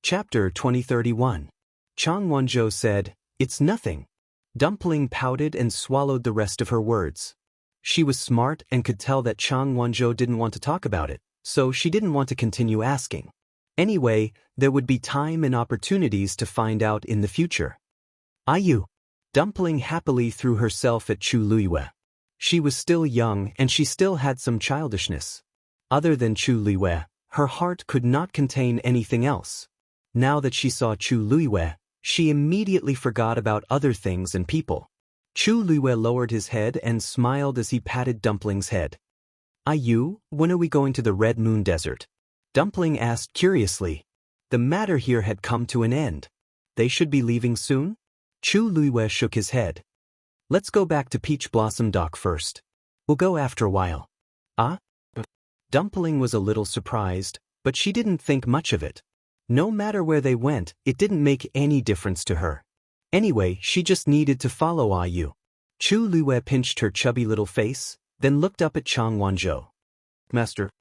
Chapter 2031. Chang Wonzhou said, "It's nothing." Dumpling pouted and swallowed the rest of her words. She was smart and could tell that Chang Wonzhou didn't want to talk about it, so she didn't want to continue asking. Anyway, there would be time and opportunities to find out in the future. Ayu. Dumpling happily threw herself at Chu Luiyue. She was still young and she still had some childishness. Other than Chu Luiyue, her heart could not contain anything else. Now that she saw Chu Luiyue, she immediately forgot about other things and people. Chu Luiyue lowered his head and smiled as he patted Dumpling's head. "Ayu, when are we going to the Red Moon Desert?" Dumpling asked curiously. The matter here had come to an end. They should be leaving soon? Chu Luiyue shook his head. "Let's go back to Peach Blossom Dock first. We'll go after a while." "Ah?" Dumpling was a little surprised, but she didn't think much of it. No matter where they went, it didn't make any difference to her. Anyway, she just needed to follow Ayu. Chu Luiyue pinched her chubby little face, then looked up at Chang Wonzhou. "Master."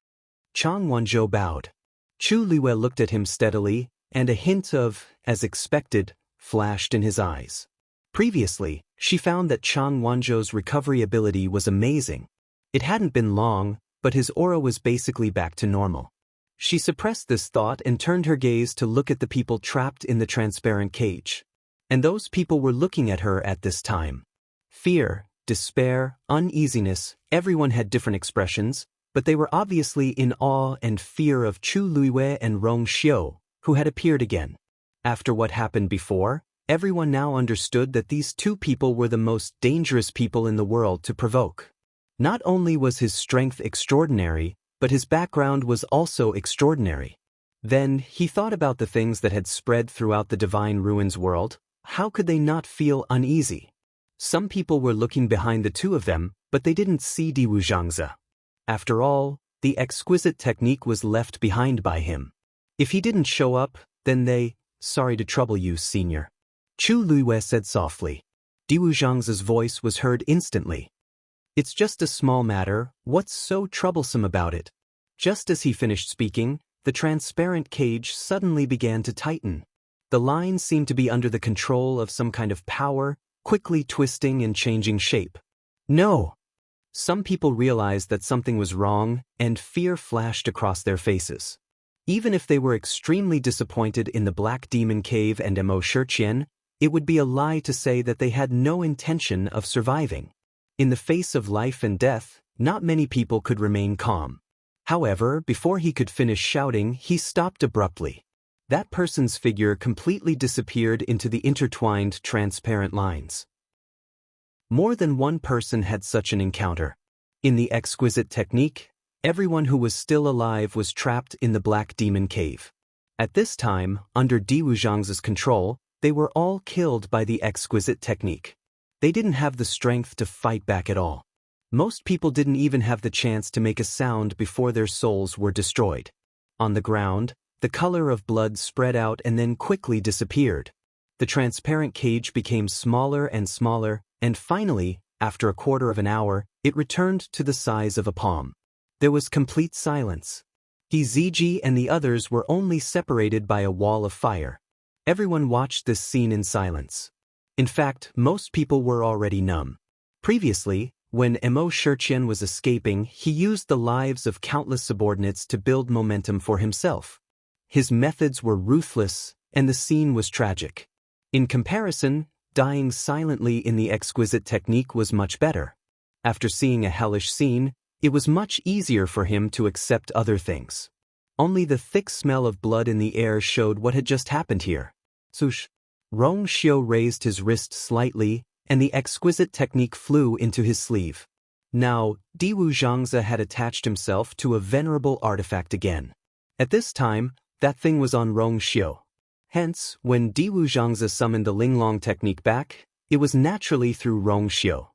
Chang Wonzhou bowed. Chu Luiyue looked at him steadily, and a hint of, as expected, flashed in his eyes. Previously, she found that Chang Wonzhou's recovery ability was amazing. It hadn't been long, but his aura was basically back to normal. She suppressed this thought and turned her gaze to look at the people trapped in the transparent cage. And those people were looking at her at this time. Fear, despair, uneasiness, everyone had different expressions, but they were obviously in awe and fear of Chu Luiyue and Rong Xiu, who had appeared again. After what happened before, everyone now understood that these two people were the most dangerous people in the world to provoke. Not only was his strength extraordinary, but his background was also extraordinary. Then, he thought about the things that had spread throughout the Divine Ruins world. How could they not feel uneasy? Some people were looking behind the two of them, but they didn't see Diwu Zhangze. After all, the exquisite technique was left behind by him. If he didn't show up, then sorry to trouble you, senior. Chu Luiyue said softly. Diwu Zhangze's voice was heard instantly. "It's just a small matter, what's so troublesome about it?" Just as he finished speaking, the transparent cage suddenly began to tighten. The lines seemed to be under the control of some kind of power, quickly twisting and changing shape. "No!" Some people realized that something was wrong, and fear flashed across their faces. Even if they were extremely disappointed in the Black Demon Cave and Mo Shiqian, it would be a lie to say that they had no intention of surviving. In the face of life and death, not many people could remain calm. However, before he could finish shouting, he stopped abruptly. That person's figure completely disappeared into the intertwined, transparent lines. More than one person had such an encounter. In the exquisite technique, everyone who was still alive was trapped in the Black Demon Cave. At this time, under Diwu Zhangze's control, they were all killed by the exquisite technique. They didn't have the strength to fight back at all. Most people didn't even have the chance to make a sound before their souls were destroyed. On the ground, the color of blood spread out and then quickly disappeared. The transparent cage became smaller and smaller, and finally, after a quarter of an hour, it returned to the size of a palm. There was complete silence. Ziji and the others were only separated by a wall of fire. Everyone watched this scene in silence. In fact, most people were already numb. Previously, when Mo Shiqian was escaping, he used the lives of countless subordinates to build momentum for himself. His methods were ruthless, and the scene was tragic. In comparison, dying silently in the exquisite technique was much better. After seeing a hellish scene, it was much easier for him to accept other things. Only the thick smell of blood in the air showed what had just happened here. Sush. Rong Xiu raised his wrist slightly, and the exquisite technique flew into his sleeve. Now, Diwu Zhangze had attached himself to a venerable artifact again. At this time, that thing was on Rong Xiu. Hence, when Diwu Zhangze summoned the Linglong technique back, it was naturally through Rong Xiu.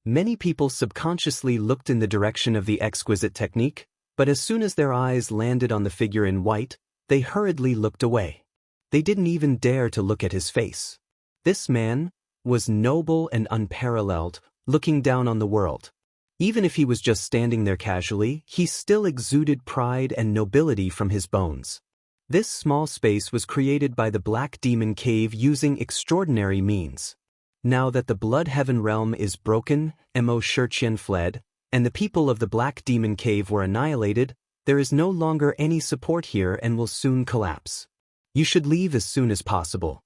Many people subconsciously looked in the direction of the exquisite technique, but as soon as their eyes landed on the figure in white, they hurriedly looked away. They didn't even dare to look at his face. This man was noble and unparalleled, looking down on the world. Even if he was just standing there casually, he still exuded pride and nobility from his bones. This small space was created by the Black Demon Cave using extraordinary means. Now that the Blood Heaven realm is broken, Mo Shurchen fled, and the people of the Black Demon Cave were annihilated, there is no longer any support here and will soon collapse. You should leave as soon as possible.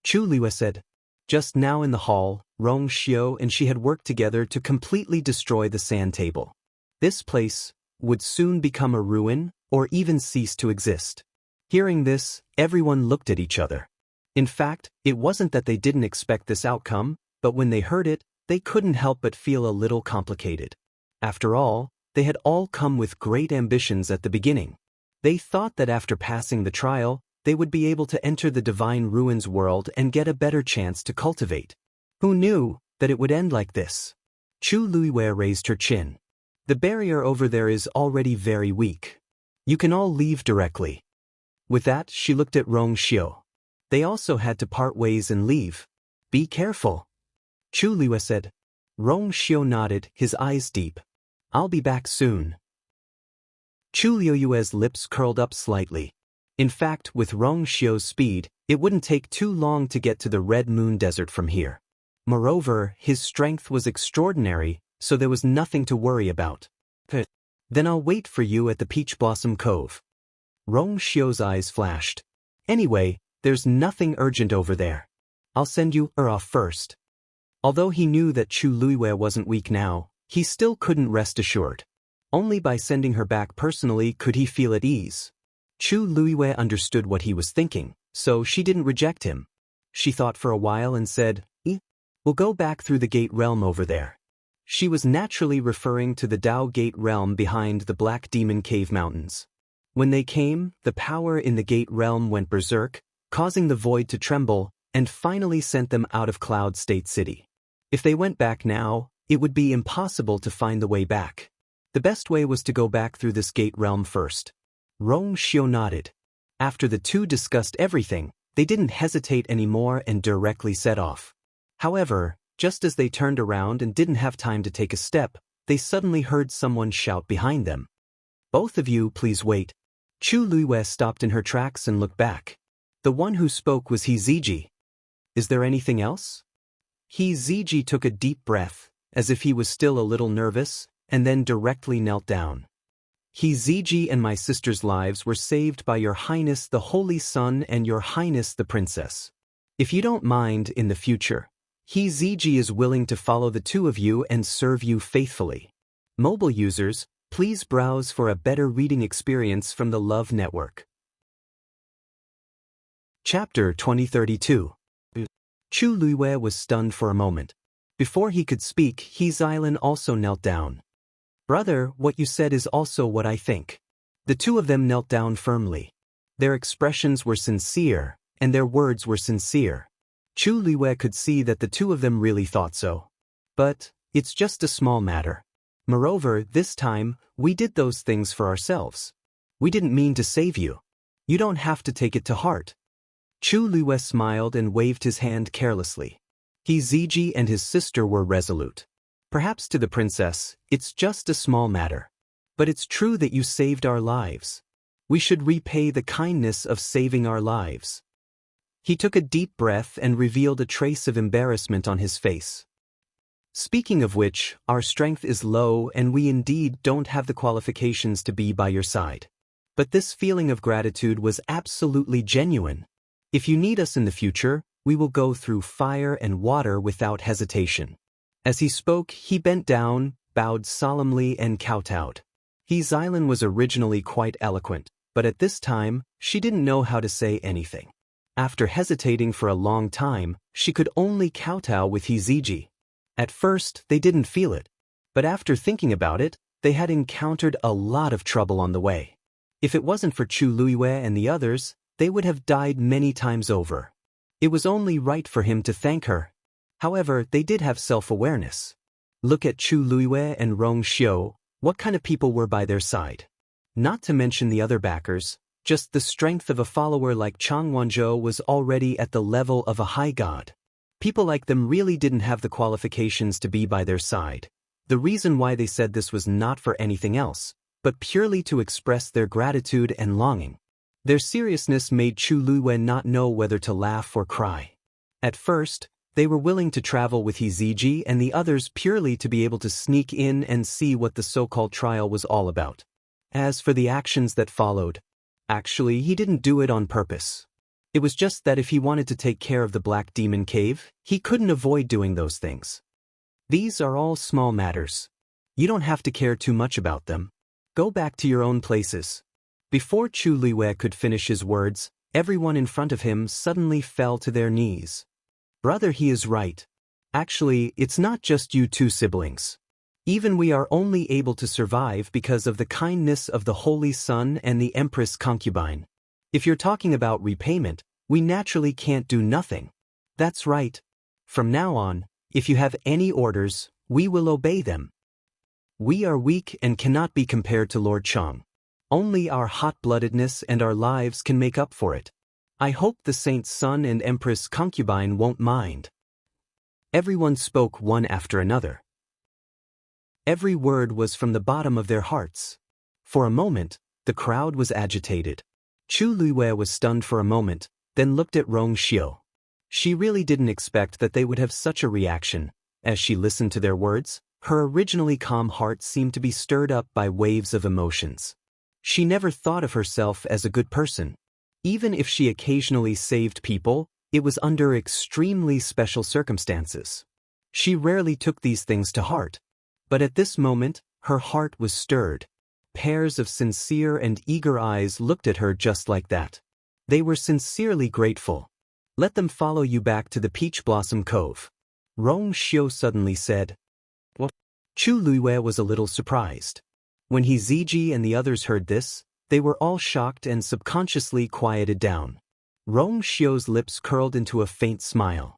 Chu Liwei said. Just now in the hall, Rong Xiu and she had worked together to completely destroy the sand table. This place would soon become a ruin or even cease to exist. Hearing this, everyone looked at each other. In fact, it wasn't that they didn't expect this outcome, but when they heard it, they couldn't help but feel a little complicated. After all, they had all come with great ambitions at the beginning. They thought that after passing the trial, they would be able to enter the Divine Ruins world and get a better chance to cultivate. Who knew that it would end like this? Chu Liwei raised her chin. The barrier over there is already very weak. You can all leave directly. With that, she looked at Rong Xiu. They also had to part ways and leave. Be careful. Chu Liwei said. Rong Xiu nodded, his eyes deep. I'll be back soon. Chu Liu's lips curled up slightly. In fact, with Rong Xiu's speed, it wouldn't take too long to get to the Red Moon Desert from here. Moreover, his strength was extraordinary, so there was nothing to worry about. Then I'll wait for you at the Peach Blossom Cove. Rong Xiu's eyes flashed. Anyway, there's nothing urgent over there. I'll send you off first. Although he knew that Chu Liwei wasn't weak now, he still couldn't rest assured. Only by sending her back personally could he feel at ease. Chu Liwei understood what he was thinking, so she didn't reject him. She thought for a while and said, We'll go back through the Gate Realm over there. She was naturally referring to the Dao Gate Realm behind the Black Demon Cave Mountains. When they came, the power in the Gate Realm went berserk, causing the void to tremble, and finally sent them out of Cloud State City. If they went back now, it would be impossible to find the way back. The best way was to go back through this Gate Realm first. Rong Xiu nodded. After the two discussed everything, they didn't hesitate anymore and directly set off. However, just as they turned around and didn't have time to take a step, they suddenly heard someone shout behind them. Both of you, please wait. Chu Liwei stopped in her tracks and looked back. The one who spoke was He Ziji. Is there anything else? He Ziji took a deep breath, as if he was still a little nervous, and then directly knelt down. He Ziji and my sister's lives were saved by Your Highness the Holy Sun and Your Highness the Princess. If you don't mind, in the future, He Ziji is willing to follow the two of you and serve you faithfully. Mobile users, please browse for a better reading experience from the Love Network. Chapter 2032. Chu Liwei was stunned for a moment. Before he could speak, He Xilan also knelt down. Brother, what you said is also what I think. The two of them knelt down firmly. Their expressions were sincere, and their words were sincere. Chu Liwei could see that the two of them really thought so. But it's just a small matter. Moreover, this time, we did those things for ourselves. We didn't mean to save you. You don't have to take it to heart. Chu Liwei smiled and waved his hand carelessly. He Ziji and his sister were resolute. Perhaps to the princess, it's just a small matter. But it's true that you saved our lives. We should repay the kindness of saving our lives. He took a deep breath and revealed a trace of embarrassment on his face. Speaking of which, our strength is low and we indeed don't have the qualifications to be by your side. But this feeling of gratitude was absolutely genuine. If you need us in the future, we will go through fire and water without hesitation. As he spoke, he bent down, bowed solemnly and kowtowed. He Xilan was originally quite eloquent, but at this time, she didn't know how to say anything. After hesitating for a long time, she could only kowtow with He Ziji. At first, they didn't feel it, but after thinking about it, they had encountered a lot of trouble on the way. If it wasn't for Chu Liwei and the others, they would have died many times over. It was only right for him to thank her. However, they did have self-awareness. Look at Chu Liwei and Rong Xiu, what kind of people were by their side. Not to mention the other backers, just the strength of a follower like Chang Wanzhou was already at the level of a high god. People like them really didn't have the qualifications to be by their side. The reason why they said this was not for anything else, but purely to express their gratitude and longing. Their seriousness made Chu Luiwe not know whether to laugh or cry. At first, they were willing to travel with Hiziji and the others purely to be able to sneak in and see what the so-called trial was all about. As for the actions that followed, actually he didn't do it on purpose. It was just that if he wanted to take care of the Black Demon Cave, he couldn't avoid doing those things. These are all small matters. You don't have to care too much about them. Go back to your own places. Before Chu Luiwe could finish his words, everyone in front of him suddenly fell to their knees. Brother, he is right. Actually, it's not just you two siblings. Even we are only able to survive because of the kindness of the Holy Sun and the Empress concubine. If you're talking about repayment, we naturally can't do nothing. That's right. From now on, if you have any orders, we will obey them. We are weak and cannot be compared to Lord Chang. Only our hot-bloodedness and our lives can make up for it. I hope the Saint's son and Empress concubine won't mind. Everyone spoke one after another. Every word was from the bottom of their hearts. For a moment, the crowd was agitated. Chu Luiwe was stunned for a moment, then looked at Rong Xiu. She really didn't expect that they would have such a reaction. As she listened to their words, her originally calm heart seemed to be stirred up by waves of emotions. She never thought of herself as a good person. Even if she occasionally saved people, it was under extremely special circumstances. She rarely took these things to heart. But at this moment, her heart was stirred. Pairs of sincere and eager eyes looked at her just like that. They were sincerely grateful. Let them follow you back to the Peach Blossom Cove. Rong Xiu suddenly said. What? Chu Luiwe was a little surprised. When Hiziji and the others heard this, they were all shocked and subconsciously quieted down. Rong Xiu's lips curled into a faint smile.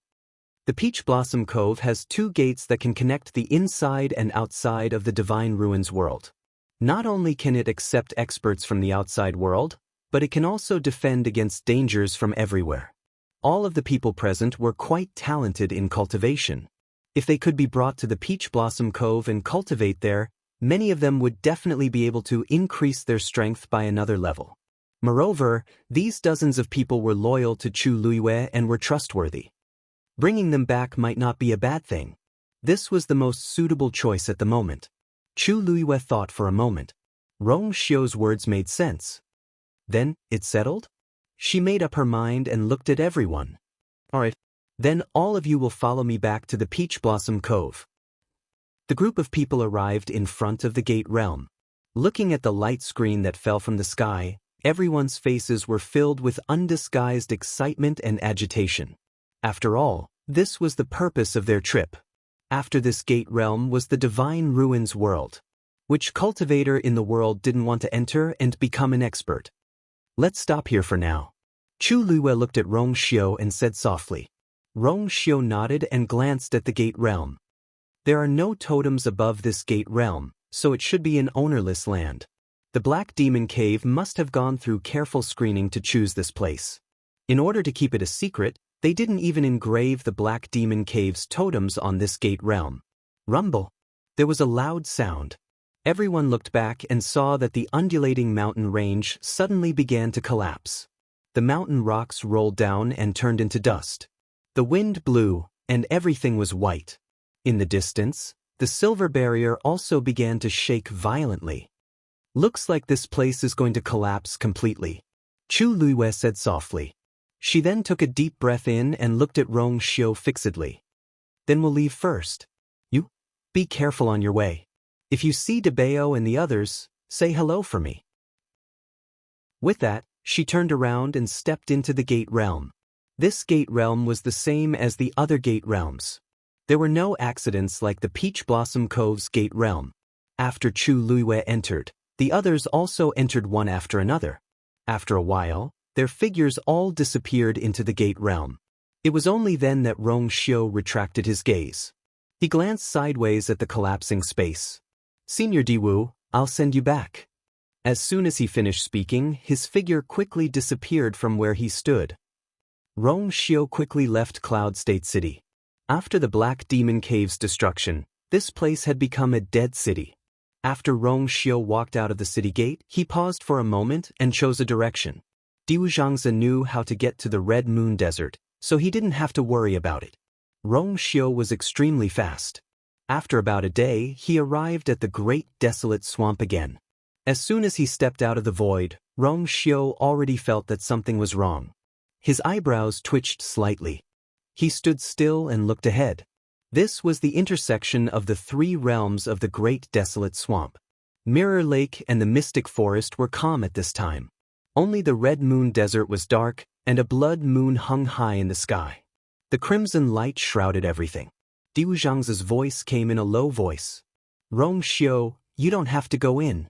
The Peach Blossom Cove has 2 gates that can connect the inside and outside of the Divine Ruins world. Not only can it accept experts from the outside world, but it can also defend against dangers from everywhere. All of the people present were quite talented in cultivation. If they could be brought to the Peach Blossom Cove and cultivate there, many of them would definitely be able to increase their strength by another level. Moreover, these dozens of people were loyal to Chu Luiwe and were trustworthy. Bringing them back might not be a bad thing. This was the most suitable choice at the moment. Chu Luiwe thought for a moment. Rong Xiu's words made sense. Then, it's settled? She made up her mind and looked at everyone. Alright. Then all of you will follow me back to the Peach Blossom Cove. The group of people arrived in front of the gate realm. Looking at the light screen that fell from the sky, everyone's faces were filled with undisguised excitement and agitation. After all, this was the purpose of their trip. After this gate realm was the Divine Ruins world. Which cultivator in the world didn't want to enter and become an expert? Let's stop here for now. Chu Luiwe looked at Rong Xiu and said softly. Rong Xiu nodded and glanced at the gate realm. There are no totems above this gate realm, so it should be an ownerless land. The Black Demon Cave must have gone through careful screening to choose this place. In order to keep it a secret, they didn't even engrave the Black Demon Cave's totems on this gate realm. Rumble. There was a loud sound. Everyone looked back and saw that the undulating mountain range suddenly began to collapse. The mountain rocks rolled down and turned into dust. The wind blew, and everything was white. In the distance, the silver barrier also began to shake violently. Looks like this place is going to collapse completely. Chu Luiwe said softly. She then took a deep breath in and looked at Rong Xiu fixedly. Then we'll leave first. You? Be careful on your way. If you see DeBeo and the others, say hello for me. With that, she turned around and stepped into the gate realm. This gate realm was the same as the other gate realms. There were no accidents like the Peach Blossom Cove's gate realm. After Chu Luiwe entered, the others also entered one after another. After a while, their figures all disappeared into the gate realm. It was only then that Rong Xiu retracted his gaze. He glanced sideways at the collapsing space. Senior Diwu, I'll send you back. As soon as he finished speaking, his figure quickly disappeared from where he stood. Rong Xiu quickly left Cloud State City. After the Black Demon Cave's destruction, this place had become a dead city. After Rong Xiu walked out of the city gate, he paused for a moment and chose a direction. Diwu Zhangze knew how to get to the Red Moon Desert, so he didn't have to worry about it. Rong Xiu was extremely fast. After about a day, he arrived at the great desolate swamp again. As soon as he stepped out of the void, Rong Xiu already felt that something was wrong. His eyebrows twitched slightly. He stood still and looked ahead. This was the intersection of the three realms of the great desolate swamp. Mirror Lake and the Mystic Forest were calm at this time. Only the Red Moon Desert was dark, and a blood moon hung high in the sky. The crimson light shrouded everything. Diwu Zhangze's voice came in a low voice. Rong Xiu, you don't have to go in.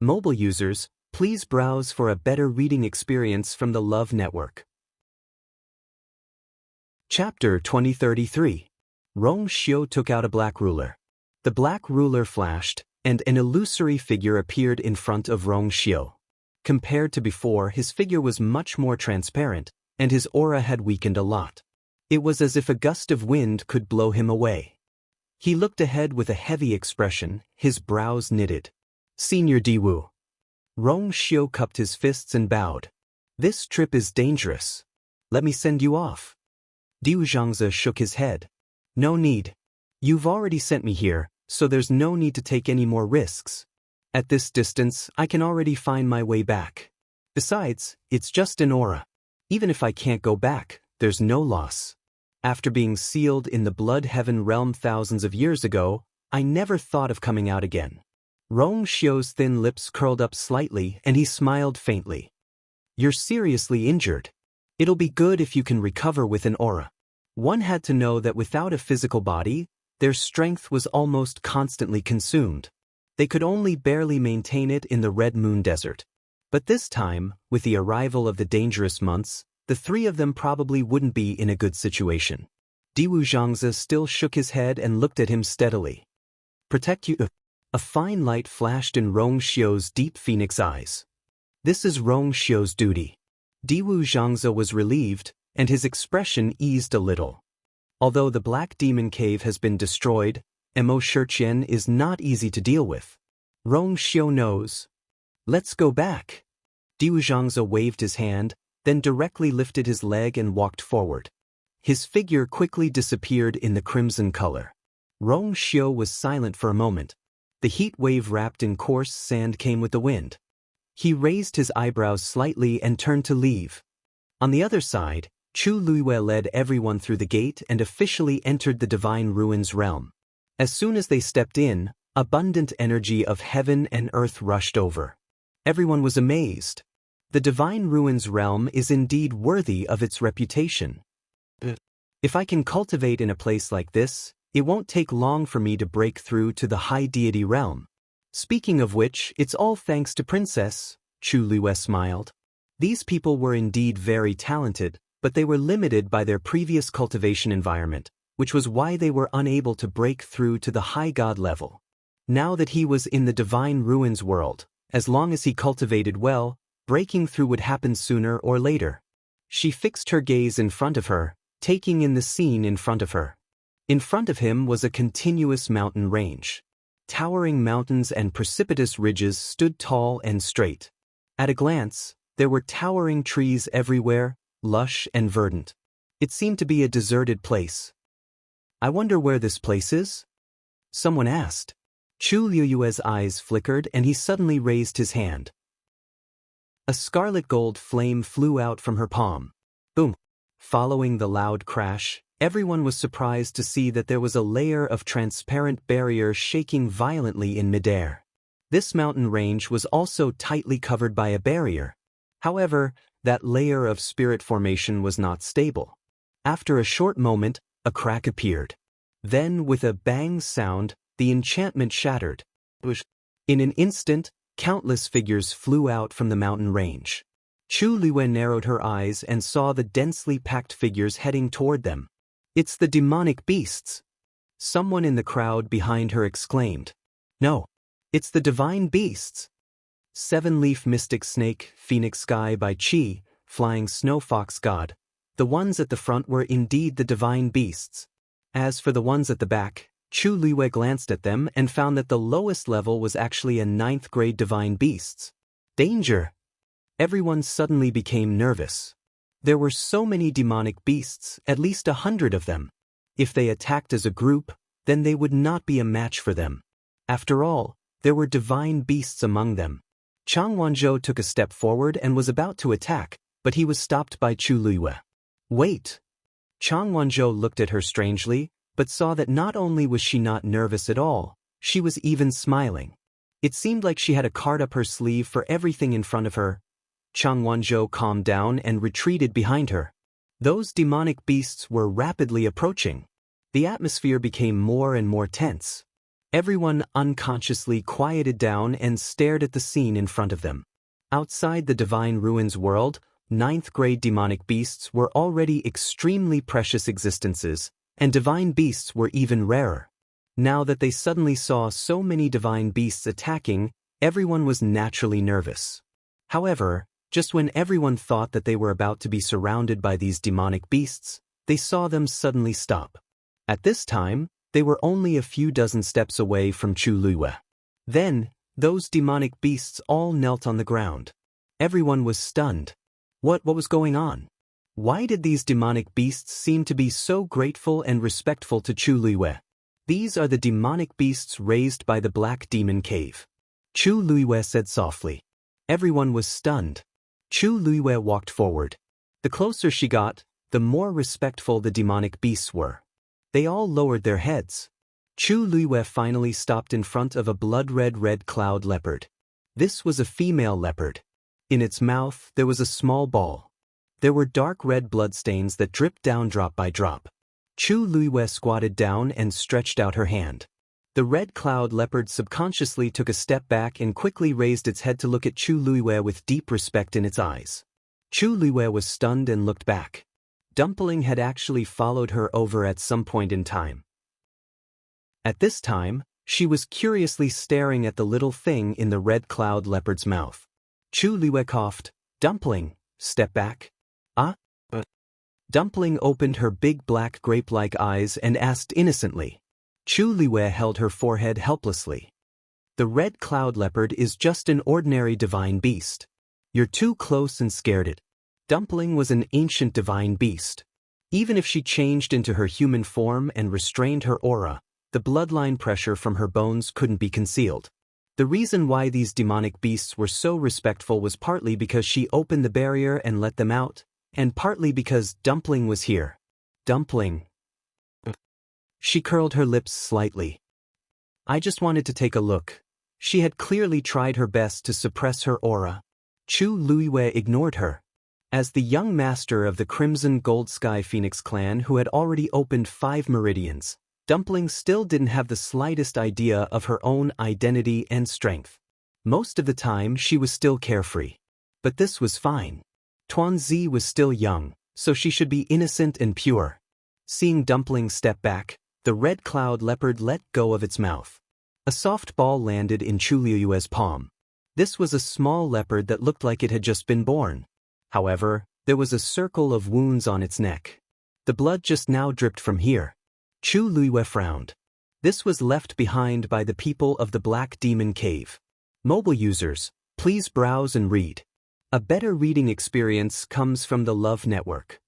Mobile users, please browse for a better reading experience from the Love Network. Chapter 2033. Rong Xiu took out a black ruler. The black ruler flashed, and an illusory figure appeared in front of Rong Xiu. Compared to before, his figure was much more transparent, and his aura had weakened a lot. It was as if a gust of wind could blow him away. He looked ahead with a heavy expression, his brows knitted. Senior Diwu. Rong Xiu cupped his fists and bowed. This trip is dangerous. Let me send you off. Diwu Zhangze shook his head. No need. You've already sent me here, so there's no need to take any more risks. At this distance, I can already find my way back. Besides, it's just an aura. Even if I can't go back, there's no loss. After being sealed in the Blood Heaven realm thousands of years ago, I never thought of coming out again. Rong Xiu's thin lips curled up slightly and he smiled faintly. You're seriously injured. It'll be good if you can recover with an aura. One had to know that without a physical body, their strength was almost constantly consumed. They could only barely maintain it in the Red Moon Desert. But this time, with the arrival of the dangerous months, the three of them probably wouldn't be in a good situation. Diwu Zhangze still shook his head and looked at him steadily. Protect you. A fine light flashed in Rong Xiu's deep phoenix eyes. This is Rong Xiu's duty. Diwu Zhangze was relieved, and his expression eased a little. Although the Black Demon Cave has been destroyed, Mo Shiqian is not easy to deal with. Rong Xiu knows. Let's go back. Diwu Zhangze waved his hand, then directly lifted his leg and walked forward. His figure quickly disappeared in the crimson color. Rong Xiu was silent for a moment. The heat wave wrapped in coarse sand came with the wind. He raised his eyebrows slightly and turned to leave. On the other side, Chu Luiyue led everyone through the gate and officially entered the Divine Ruins realm. As soon as they stepped in, abundant energy of heaven and earth rushed over. Everyone was amazed. The Divine Ruins realm is indeed worthy of its reputation. If I can cultivate in a place like this, it won't take long for me to break through to the high deity realm. Speaking of which, it's all thanks to Princess, Chu Luiyue smiled. These people were indeed very talented, but they were limited by their previous cultivation environment, which was why they were unable to break through to the high god level. Now that he was in the Divine Ruins world, as long as he cultivated well, breaking through would happen sooner or later. She fixed her gaze in front of her, taking in the scene in front of her. In front of him was a continuous mountain range. Towering mountains and precipitous ridges stood tall and straight. At a glance, there were towering trees everywhere, lush and verdant. It seemed to be a deserted place. I wonder where this place is? Someone asked. Chu Luiyue's eyes flickered and he suddenly raised his hand. A scarlet gold flame flew out from her palm. Boom! Following the loud crash, everyone was surprised to see that there was a layer of transparent barrier shaking violently in midair. This mountain range was also tightly covered by a barrier. However, that layer of spirit formation was not stable. After a short moment, a crack appeared. Then, with a bang sound, the enchantment shattered. In an instant, countless figures flew out from the mountain range. Chu Luiyue narrowed her eyes and saw the densely packed figures heading toward them. It's the demonic beasts. Someone in the crowd behind her exclaimed. No, it's the divine beasts. Seven-leaf mystic snake, phoenix sky by Qi, flying snow fox god. The ones at the front were indeed the divine beasts. As for the ones at the back, Chu Luiyue glanced at them and found that the lowest level was actually a 9th grade divine beasts. Danger! Everyone suddenly became nervous. There were so many demonic beasts, at least 100 of them. If they attacked as a group, then they would not be a match for them. After all, there were divine beasts among them. Chang Wanzhou took a step forward and was about to attack, but he was stopped by Chu Luiyue. Wait! Chang Wanzhou looked at her strangely, but saw that not only was she not nervous at all, she was even smiling. It seemed like she had a card up her sleeve for everything in front of her. Chang Wanzhou calmed down and retreated behind her. Those demonic beasts were rapidly approaching. The atmosphere became more and more tense. Everyone unconsciously quieted down and stared at the scene in front of them. Outside the Divine Ruins world, 9th-grade demonic beasts were already extremely precious existences, and divine beasts were even rarer. Now that they suddenly saw so many divine beasts attacking, everyone was naturally nervous. However, just when everyone thought that they were about to be surrounded by these demonic beasts, they saw them suddenly stop. At this time, they were only a few dozen steps away from Chu Luiyue. Then, those demonic beasts all knelt on the ground. Everyone was stunned. What was going on? Why did these demonic beasts seem to be so grateful and respectful to Chu Luiyue? These are the demonic beasts raised by the Black Demon Cave. Chu Luiyue said softly. Everyone was stunned. Chu Luiyue walked forward. The closer she got, the more respectful the demonic beasts were. They all lowered their heads. Chu Luiyue finally stopped in front of a blood-red cloud leopard. This was a female leopard. In its mouth, there was a small ball. There were dark red bloodstains that dripped down drop by drop. Chu Luiyue squatted down and stretched out her hand. The red cloud leopard subconsciously took a step back and quickly raised its head to look at Chu Luiyue with deep respect in its eyes. Chu Luiyue was stunned and looked back. Dumpling had actually followed her over at some point in time. At this time, she was curiously staring at the little thing in the red cloud leopard's mouth. Chu Luiyue coughed. Dumpling, step back. Dumpling opened her big black grape-like eyes and asked innocently. Chu Luiyue held her forehead helplessly. The red cloud leopard is just an ordinary divine beast. You're too close and scared it. Dumpling was an ancient divine beast. Even if she changed into her human form and restrained her aura, the bloodline pressure from her bones couldn't be concealed. The reason why these demonic beasts were so respectful was partly because she opened the barrier and let them out, and partly because Dumpling was here. Dumpling. She curled her lips slightly. I just wanted to take a look. She had clearly tried her best to suppress her aura. Chu Luiyue ignored her. As the young master of the Crimson Gold Sky Phoenix clan who had already opened 5 meridians, Dumpling still didn't have the slightest idea of her own identity and strength. Most of the time she was still carefree. But this was fine. Tuanzi was still young, so she should be innocent and pure. Seeing Dumpling step back, the red cloud leopard let go of its mouth. A soft ball landed in Chu Luiyue's palm. This was a small leopard that looked like it had just been born. However, there was a circle of wounds on its neck. The blood just now dripped from here. Chu Luiyue frowned. This was left behind by the people of the Black Demon Cave. Mobile users, please browse and read. A better reading experience comes from the Love Network.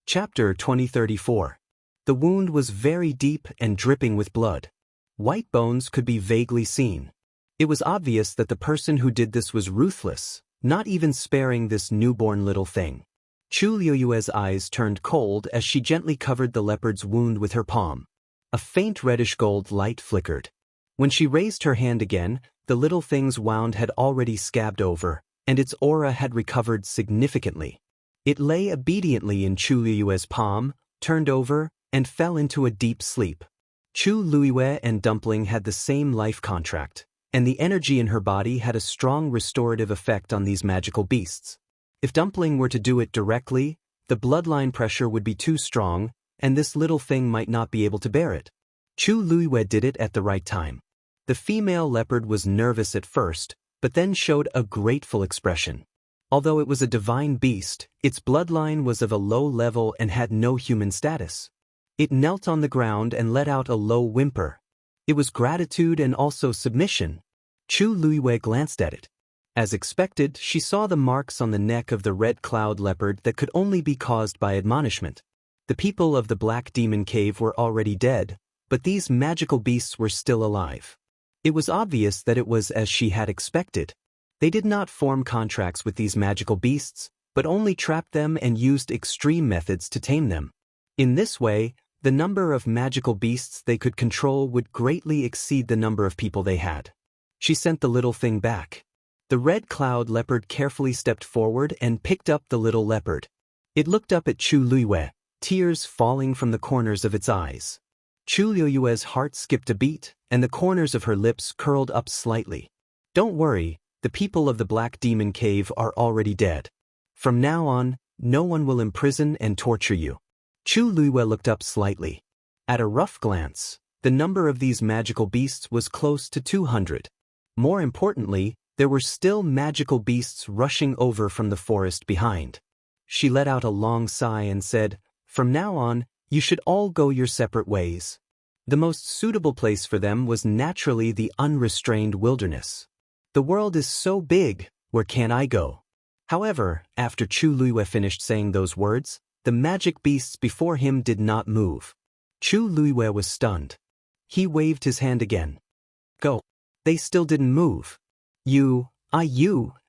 Chapter 2034. The wound was very deep and dripping with blood. White bones could be vaguely seen. It was obvious that the person who did this was ruthless, not even sparing this newborn little thing. Chu Luiyue's eyes turned cold as she gently covered the leopard's wound with her palm. A faint reddish-gold light flickered. When she raised her hand again, the little thing's wound had already scabbed over, and its aura had recovered significantly. It lay obediently in Chu Luiyue's palm, turned over, and fell into a deep sleep. Chu Luiyue and Dumpling had the same life contract, and the energy in her body had a strong restorative effect on these magical beasts. If Dumpling were to do it directly, the bloodline pressure would be too strong, and this little thing might not be able to bear it. Chu Luiyue did it at the right time. The female leopard was nervous at first, but then showed a grateful expression. Although it was a divine beast, its bloodline was of a low level and had no human status. It knelt on the ground and let out a low whimper. It was gratitude and also submission. Chu Luiyue glanced at it. As expected, she saw the marks on the neck of the red cloud leopard that could only be caused by admonishment. The people of the Black Demon Cave were already dead, but these magical beasts were still alive. It was obvious that it was as she had expected. They did not form contracts with these magical beasts, but only trapped them and used extreme methods to tame them. In this way, the number of magical beasts they could control would greatly exceed the number of people they had. She sent the little thing back. The red cloud leopard carefully stepped forward and picked up the little leopard. It looked up at Chu Luiyue, tears falling from the corners of its eyes. Chu Luiyue's heart skipped a beat, and the corners of her lips curled up slightly. Don't worry, the people of the Black Demon Cave are already dead. From now on, no one will imprison and torture you. Chu Luiyue looked up slightly. At a rough glance, the number of these magical beasts was close to 200. More importantly, there were still magical beasts rushing over from the forest behind. She let out a long sigh and said, "From now on, you should all go your separate ways." The most suitable place for them was naturally the unrestrained wilderness. The world is so big, where can I go? However, after Chu Luiyue finished saying those words, the magic beasts before him did not move. Chu Luiyue was stunned. He waved his hand again. Go. They still didn't move. You,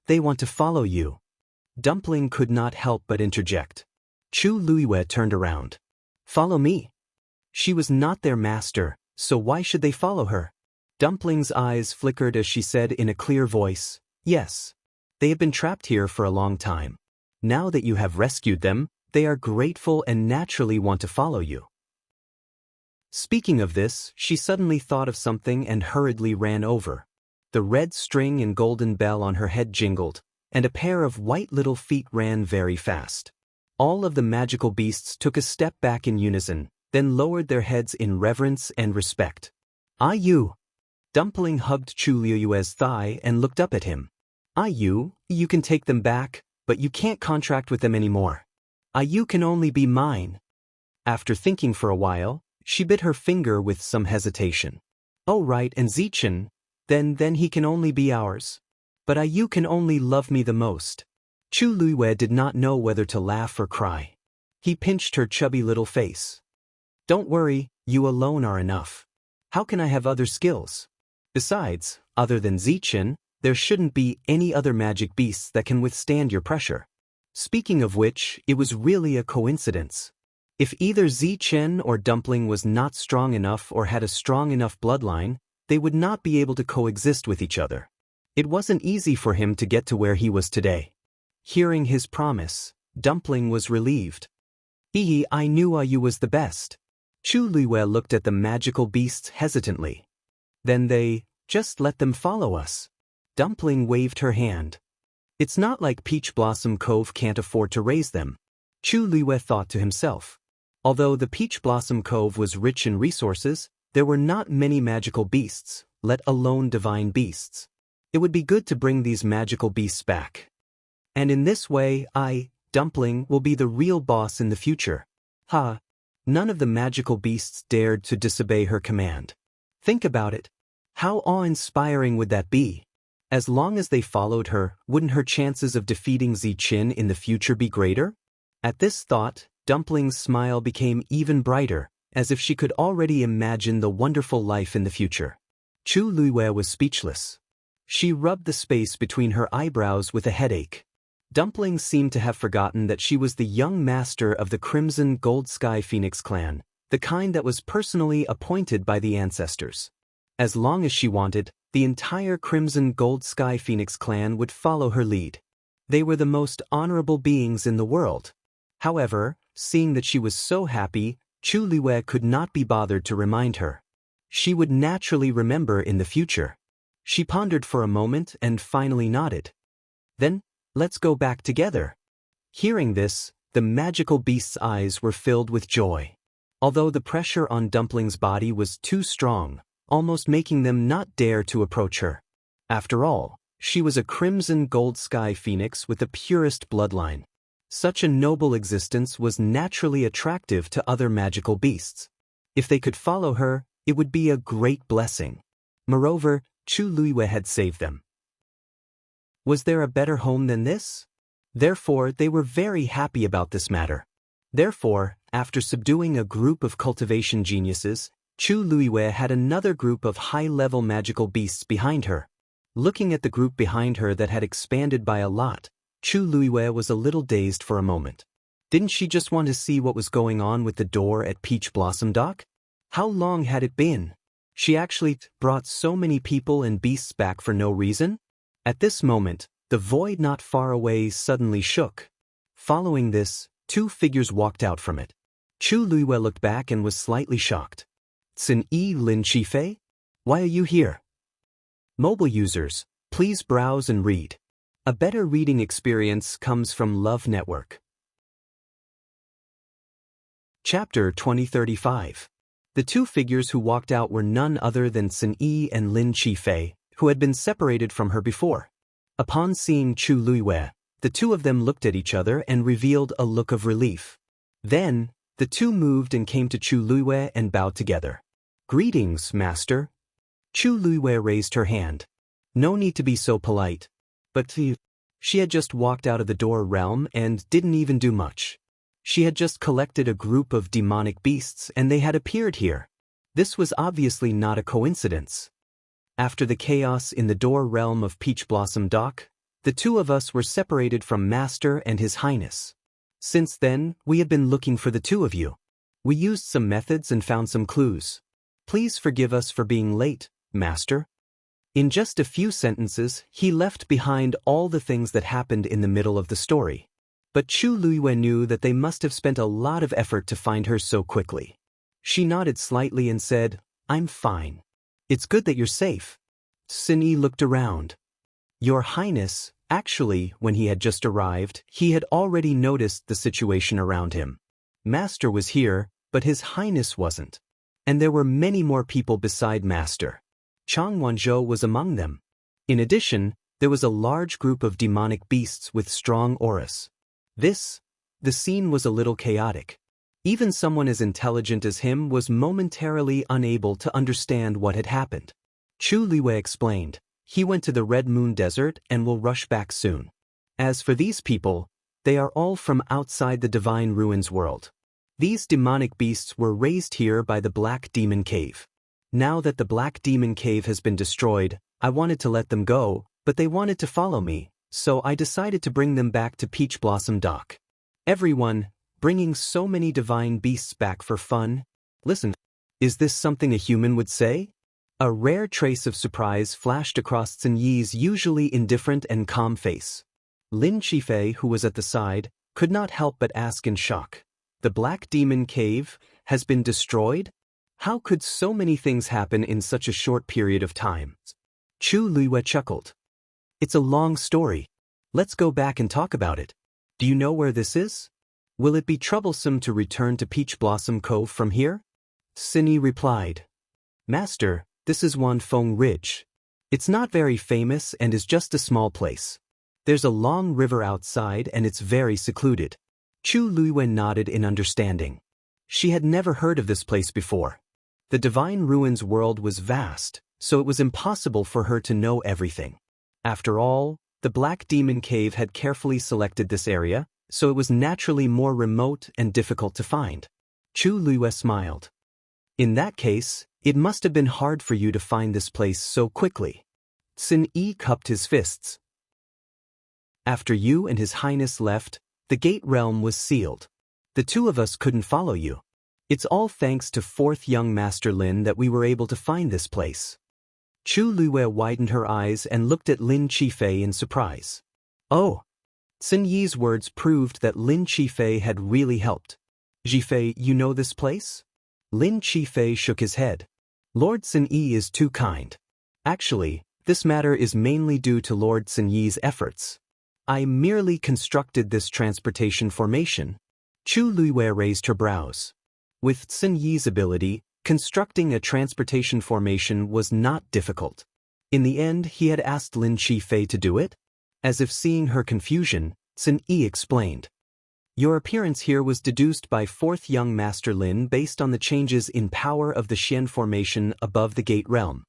they want to follow you. Dumpling could not help but interject. Chu Luiyue turned around. Follow me. She was not their master, so why should they follow her? Dumpling's eyes flickered as she said in a clear voice, yes. They have been trapped here for a long time. Now that you have rescued them, they are grateful and naturally want to follow you. Speaking of this, she suddenly thought of something and hurriedly ran over. The red string and golden bell on her head jingled, and a pair of white little feet ran very fast. All of the magical beasts took a step back in unison, then lowered their heads in reverence and respect. You. Dumpling hugged Chu Luiyue's thigh and looked up at him. You can take them back, but you can't contract with them anymore. You can only be mine. After thinking for a while, she bit her finger with some hesitation. Oh right, and Zichen, then he can only be ours. But you can only love me the most. Chu Luiyue did not know whether to laugh or cry. He pinched her chubby little face. Don't worry, you alone are enough. How can I have other skills? Besides, other than Zichen, there shouldn't be any other magic beasts that can withstand your pressure. Speaking of which, it was really a coincidence. If either Zichen or Dumpling was not strong enough or had a strong enough bloodline, they would not be able to coexist with each other. It wasn't easy for him to get to where he was today. Hearing his promise, Dumpling was relieved. I knew you was the best. Chu Luiyue looked at the magical beasts hesitantly. Then they, just let them follow us. Dumpling waved her hand. It's not like Peach Blossom Cove can't afford to raise them. Chu Luiyue thought to himself. Although the Peach Blossom Cove was rich in resources, there were not many magical beasts, let alone divine beasts. It would be good to bring these magical beasts back. And in this way, Dumpling, will be the real boss in the future. None of the magical beasts dared to disobey her command. Think about it. How awe-inspiring would that be? As long as they followed her, wouldn't her chances of defeating Zichen in the future be greater? At this thought, Dumpling's smile became even brighter, as if she could already imagine the wonderful life in the future. Chu Luiyue was speechless. She rubbed the space between her eyebrows with a headache. Dumpling seemed to have forgotten that she was the young master of the Crimson Gold Sky Phoenix clan, the kind that was personally appointed by the ancestors. As long as she wanted, the entire Crimson Gold Sky Phoenix clan would follow her lead. They were the most honorable beings in the world. However, seeing that she was so happy, Chu Luiyue could not be bothered to remind her. She would naturally remember in the future. She pondered for a moment and finally nodded. Then, let's go back together. Hearing this, the magical beast's eyes were filled with joy. Although the pressure on Dumpling's body was too strong, almost making them not dare to approach her. After all, she was a Crimson Gold Sky Phoenix with the purest bloodline. Such a noble existence was naturally attractive to other magical beasts. If they could follow her, it would be a great blessing. Moreover, Chu Luiyue had saved them. Was there a better home than this? Therefore, they were very happy about this matter. Therefore, after subduing a group of cultivation geniuses, Chu Luiwei had another group of high-level magical beasts behind her. Looking at the group behind her that had expanded by a lot, Chu Luiwei was a little dazed for a moment. Didn't she just want to see what was going on with the door at Peach Blossom Dock? How long had it been? She actually brought so many people and beasts back for no reason? At this moment, the void not far away suddenly shook. Following this, two figures walked out from it. Chu Luiwei looked back and was slightly shocked. Xin-Yi Lin Qifei? Why are you here? Mobile users, please browse and read. A better reading experience comes from Love Network. Chapter 2035. The two figures who walked out were none other than Xin-Yi and Lin Qifei, who had been separated from her before. Upon seeing Chu Luiwei, the two of them looked at each other and revealed a look of relief. Then, the two moved and came to Chu Luiwei and bowed together. Greetings, Master. Chu Luiwei raised her hand. No need to be so polite. But she had just walked out of the door realm and didn't even do much. She had just collected a group of demonic beasts and they had appeared here. This was obviously not a coincidence. After the chaos in the door realm of Peach Blossom Dock, the two of us were separated from Master and His Highness. Since then, we have been looking for the two of you. We used some methods and found some clues. Please forgive us for being late, Master. In just a few sentences, he left behind all the things that happened in the middle of the story. But Chu Luiwei knew that they must have spent a lot of effort to find her so quickly. She nodded slightly and said, I'm fine. It's good that you're safe. Xin-Yi looked around. Your Highness, actually, when he had just arrived, he had already noticed the situation around him. Master was here, but His Highness wasn't. And there were many more people beside Master. Chang Wanzhou was among them. In addition, there was a large group of demonic beasts with strong auras. The scene was a little chaotic. Even someone as intelligent as him was momentarily unable to understand what had happened. Chu Luiwei explained, he went to the Red Moon Desert and will rush back soon. As for these people, they are all from outside the Divine Ruins world. These demonic beasts were raised here by the Black Demon Cave. Now that the Black Demon Cave has been destroyed, I wanted to let them go, but they wanted to follow me, so I decided to bring them back to Peach Blossom Dock. Everyone, bringing so many divine beasts back for fun? Listen, is this something a human would say? A rare trace of surprise flashed across Xin-Yi's usually indifferent and calm face. Lin Qifei, who was at the side, could not help but ask in shock. The Black Demon Cave has been destroyed? How could so many things happen in such a short period of time? Chu Luiwei chuckled. It's a long story. Let's go back and talk about it. Do you know where this is? Will it be troublesome to return to Peach Blossom Cove from here? Xin-Yi replied. Master, this is Wanfeng Ridge. It's not very famous and is just a small place. There's a long river outside and it's very secluded. Chu Luiwei nodded in understanding. She had never heard of this place before. The Divine Ruins world was vast, so it was impossible for her to know everything. After all, the Black Demon Cave had carefully selected this area, so it was naturally more remote and difficult to find. Chu Luiwei smiled. In that case, it must have been hard for you to find this place so quickly. Xin-Yi cupped his fists. After you and His Highness left, the gate realm was sealed. The two of us couldn't follow you. It's all thanks to fourth young Master Lin that we were able to find this place. Chu Luiwei widened her eyes and looked at Lin Qifei in surprise. Oh! Xin-Yi's words proved that Lin Qifei had really helped. Qifei, you know this place? Lin Qifei shook his head. Lord Xin-Yi is too kind. Actually, this matter is mainly due to Lord Xin-Yi's efforts. I merely constructed this transportation formation. Chu Luiwei raised her brows. With Xin-Yi's ability, constructing a transportation formation was not difficult. In the end, he had asked Lin Qifei to do it. As if seeing her confusion, Xin-Yi explained. Your appearance here was deduced by fourth young Master Lin based on the changes in power of the Xian formation above the gate realm.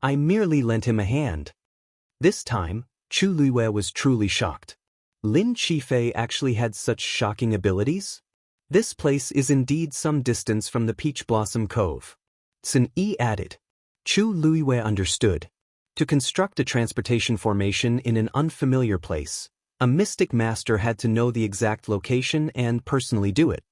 I merely lent him a hand. This time, Chu Luiyue was truly shocked. Lin Qifei actually had such shocking abilities? This place is indeed some distance from the Peach Blossom Cove. Sun Yi added. Chu Luiyue understood. To construct a transportation formation in an unfamiliar place, a mystic master had to know the exact location and personally do it.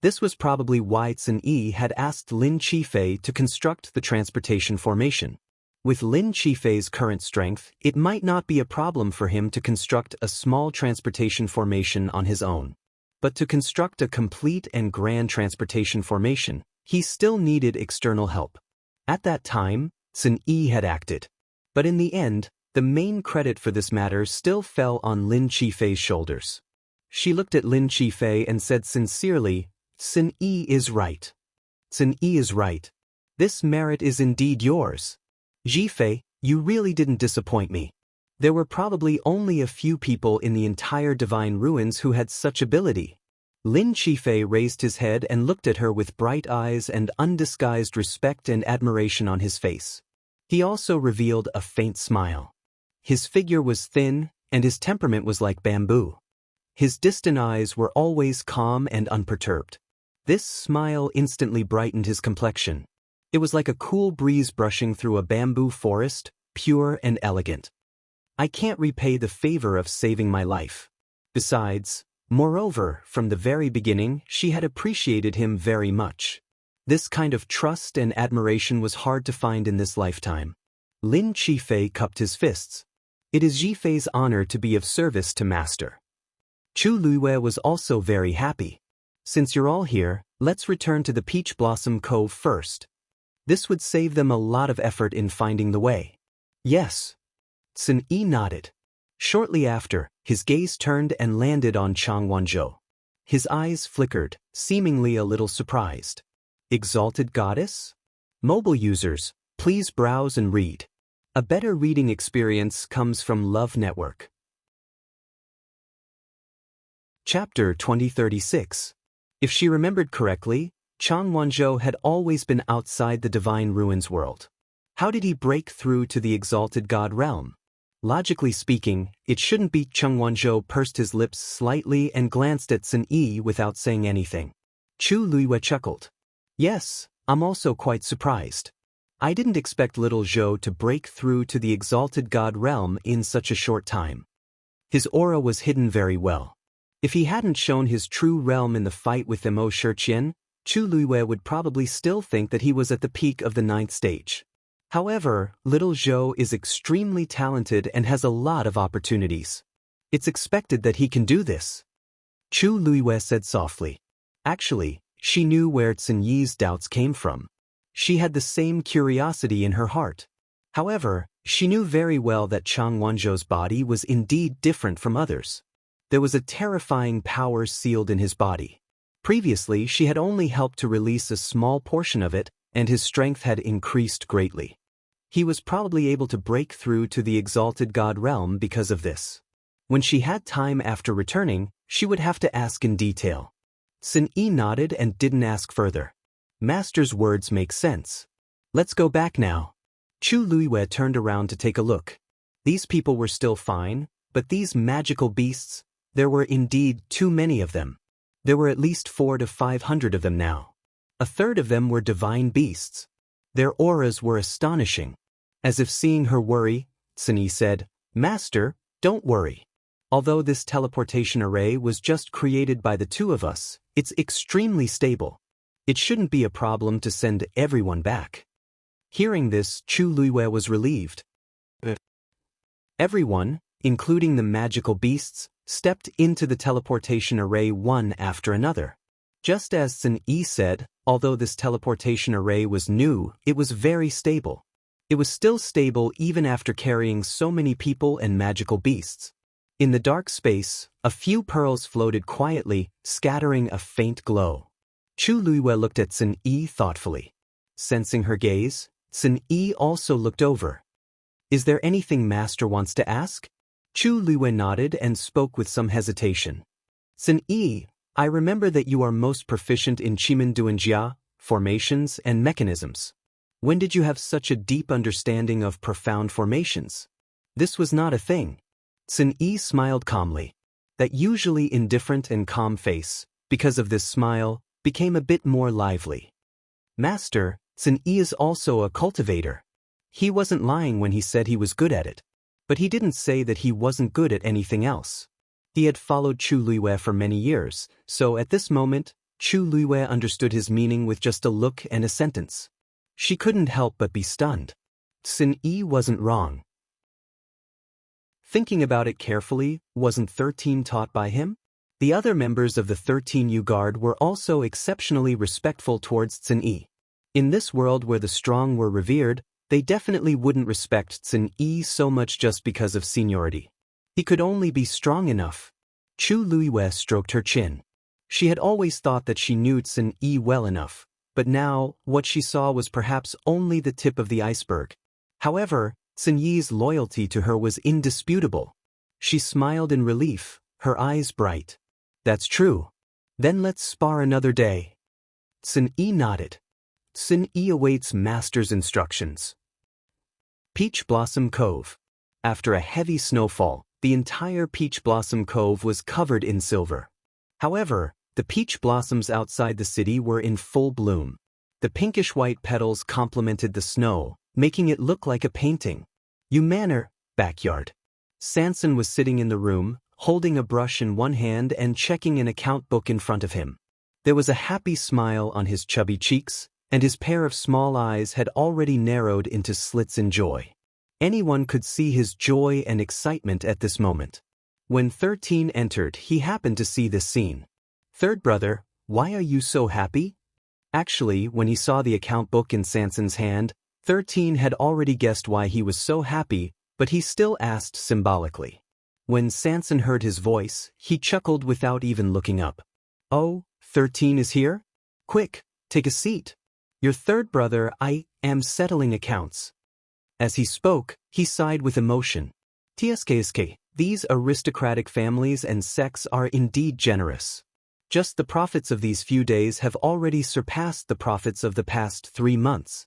This was probably why Sun Yi had asked Lin Qifei to construct the transportation formation. With Lin Qifei's current strength, it might not be a problem for him to construct a small transportation formation on his own. But to construct a complete and grand transportation formation, he still needed external help. At that time, Sun Yi had acted. But in the end, the main credit for this matter still fell on Lin Qifei's shoulders. She looked at Lin Qifei and said sincerely, Sun Yi is right. Sun Yi is right. This merit is indeed yours. Qifei, you really didn't disappoint me. There were probably only a few people in the entire Divine Ruins who had such ability. Lin Qifei raised his head and looked at her with bright eyes and undisguised respect and admiration on his face. He also revealed a faint smile. His figure was thin, and his temperament was like bamboo. His distant eyes were always calm and unperturbed. This smile instantly brightened his complexion. It was like a cool breeze brushing through a bamboo forest, pure and elegant. I can't repay the favor of saving my life. Besides, moreover, from the very beginning, she had appreciated him very much. This kind of trust and admiration was hard to find in this lifetime. Lin Qifei cupped his fists. It is Qifei's honor to be of service to Master. Chu Luiyue was also very happy. Since you're all here, let's return to the Peach Blossom Cove first. This would save them a lot of effort in finding the way. Yes. Sun Yi nodded. Shortly after, his gaze turned and landed on Changwonzhou. His eyes flickered, seemingly a little surprised. Exalted Goddess? Mobile users, please browse and read. A better reading experience comes from Love Network. Chapter 2036. If she remembered correctly, Changwonzhou had always been outside the Divine Ruins world. How did he break through to the Exalted God realm? Logically speaking, it shouldn't be. Changwonzhou pursed his lips slightly and glanced at Sun Yi without saying anything. Chu Luiyue chuckled. Yes, I'm also quite surprised. I didn't expect little Zhou to break through to the Exalted God realm in such a short time. His aura was hidden very well. If he hadn't shown his true realm in the fight with Mo Shiqian, Chu Luiyue would probably still think that he was at the peak of the 9th stage. However, little Zhou is extremely talented and has a lot of opportunities. It's expected that he can do this. Chu Luiyue said softly. Actually, she knew where Sun Yi's doubts came from. She had the same curiosity in her heart. However, she knew very well that Changwonzhou's body was indeed different from others. There was a terrifying power sealed in his body. Previously, she had only helped to release a small portion of it, and his strength had increased greatly. He was probably able to break through to the Exalted God realm because of this. When she had time after returning, she would have to ask in detail. Sun Yi nodded and didn't ask further. Master's words make sense. Let's go back now. Chu Luiyue turned around to take a look. These people were still fine, but these magical beasts, there were indeed too many of them. There were at least 400 to 500 of them now. A third of them were divine beasts. Their auras were astonishing. As if seeing her worry, Sun Yi said, Master, don't worry. Although this teleportation array was just created by the two of us, it's extremely stable. It shouldn't be a problem to send everyone back. Hearing this, Chu Luiyue was relieved. Everyone, including the magical beasts, stepped into the teleportation array one after another. Just as Sun Yi said, although this teleportation array was new, it was very stable. It was still stable even after carrying so many people and magical beasts. In the dark space, a few pearls floated quietly, scattering a faint glow. Chu Luiyue looked at Sun Yi thoughtfully. Sensing her gaze, Sun Yi also looked over. Is there anything Master wants to ask? Chu Luiyue nodded and spoke with some hesitation. Sun Yi, I remember that you are most proficient in Qimen Duanjia, formations, and mechanisms. When did you have such a deep understanding of profound formations? This was not a thing. Xin Yi smiled calmly. That usually indifferent and calm face, because of this smile, became a bit more lively. Master, Xin Yi is also a cultivator. He wasn't lying when he said he was good at it. But he didn't say that he wasn't good at anything else. He had followed Chu Luiyue for many years, so at this moment, Chu Luiyue understood his meaning with just a look and a sentence. She couldn't help but be stunned. Xin Yi wasn't wrong. Thinking about it carefully, wasn't 13 taught by him? The other members of the 13U Guard were also exceptionally respectful towards Xin Yi. In this world where the strong were revered, they definitely wouldn't respect Xin Yi so much just because of seniority. He could only be strong enough. Chu Luiyue stroked her chin. She had always thought that she knew Xin Yi well enough, but now, what she saw was perhaps only the tip of the iceberg. However, Xin Yi's loyalty to her was indisputable. She smiled in relief, her eyes bright. That's true. Then let's spar another day. Xin Yi nodded. Xin Yi awaits master's instructions. Peach Blossom Cove. After a heavy snowfall, the entire Peach Blossom Cove was covered in silver. However, the peach blossoms outside the city were in full bloom. The pinkish-white petals complemented the snow, making it look like a painting. Backyard. Sanson was sitting in the room, holding a brush in one hand and checking an account book in front of him. There was a happy smile on his chubby cheeks, and his pair of small eyes had already narrowed into slits in joy. Anyone could see his joy and excitement at this moment. When 13 entered, he happened to see this scene. Third brother, why are you so happy? Actually, when he saw the account book in Sanson's hand, 13 had already guessed why he was so happy, but he still asked symbolically. When Sanson heard his voice, he chuckled without even looking up. Oh, 13 is here? Quick, take a seat. Your third brother, I am settling accounts. As he spoke, he sighed with emotion. TSKSK, these aristocratic families and sects are indeed generous. Just the profits of these few days have already surpassed the profits of the past 3 months.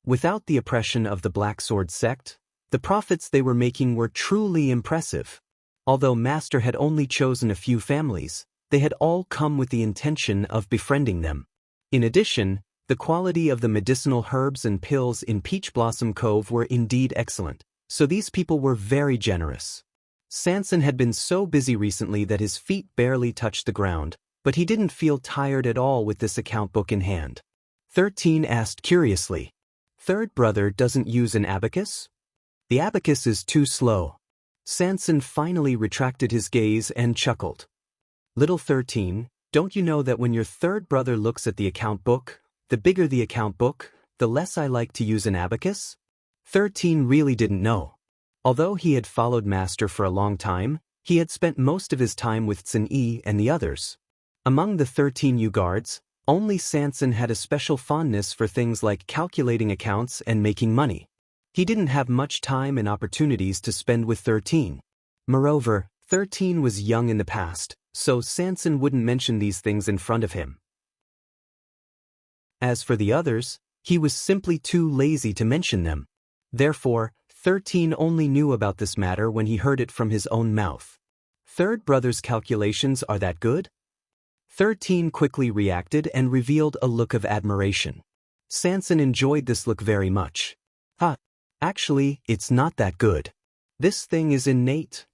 Without the oppression of the Black Sword sect, the profits they were making were truly impressive. Although Master had only chosen a few families, they had all come with the intention of befriending them. In addition, the quality of the medicinal herbs and pills in Peach Blossom Cove were indeed excellent, so these people were very generous. Sanson had been so busy recently that his feet barely touched the ground, but he didn't feel tired at all with this account book in hand. 13 asked curiously. Third brother doesn't use an abacus? The abacus is too slow. Sanson finally retracted his gaze and chuckled. Little 13, don't you know that when your third brother looks at the account book, the bigger the account book, the less I like to use an abacus? 13 really didn't know. Although he had followed Master for a long time, he had spent most of his time with Xin Yi and the others. Among the 13U guards, only Sanson had a special fondness for things like calculating accounts and making money. He didn't have much time and opportunities to spend with 13. Moreover, 13 was young in the past, so Sanson wouldn't mention these things in front of him. As for the others, he was simply too lazy to mention them. Therefore, 13 only knew about this matter when he heard it from his own mouth. Third brother's calculations are that good? 13 quickly reacted and revealed a look of admiration. Sanson enjoyed this look very much. Actually, it's not that good. This thing is innate.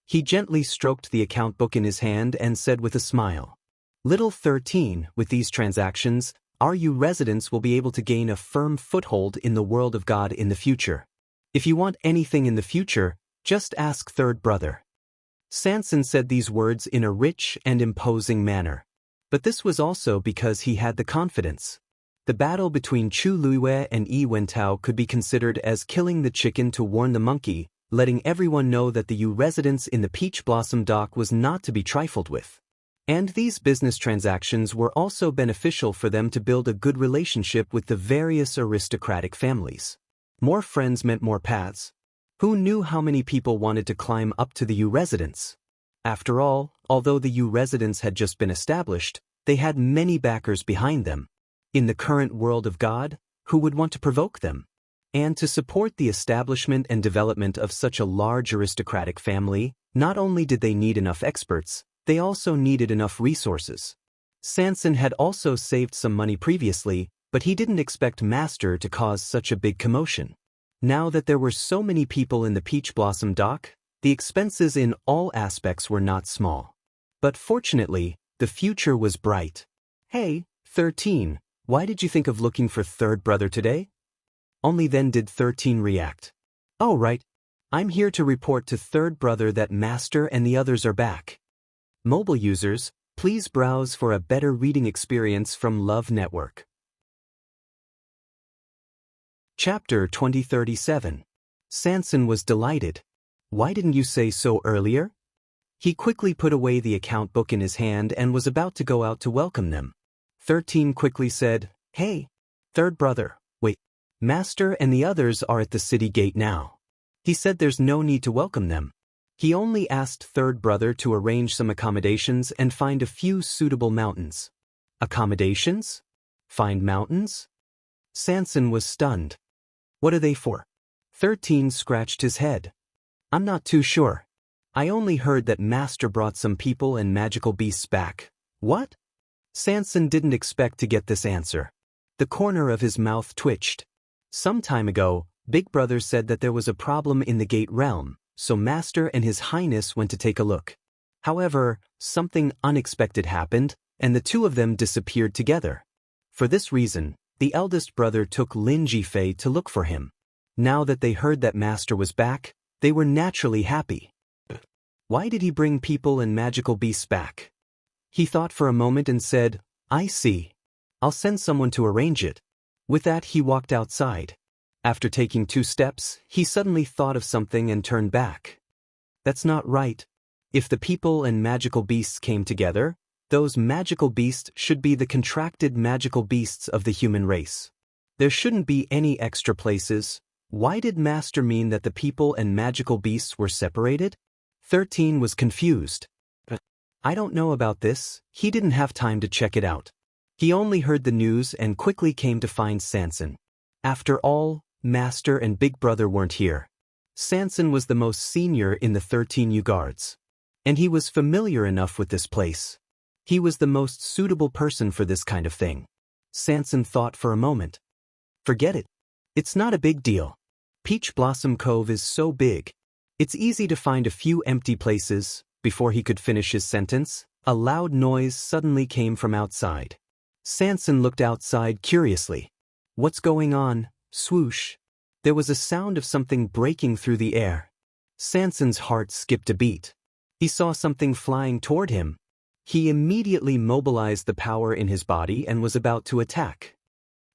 He gently stroked the account book in his hand and said with a smile. Little 13, with these transactions, RU residents will be able to gain a firm foothold in the world of God in the future. If you want anything in the future, just ask third brother. Sanson said these words in a rich and imposing manner. But this was also because he had the confidence. The battle between Chu Luiyue and Yi Wentao could be considered as killing the chicken to warn the monkey, letting everyone know that the Yu residence in the Peach Blossom Dock was not to be trifled with. And these business transactions were also beneficial for them to build a good relationship with the various aristocratic families. More friends meant more paths. Who knew how many people wanted to climb up to the Yu residence? After all, although the Yu residence had just been established, they had many backers behind them. In the current world of God, who would want to provoke them? And to support the establishment and development of such a large aristocratic family, not only did they need enough experts, they also needed enough resources. Sanson had also saved some money previously, but he didn't expect Master to cause such a big commotion. Now that there were so many people in the Peach Blossom dock, the expenses in all aspects were not small. But fortunately, the future was bright. Hey, 13, why did you think of looking for third brother today? Only then did 13 react. Oh right, I'm here to report to third brother that Master and the others are back. Mobile users, please browse for a better reading experience from Love Network. Chapter 2037. Sanson was delighted. Why didn't you say so earlier? He quickly put away the account book in his hand and was about to go out to welcome them. 13 quickly said, Hey, third brother, wait. Master and the others are at the city gate now. He said there's no need to welcome them. He only asked third brother to arrange some accommodations and find a few suitable mountains. Accommodations? Find mountains? Sanson was stunned. What are they for? 13 scratched his head. I'm not too sure. I only heard that Master brought some people and magical beasts back. What? Sanson didn't expect to get this answer. The corner of his mouth twitched. Some time ago, Big Brother said that there was a problem in the Gate Realm, so Master and His Highness went to take a look. However, something unexpected happened, and the two of them disappeared together. For this reason, the eldest brother took Lin Jifei to look for him. Now that they heard that Master was back, they were naturally happy. Why did he bring people and magical beasts back? He thought for a moment and said, I see. I'll send someone to arrange it. With that he walked outside. After taking 2 steps, he suddenly thought of something and turned back. That's not right. If the people and magical beasts came together, those magical beasts should be the contracted magical beasts of the human race. There shouldn't be any extra places. Why did Master mean that the people and magical beasts were separated? 13 was confused. I don't know about this. He didn't have time to check it out. He only heard the news and quickly came to find Sanson. After all, Master and Big Brother weren't here. Sanson was the most senior in the 13U guards. And he was familiar enough with this place. He was the most suitable person for this kind of thing. Sanson thought for a moment. Forget it. It's not a big deal. Peach Blossom Cove is so big. It's easy to find a few empty places. Before he could finish his sentence, a loud noise suddenly came from outside. Sanson looked outside curiously. What's going on? Swoosh. There was a sound of something breaking through the air. Sanson's heart skipped a beat. He saw something flying toward him. He immediately mobilized the power in his body and was about to attack.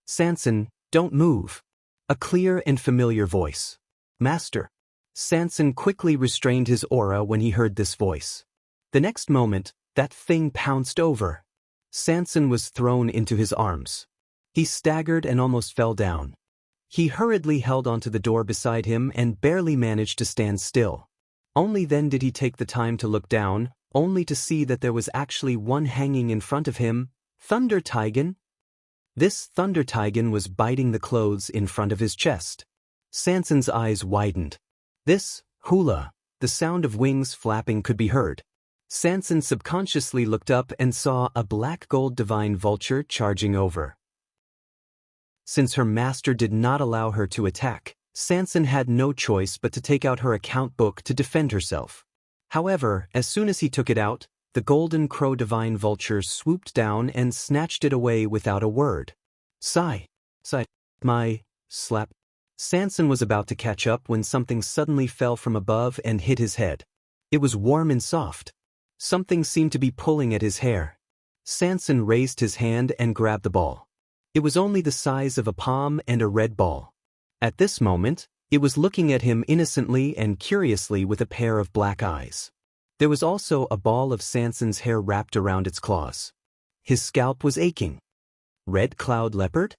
Sanson, don't move. A clear and familiar voice. Master. Sanson quickly restrained his aura when he heard this voice. The next moment, that thing pounced over. Sanson was thrown into his arms. He staggered and almost fell down. He hurriedly held onto the door beside him and barely managed to stand still. Only then did he take the time to look down, only to see that there was actually one hanging in front of him. Thunder Tigan? This Thunder Tigan was biting the clothes in front of his chest. Sanson's eyes widened. This, hula, the sound of wings flapping could be heard. Sanson subconsciously looked up and saw a black gold divine vulture charging over. Since her master did not allow her to attack, Sanson had no choice but to take out her account book to defend herself. However, as soon as he took it out, the golden crow divine vulture swooped down and snatched it away without a word. Sigh. Slap. Sanson was about to catch up when something suddenly fell from above and hit his head. It was warm and soft. Something seemed to be pulling at his hair. Sanson raised his hand and grabbed the ball. It was only the size of a palm and a red ball. At this moment, it was looking at him innocently and curiously with a pair of black eyes. There was also a ball of Sanson's hair wrapped around its claws. His scalp was aching. Red Cloud Leopard?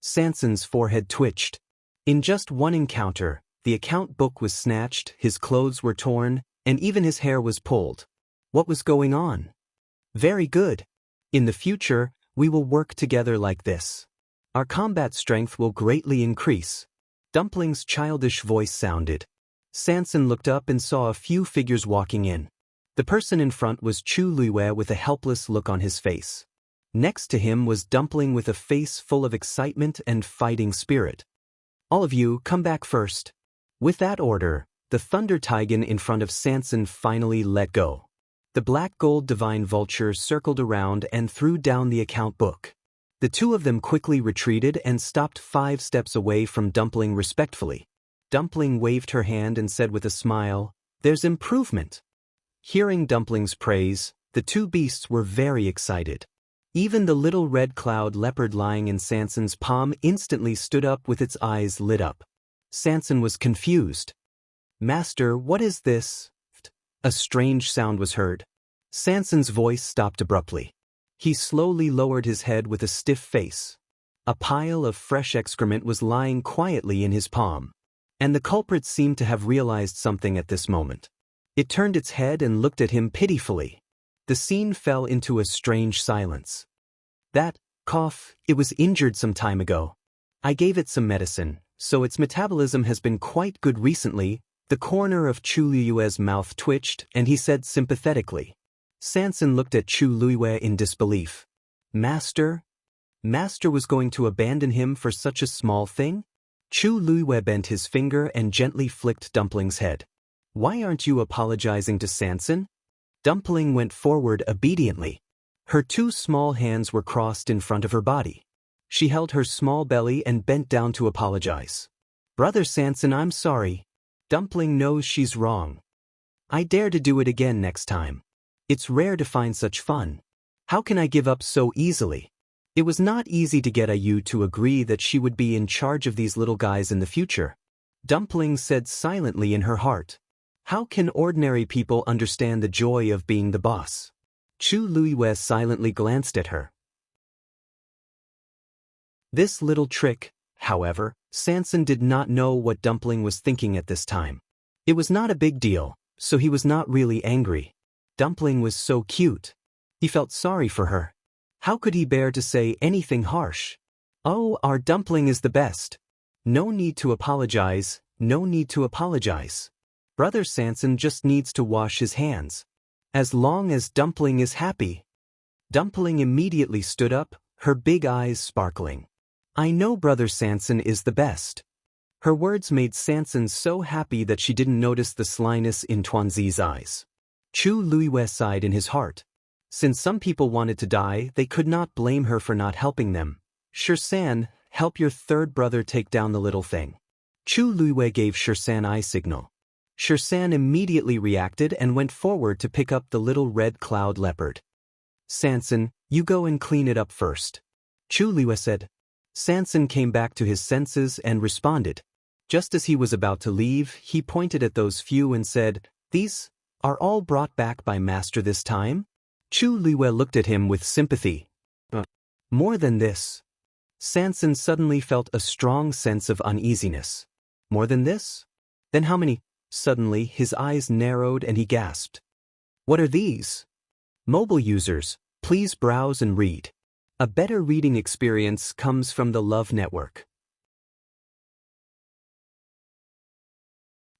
Sanson's forehead twitched. In just one encounter, the account book was snatched, his clothes were torn, and even his hair was pulled. What was going on? Very good. In the future, we will work together like this. Our combat strength will greatly increase. Dumpling's childish voice sounded. Sanson looked up and saw a few figures walking in. The person in front was Chu Luiwei with a helpless look on his face. Next to him was Dumpling with a face full of excitement and fighting spirit. "All of you, come back first." With that order, the Thunder Tigan in front of Sanson finally let go. The black gold divine vulture circled around and threw down the account book. The two of them quickly retreated and stopped 5 steps away from Dumpling respectfully. Dumpling waved her hand and said with a smile, "There's improvement." Hearing Dumpling's praise, the two beasts were very excited. Even the little red cloud leopard lying in Sanson's palm instantly stood up with its eyes lit up. Sanson was confused. "Master, what is this?" A strange sound was heard. Sanson's voice stopped abruptly. He slowly lowered his head with a stiff face. A pile of fresh excrement was lying quietly in his palm. And the culprit seemed to have realized something at this moment. It turned its head and looked at him pitifully. The scene fell into a strange silence. "That cough, it was injured some time ago. I gave it some medicine, so its metabolism has been quite good recently." The corner of Chu Luiwei's mouth twitched, and he said sympathetically. Sanson looked at Chu Luiwei in disbelief. "Master? Master was going to abandon him for such a small thing?" Chu Luiwei bent his finger and gently flicked Dumpling's head. "Why aren't you apologizing to Sanson?" Dumpling went forward obediently. Her 2 small hands were crossed in front of her body. She held her small belly and bent down to apologize. "Brother Sanson, I'm sorry. Dumpling knows she's wrong. I dare to do it again next time. It's rare to find such fun. How can I give up so easily?" It was not easy to get Ayu to agree that she would be in charge of these little guys in the future. Dumpling said silently in her heart, "How can ordinary people understand the joy of being the boss?" Chu Luiwei silently glanced at her. This little trick, however, Sanson did not know what Dumpling was thinking at this time. It was not a big deal, so he was not really angry. Dumpling was so cute. He felt sorry for her. How could he bear to say anything harsh? "Oh, our Dumpling is the best. No need to apologize, no need to apologize. Brother Sanson just needs to wash his hands. As long as Dumpling is happy." Dumpling immediately stood up, her big eyes sparkling. "I know Brother Sanson is the best." Her words made Sanson so happy that she didn't notice the slyness in Tuanzi's eyes. Chu Luiwei sighed in his heart. Since some people wanted to die, they could not blame her for not helping them. "Shirsan, help your third brother take down the little thing." Chu Luiwei gave Shirsan eye signal. Shirsan immediately reacted and went forward to pick up the little red cloud leopard. "Sanson, you go and clean it up first," Chu Luiwei said. Sanson came back to his senses and responded. Just as he was about to leave, he pointed at those few and said, "These are all brought back by Master this time?" Chu Luiwei looked at him with sympathy. More than this." Sanson suddenly felt a strong sense of uneasiness. "More than this? Then how many?" Suddenly, his eyes narrowed and he gasped. "What are these?" Mobile users, please browse and read. A better reading experience comes from the Love Network.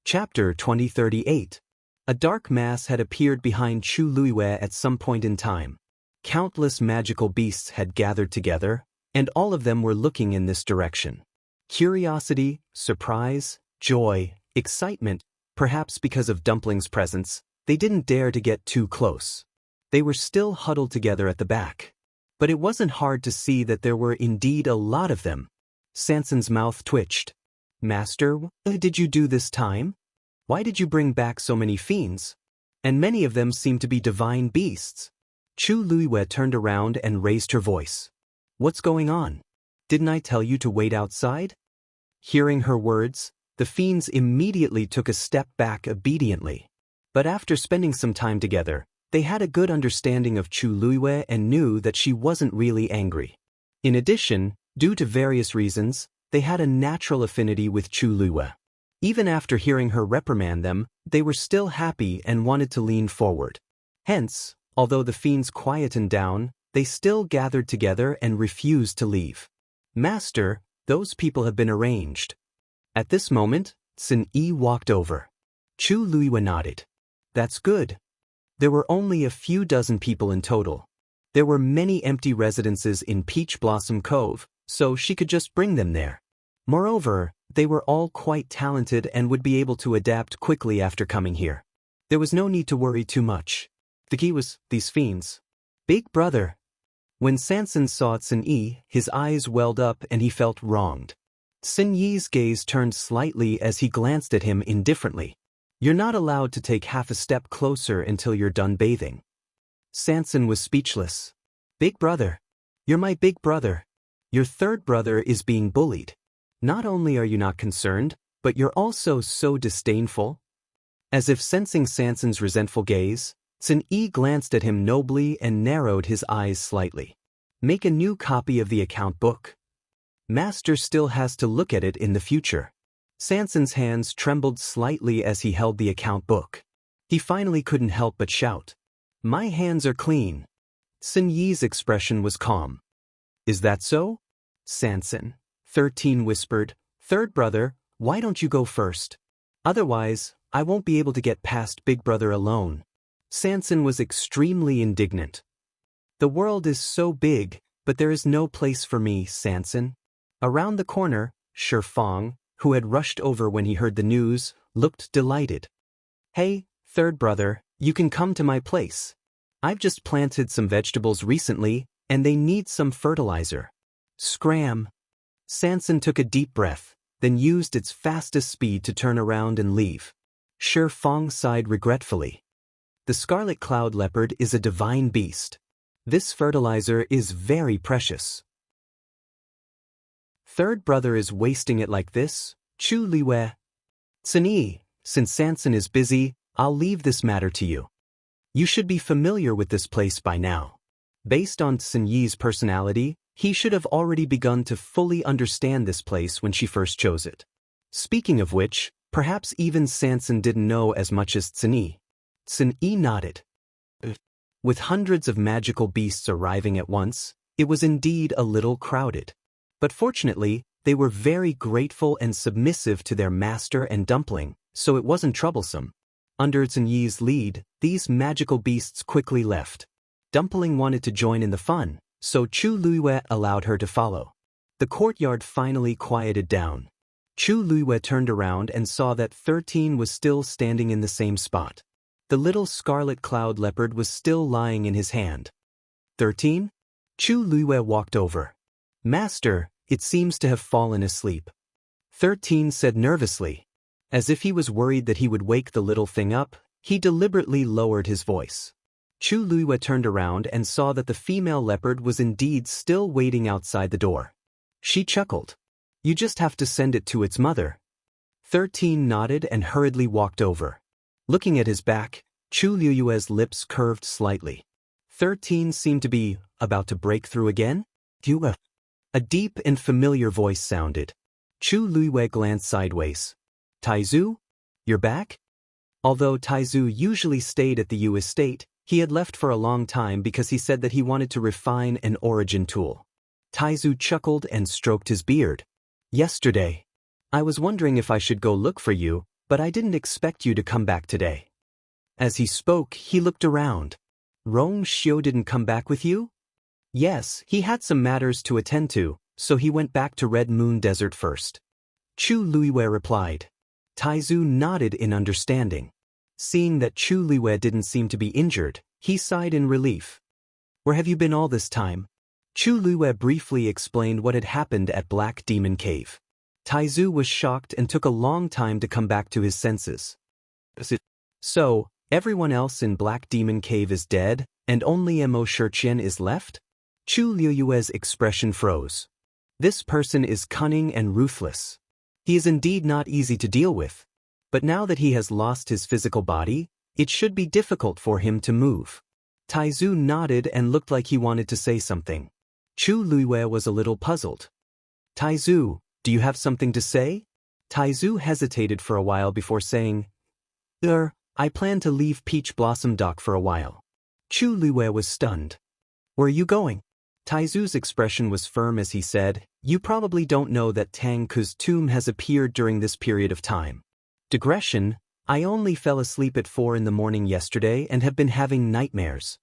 Chapter 2038. A dark mass had appeared behind Chu Luiwei at some point in time. Countless magical beasts had gathered together, and all of them were looking in this direction. Curiosity, surprise, joy, excitement, perhaps because of Dumpling's presence, they didn't dare to get too close. They were still huddled together at the back. But it wasn't hard to see that there were indeed a lot of them. Sanson's mouth twitched. "Master, what did you do this time? Why did you bring back so many fiends? And many of them seem to be divine beasts." Chu Luiwei turned around and raised her voice. "What's going on? Didn't I tell you to wait outside?" Hearing her words, the fiends immediately took a step back obediently. But after spending some time together, they had a good understanding of Chu Luiwei and knew that she wasn't really angry. In addition, due to various reasons, they had a natural affinity with Chu Luiwei. Even after hearing her reprimand them, they were still happy and wanted to lean forward. Hence, although the fiends quietened down, they still gathered together and refused to leave. "Master, those people have been arranged." At this moment, Xin Yi walked over. Chu Luiyue nodded. That's good. There were only a few dozen people in total. There were many empty residences in Peach Blossom Cove, so she could just bring them there. Moreover, they were all quite talented and would be able to adapt quickly after coming here. There was no need to worry too much. The key was these fiends. Big brother. When Sanson saw Xin Yi, his eyes welled up and he felt wronged. Xin Yi's gaze turned slightly as he glanced at him indifferently. You're not allowed to take half a step closer until you're done bathing. Sanson was speechless. Big brother. You're my big brother. Your third brother is being bullied. Not only are you not concerned, but you're also so disdainful. As if sensing Sanson's resentful gaze, Xin Yi glanced at him nobly and narrowed his eyes slightly. Make a new copy of the account book. Master still has to look at it in the future. Sanson's hands trembled slightly as he held the account book. He finally couldn't help but shout. My hands are clean. Xin Yi's expression was calm. Is that so? Sanson, 13 whispered. Third brother, why don't you go first? Otherwise, I won't be able to get past Big Brother alone. Sanson was extremely indignant. The world is so big, but there is no place for me, Sanson. Around the corner, Shi Fang, who had rushed over when he heard the news, looked delighted. Hey, third brother, you can come to my place. I've just planted some vegetables recently, and they need some fertilizer. Scram. Sanson took a deep breath, then used its fastest speed to turn around and leave. Shi Fang sighed regretfully. The scarlet cloud leopard is a divine beast. This fertilizer is very precious. Third brother is wasting it like this? Chu Luiyue. Xin Yi, since Sanson is busy, I'll leave this matter to you. You should be familiar with this place by now. Based on Xin Yi's personality, he should have already begun to fully understand this place when she first chose it. Speaking of which, perhaps even Sanson didn't know as much as Xin Yi. Xin Yi nodded. With hundreds of magical beasts arriving at once, it was indeed a little crowded. But fortunately, they were very grateful and submissive to their master and Dumpling, so it wasn't troublesome. Under Xin Yi's lead, these magical beasts quickly left. Dumpling wanted to join in the fun, so Chu Luiyue allowed her to follow. The courtyard finally quieted down. Chu Luiyue turned around and saw that 13 was still standing in the same spot. The little scarlet cloud leopard was still lying in his hand. 13? Chu Luiyue walked over. Master, it seems to have fallen asleep. 13 said nervously. As if he was worried that he would wake the little thing up, he deliberately lowered his voice. Chu Luiyue turned around and saw that the female leopard was indeed still waiting outside the door. She chuckled. You just have to send it to its mother. 13 nodded and hurriedly walked over. Looking at his back, Chu Luiyue's lips curved slightly. 13 seemed to be about to break through again. A deep and familiar voice sounded. Chu Luiyue glanced sideways. Taizu? You're back? Although Taizu usually stayed at the Yu estate, he had left for a long time because he said that he wanted to refine an origin tool. Taizu chuckled and stroked his beard. Yesterday. I was wondering if I should go look for you, but I didn't expect you to come back today. As he spoke, he looked around. Rong Xiu didn't come back with you? Yes, he had some matters to attend to, so he went back to Red Moon Desert first. Chu Luiyue replied. Taizu nodded in understanding. Seeing that Chu Luiyue didn't seem to be injured, he sighed in relief. Where have you been all this time? Chu Luiyue briefly explained what had happened at Black Demon Cave. Taizu was shocked and took a long time to come back to his senses. So, everyone else in Black Demon Cave is dead, and only Mo Shiqian is left? Chu Luiyue's expression froze. This person is cunning and ruthless. He is indeed not easy to deal with. But now that he has lost his physical body, it should be difficult for him to move. Taizu nodded and looked like he wanted to say something. Chu Luiyue was a little puzzled. Taizu, do you have something to say? Taizu hesitated for a while before saying, I plan to leave Peach Blossom Dock for a while. Chu Luiyue was stunned. Where are you going? Taizu's expression was firm as he said, "You probably don't know that Tang Ku's tomb has appeared during this period of time. Digression, I only fell asleep at 4 in the morning yesterday and have been having nightmares.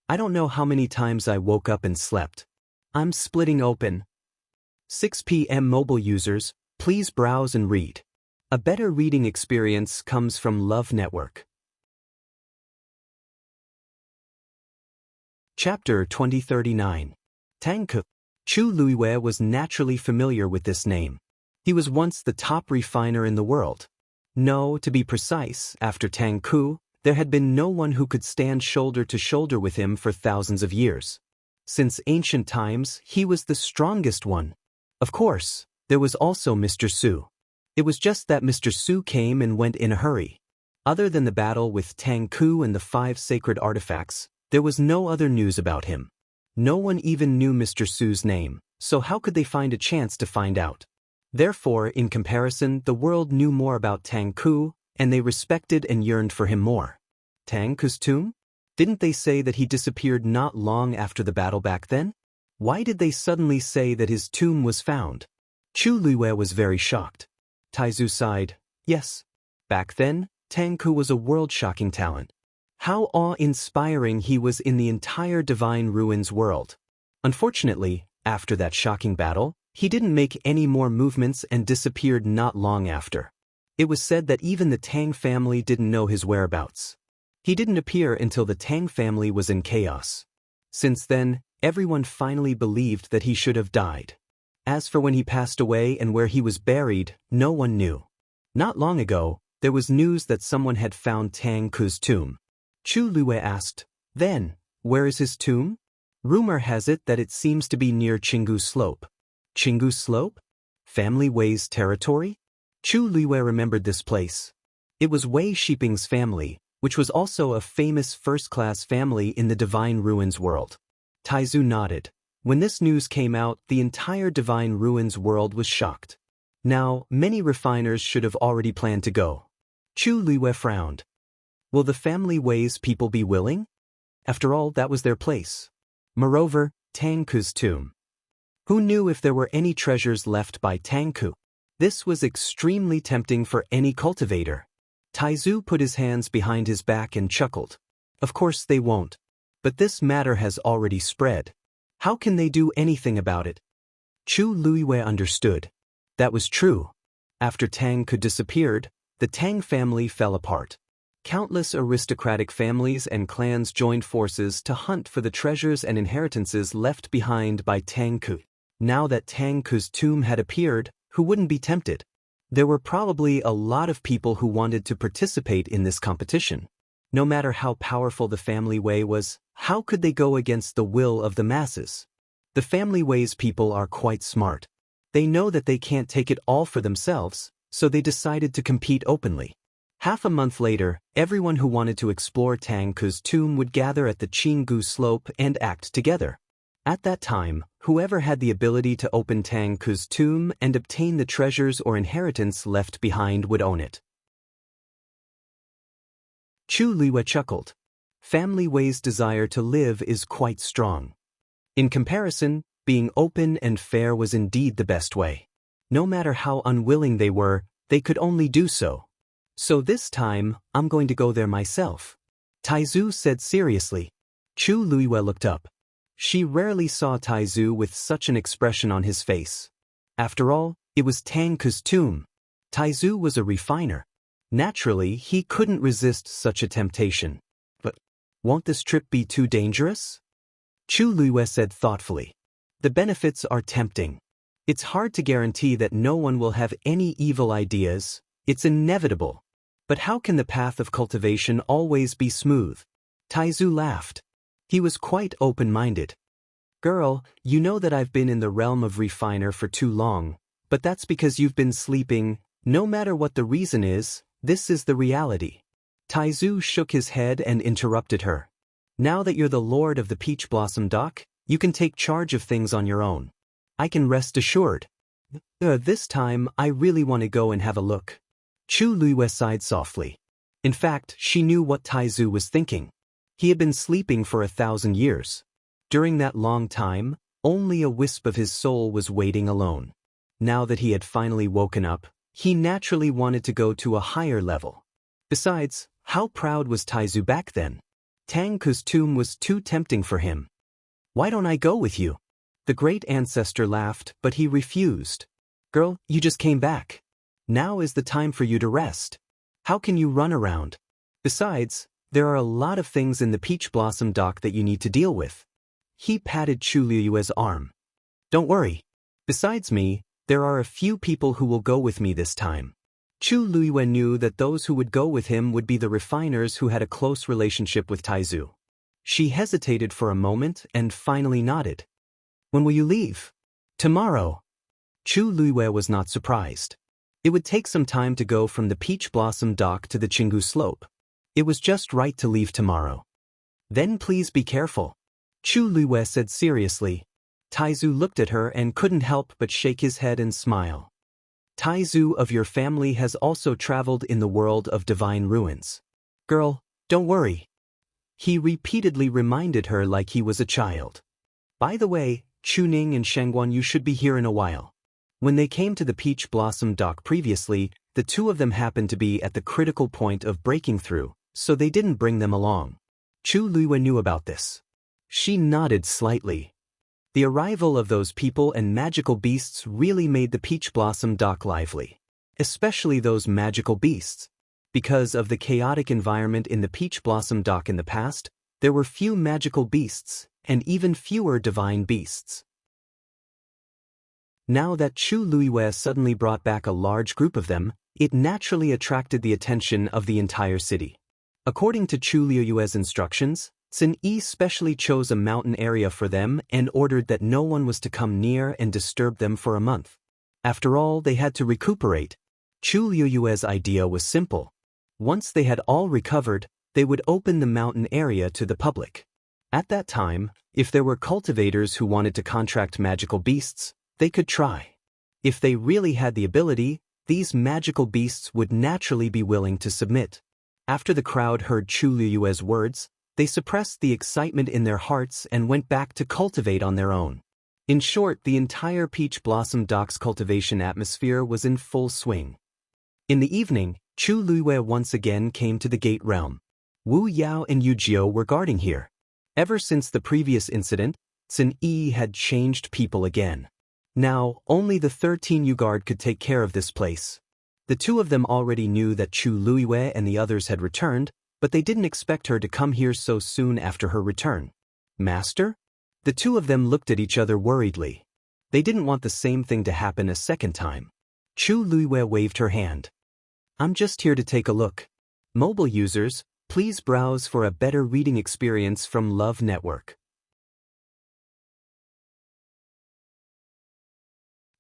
I don't know how many times I woke up and slept. I'm splitting open." 6 p.m. Mobile users, please browse and read. A better reading experience comes from Love Network. Chapter 2039. Tang Ku. Chu Luiwei was naturally familiar with this name. He was once the top refiner in the world. No, to be precise, after Tang Ku, there had been no one who could stand shoulder to shoulder with him for thousands of years. Since ancient times, he was the strongest one. Of course, there was also Mr. Su. It was just that Mr. Su came and went in a hurry. Other than the battle with Tang Ku and the 5 sacred artifacts, there was no other news about him. No one even knew Mr. Su's name, so how could they find a chance to find out? Therefore, in comparison, the world knew more about Tang Ku, and they respected and yearned for him more. Tang Ku's tomb? Didn't they say that he disappeared not long after the battle back then? Why did they suddenly say that his tomb was found? Chu Luiwei was very shocked. Taizu sighed. Yes. Back then, Tang Ku was a world-shocking talent. How awe-inspiring he was in the entire Divine Ruins world. Unfortunately, after that shocking battle, he didn't make any more movements and disappeared not long after. It was said that even the Tang family didn't know his whereabouts. He didn't appear until the Tang family was in chaos. Since then, everyone finally believed that he should have died. As for when he passed away and where he was buried, no one knew. Not long ago, there was news that someone had found Tang Ku's tomb. Chu Luiwei asked, "Then, where is his tomb?" Rumor has it that it seems to be near Jianghu Slope. Jianghu Slope? Family Wei's territory? Chu Luiwei remembered this place. It was Wei Shiping's family, which was also a famous first-class family in the Divine Ruins world. Taizu nodded. When this news came out, the entire Divine Ruins world was shocked. Now, many refiners should have already planned to go. Chu Luiwei frowned. Will the family Wei's people be willing? After all, that was their place. Moreover, Tang Ku's tomb. Who knew if there were any treasures left by Tang Ku? This was extremely tempting for any cultivator. Taizu put his hands behind his back and chuckled. Of course they won't. But this matter has already spread. How can they do anything about it? Chu Luiwei understood. That was true. After Tang Ku disappeared, the Tang family fell apart. Countless aristocratic families and clans joined forces to hunt for the treasures and inheritances left behind by Tang Ku. Now that Tang Ku's tomb had appeared, who wouldn't be tempted? There were probably a lot of people who wanted to participate in this competition. No matter how powerful the family Wei was, how could they go against the will of the masses? The family Wei's people are quite smart. They know that they can't take it all for themselves, so they decided to compete openly. Half a month later, everyone who wanted to explore Tang Ku's tomb would gather at the Jianghu Slope and act together. At that time, whoever had the ability to open Tang Ku's tomb and obtain the treasures or inheritance left behind would own it. Chu Luiwei chuckled. Family Wei's desire to live is quite strong. In comparison, being open and fair was indeed the best way. No matter how unwilling they were, they could only do so. So this time, I'm going to go there myself. Taizu said seriously. Chu Luiwei looked up. She rarely saw Taizu with such an expression on his face. After all, it was Tang Ku's tomb. Taizu was a refiner. Naturally, he couldn't resist such a temptation. But won't this trip be too dangerous? Chu Luiwei said thoughtfully. The benefits are tempting. It's hard to guarantee that no one will have any evil ideas. It's inevitable. But how can the path of cultivation always be smooth? Taizu laughed. He was quite open-minded. Girl, you know that I've been in the realm of refiner for too long, but that's because you've been sleeping. No matter what the reason is, this is the reality. Taizu shook his head and interrupted her. Now that you're the lord of the Peach Blossom Dock, you can take charge of things on your own. I can rest assured. This time, I really want to go and have a look. Chu Luiwei sighed softly. In fact, she knew what Taizu was thinking. He had been sleeping for 1,000 years. During that long time, only a wisp of his soul was waiting alone. Now that he had finally woken up, he naturally wanted to go to a higher level. Besides, how proud was Taizu back then? Tang Ku's tomb was too tempting for him. "Why don't I go with you?" The great ancestor laughed, but he refused. "Girl, you just came back. Now is the time for you to rest. How can you run around? Besides, there are a lot of things in the Peach Blossom dock that you need to deal with." He patted Chu Liyue's arm. "Don't worry. Besides me, there are a few people who will go with me this time." Chu Liyue knew that those who would go with him would be the refiners who had a close relationship with Taizu. She hesitated for a moment and finally nodded. "When will you leave?" "Tomorrow." Chu Liyue was not surprised. It would take some time to go from the Peach Blossom dock to the Jianghu slope. It was just right to leave tomorrow. "Then please be careful," Chu Liyue said seriously. Taizu looked at her and couldn't help but shake his head and smile. "Taizu of your family has also traveled in the world of divine ruins. Girl, don't worry." He repeatedly reminded her like he was a child. "By the way, Chuning and Shengguan, you should be here in a while." When they came to the Peach Blossom dock previously, the two of them happened to be at the critical point of breaking through, so they didn't bring them along. Chu Liyue knew about this. She nodded slightly. The arrival of those people and magical beasts really made the Peach Blossom dock lively. Especially those magical beasts. Because of the chaotic environment in the Peach Blossom dock in the past, there were few magical beasts, and even fewer divine beasts. Now that Chu Liyue suddenly brought back a large group of them, it naturally attracted the attention of the entire city. According to Chu Liyue's instructions, Sun Yi specially chose a mountain area for them and ordered that no one was to come near and disturb them for a month. After all, they had to recuperate. Chu Liyue's idea was simple. Once they had all recovered, they would open the mountain area to the public. At that time, if there were cultivators who wanted to contract magical beasts, they could try. If they really had the ability, these magical beasts would naturally be willing to submit. After the crowd heard Chu Liyue's words, they suppressed the excitement in their hearts and went back to cultivate on their own. In short, the entire Peach Blossom dock's cultivation atmosphere was in full swing. In the evening, Chu Liyue once again came to the Gate Realm. Wu Yao and Yu Jiao were guarding here. Ever since the previous incident, Sun Yi had changed people again. Now, only the 13 Yu guard could take care of this place. The two of them already knew that Chu Liyue and the others had returned, but they didn't expect her to come here so soon after her return. "Master?" The two of them looked at each other worriedly. They didn't want the same thing to happen a second time. Chu Liyue waved her hand. "I'm just here to take a look. Mobile users, please browse for a better reading experience from Love Network."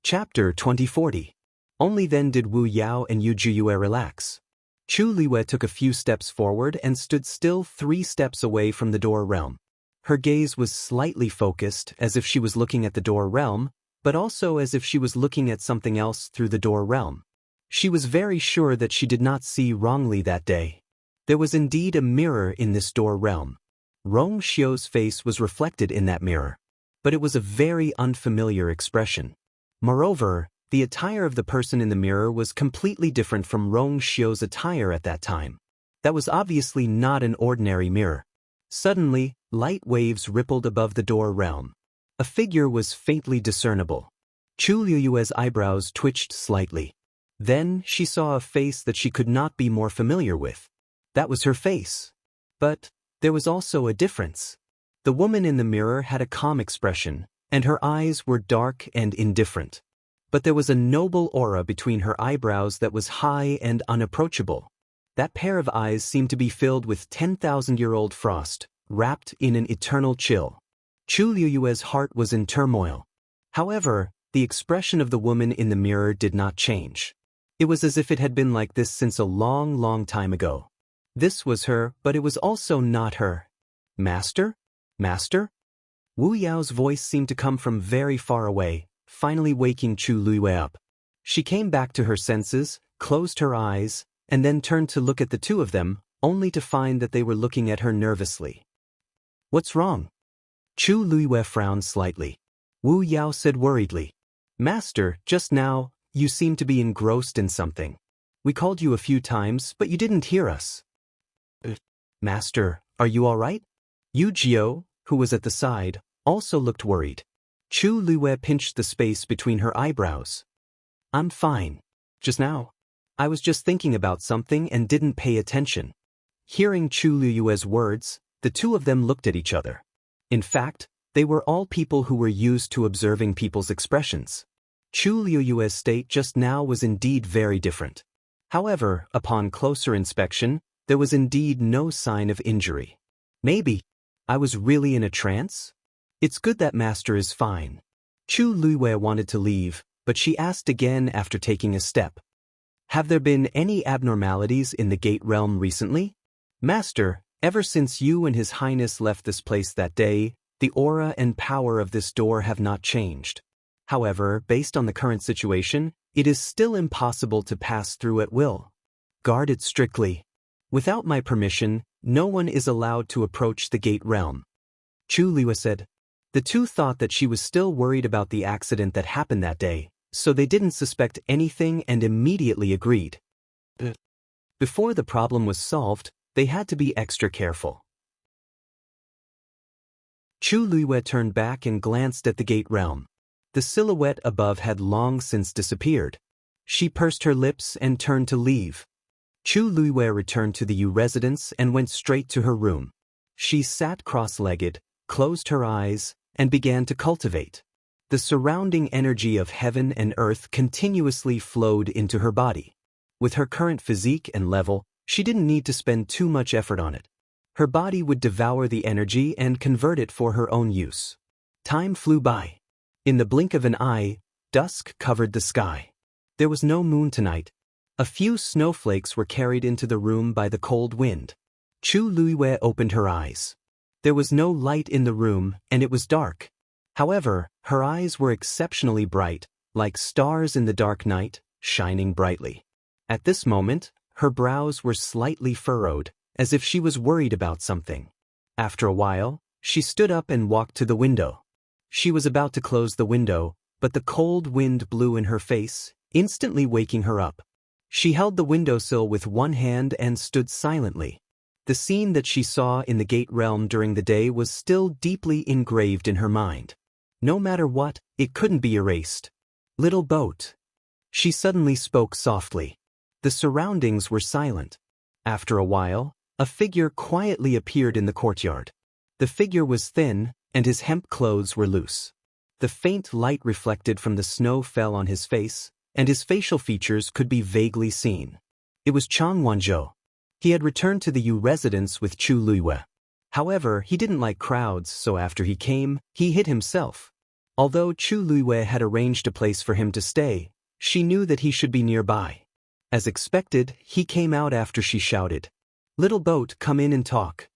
Chapter 2040. Only then did Wu Yao and Yu Jiao relax. Chu Liyue took a few steps forward and stood still 3 steps away from the door realm. Her gaze was slightly focused, as if she was looking at the door realm, but also as if she was looking at something else through the door realm. She was very sure that she did not see wrongly that day. There was indeed a mirror in this door realm. Rong Xiu's face was reflected in that mirror, but it was a very unfamiliar expression. Moreover, the attire of the person in the mirror was completely different from Rong Xiu's attire at that time. That was obviously not an ordinary mirror. Suddenly, light waves rippled above the door realm. A figure was faintly discernible. Chu Liyue's eyebrows twitched slightly. Then, she saw a face that she could not be more familiar with. That was her face. But there was also a difference. The woman in the mirror had a calm expression, and her eyes were dark and indifferent. But there was a noble aura between her eyebrows that was high and unapproachable. That pair of eyes seemed to be filled with 10,000-year-old frost, wrapped in an eternal chill. Chu Liyue's heart was in turmoil. However, the expression of the woman in the mirror did not change. It was as if it had been like this since a long, long time ago. This was her, but it was also not her. "Master? Master?" Wu Yao's voice seemed to come from very far away, finally waking Chu Liyue up. She came back to her senses, closed her eyes, and then turned to look at the two of them, only to find that they were looking at her nervously. "What's wrong?" Chu Luiyue frowned slightly. Wu Yao said worriedly, Master, just now, you seemed to be engrossed in something. We called you a few times, but you didn't hear us. Master, are you all right? Yu Jiao, who was at the side, also looked worried. Chu Luiyue pinched the space between her eyebrows. I'm fine. Just now, I was just thinking about something and didn't pay attention. Hearing Chu Luiyue's words, the two of them looked at each other. In fact, they were all people who were used to observing people's expressions. Chu Luiyue's state just now was indeed very different. However, upon closer inspection, there was indeed no sign of injury. Maybe I was really in a trance? It's good that Master is fine. Chu Luiyue wanted to leave, but she asked again after taking a step. Have there been any abnormalities in the Gate Realm recently? Master, ever since you and His Highness left this place that day, the aura and power of this door have not changed. However, based on the current situation, it is still impossible to pass through at will. Guard it strictly. Without my permission, no one is allowed to approach the Gate Realm. Chu Luiyue said. The two thought that she was still worried about the accident that happened that day, so they didn't suspect anything and immediately agreed. Before the problem was solved, they had to be extra careful. Chu Luiyue turned back and glanced at the Gate Realm. The silhouette above had long since disappeared. She pursed her lips and turned to leave. Chu Luiyue returned to the Yu residence and went straight to her room. She sat cross-legged, closed her eyes, and began to cultivate. The surrounding energy of heaven and earth continuously flowed into her body. With her current physique and level, she didn't need to spend too much effort on it. Her body would devour the energy and convert it for her own use. Time flew by. In the blink of an eye, dusk covered the sky. There was no moon tonight. A few snowflakes were carried into the room by the cold wind. Chu Luiyue opened her eyes. There was no light in the room, and it was dark. However, her eyes were exceptionally bright, like stars in the dark night, shining brightly. At this moment, her brows were slightly furrowed, as if she was worried about something. After a while, she stood up and walked to the window. She was about to close the window, but the cold wind blew in her face, instantly waking her up. She held the windowsill with one hand and stood silently. The scene that she saw in the Gate Realm during the day was still deeply engraved in her mind. No matter what, it couldn't be erased. Little boat. She suddenly spoke softly. The surroundings were silent. After a while, a figure quietly appeared in the courtyard. The figure was thin, and his hemp clothes were loose. The faint light reflected from the snow fell on his face, and his facial features could be vaguely seen. It was Chang Wanzhou. He had returned to the Yu residence with Chu Luiyue. However, he didn't like crowds, so after he came, he hid himself. Although Chu Luiyue had arranged a place for him to stay, she knew that he should be nearby. As expected, he came out after she shouted, "Little boat, come in and talk."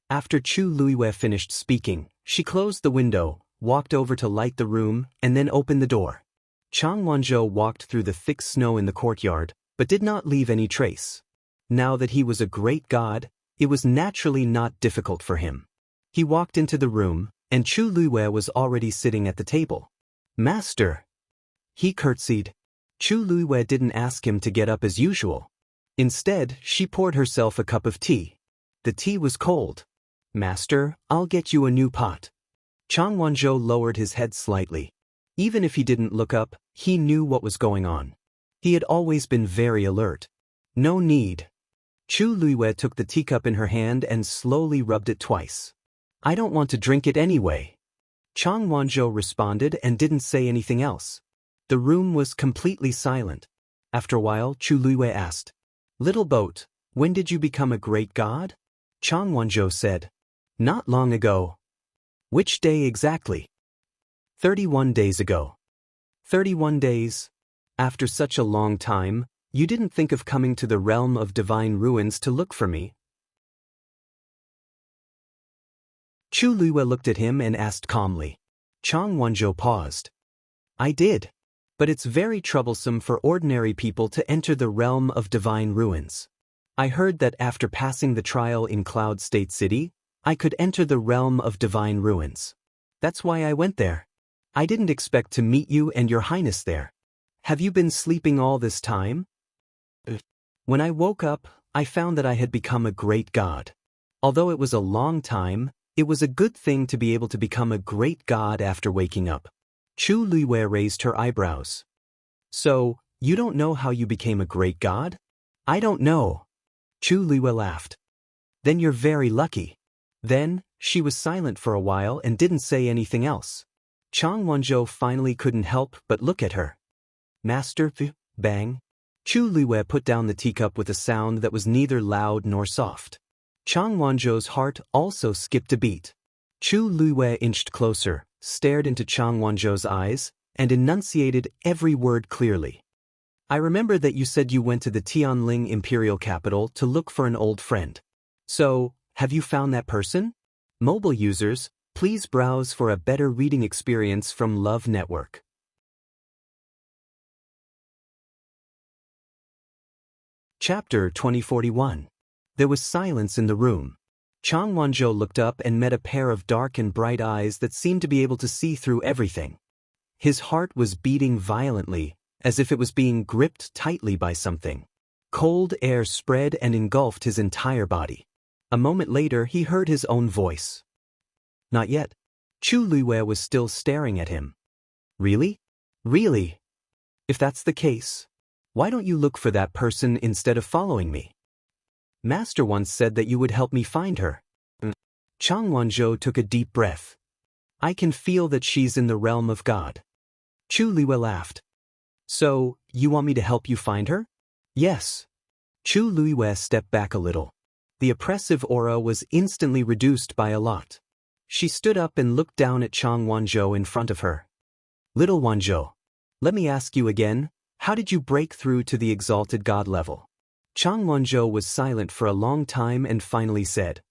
After Chu Luiyue finished speaking, she closed the window, walked over to light the room, and then opened the door. Chang Wanzhou walked through the thick snow in the courtyard, but did not leave any trace. Now that he was a great god, it was naturally not difficult for him. He walked into the room, and Chu Luiyue was already sitting at the table. "Master!" He curtsied. Chu Luiyue didn't ask him to get up as usual. Instead, she poured herself a cup of tea. The tea was cold. "Master, I'll get you a new pot." Chang Wanzhou lowered his head slightly. Even if he didn't look up, he knew what was going on. He had always been very alert. "No need." Chu Luiyue took the teacup in her hand and slowly rubbed it twice. "I don't want to drink it anyway." Chang Wanzhou responded and didn't say anything else. The room was completely silent. After a while, Chu Luiyue asked, "Little boat, when did you become a great god?" Chang Wanzhou said, "Not long ago." "Which day exactly?" 31 days ago. 31 days? After such a long time, you didn't think of coming to the realm of divine ruins to look for me? Chu Luiyue looked at him and asked calmly. Chang Wanzhou paused. "I did. But it's very troublesome for ordinary people to enter the realm of divine ruins. I heard that after passing the trial in Cloud State City, I could enter the realm of divine ruins. That's why I went there. I didn't expect to meet you and your highness there. Have you been sleeping all this time? When I woke up, I found that I had become a great god. Although it was a long time, it was a good thing to be able to become a great god after waking up. Chu Luiwei raised her eyebrows. So, you don't know how you became a great god? I don't know. Chu Luiwei laughed. Then you're very lucky. Then, she was silent for a while and didn't say anything else. Chang Wanzhou finally couldn't help but look at her. Master, bang. Chu Luiwei put down the teacup with a sound that was neither loud nor soft. Chang Wanzhou's heart also skipped a beat. Chu Luiwei inched closer, stared into Chang Wanzhou's eyes, and enunciated every word clearly. I remember that you said you went to the Tianling imperial capital to look for an old friend. So, have you found that person? Mobile users, please browse for a better reading experience from Love Network. Chapter 2041. There was silence in the room. Chang Wanzhou looked up and met a pair of dark and bright eyes that seemed to be able to see through everything. His heart was beating violently, as if it was being gripped tightly by something. Cold air spread and engulfed his entire body. A moment later he heard his own voice. Not yet. Chu Luiwei was still staring at him. Really? Really? If that's the case, why don't you look for that person instead of following me? Master once said that you would help me find her. Chang Wanzhou took a deep breath. I can feel that she's in the realm of God. Chu Luiwei laughed. So, you want me to help you find her? Yes. Chu Luiwei stepped back a little. The oppressive aura was instantly reduced by a lot. She stood up and looked down at Chang Wanzhou in front of her. Little Wanzhou, let me ask you again, how did you break through to the exalted God level? Chang Wanzhou was silent for a long time and finally said,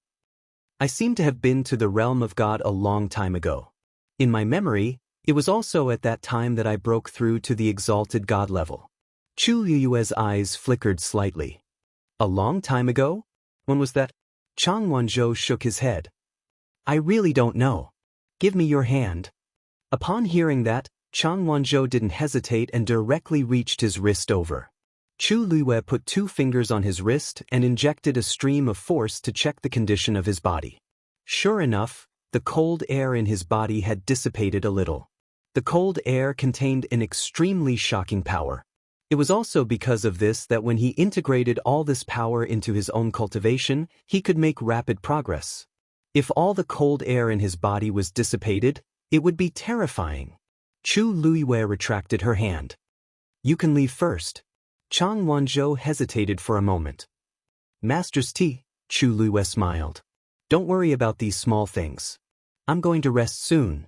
I seem to have been to the realm of God a long time ago. In my memory, it was also at that time that I broke through to the exalted God level. Chu Luiwei's eyes flickered slightly. A long time ago? When was that? Chang Wanzhou shook his head. I really don't know. Give me your hand. Upon hearing that, Chang Wanzhou didn't hesitate and directly reached his wrist over. Chu Luiwei put 2 fingers on his wrist and injected a stream of force to check the condition of his body. Sure enough, the cold air in his body had dissipated a little. The cold air contained an extremely shocking power. It was also because of this that when he integrated all this power into his own cultivation, he could make rapid progress. If all the cold air in his body was dissipated, it would be terrifying. Chu Luiwei retracted her hand. You can leave first. Chang Wanzhou hesitated for a moment. Master's tea, Chu Luiwei smiled. Don't worry about these small things. I'm going to rest soon.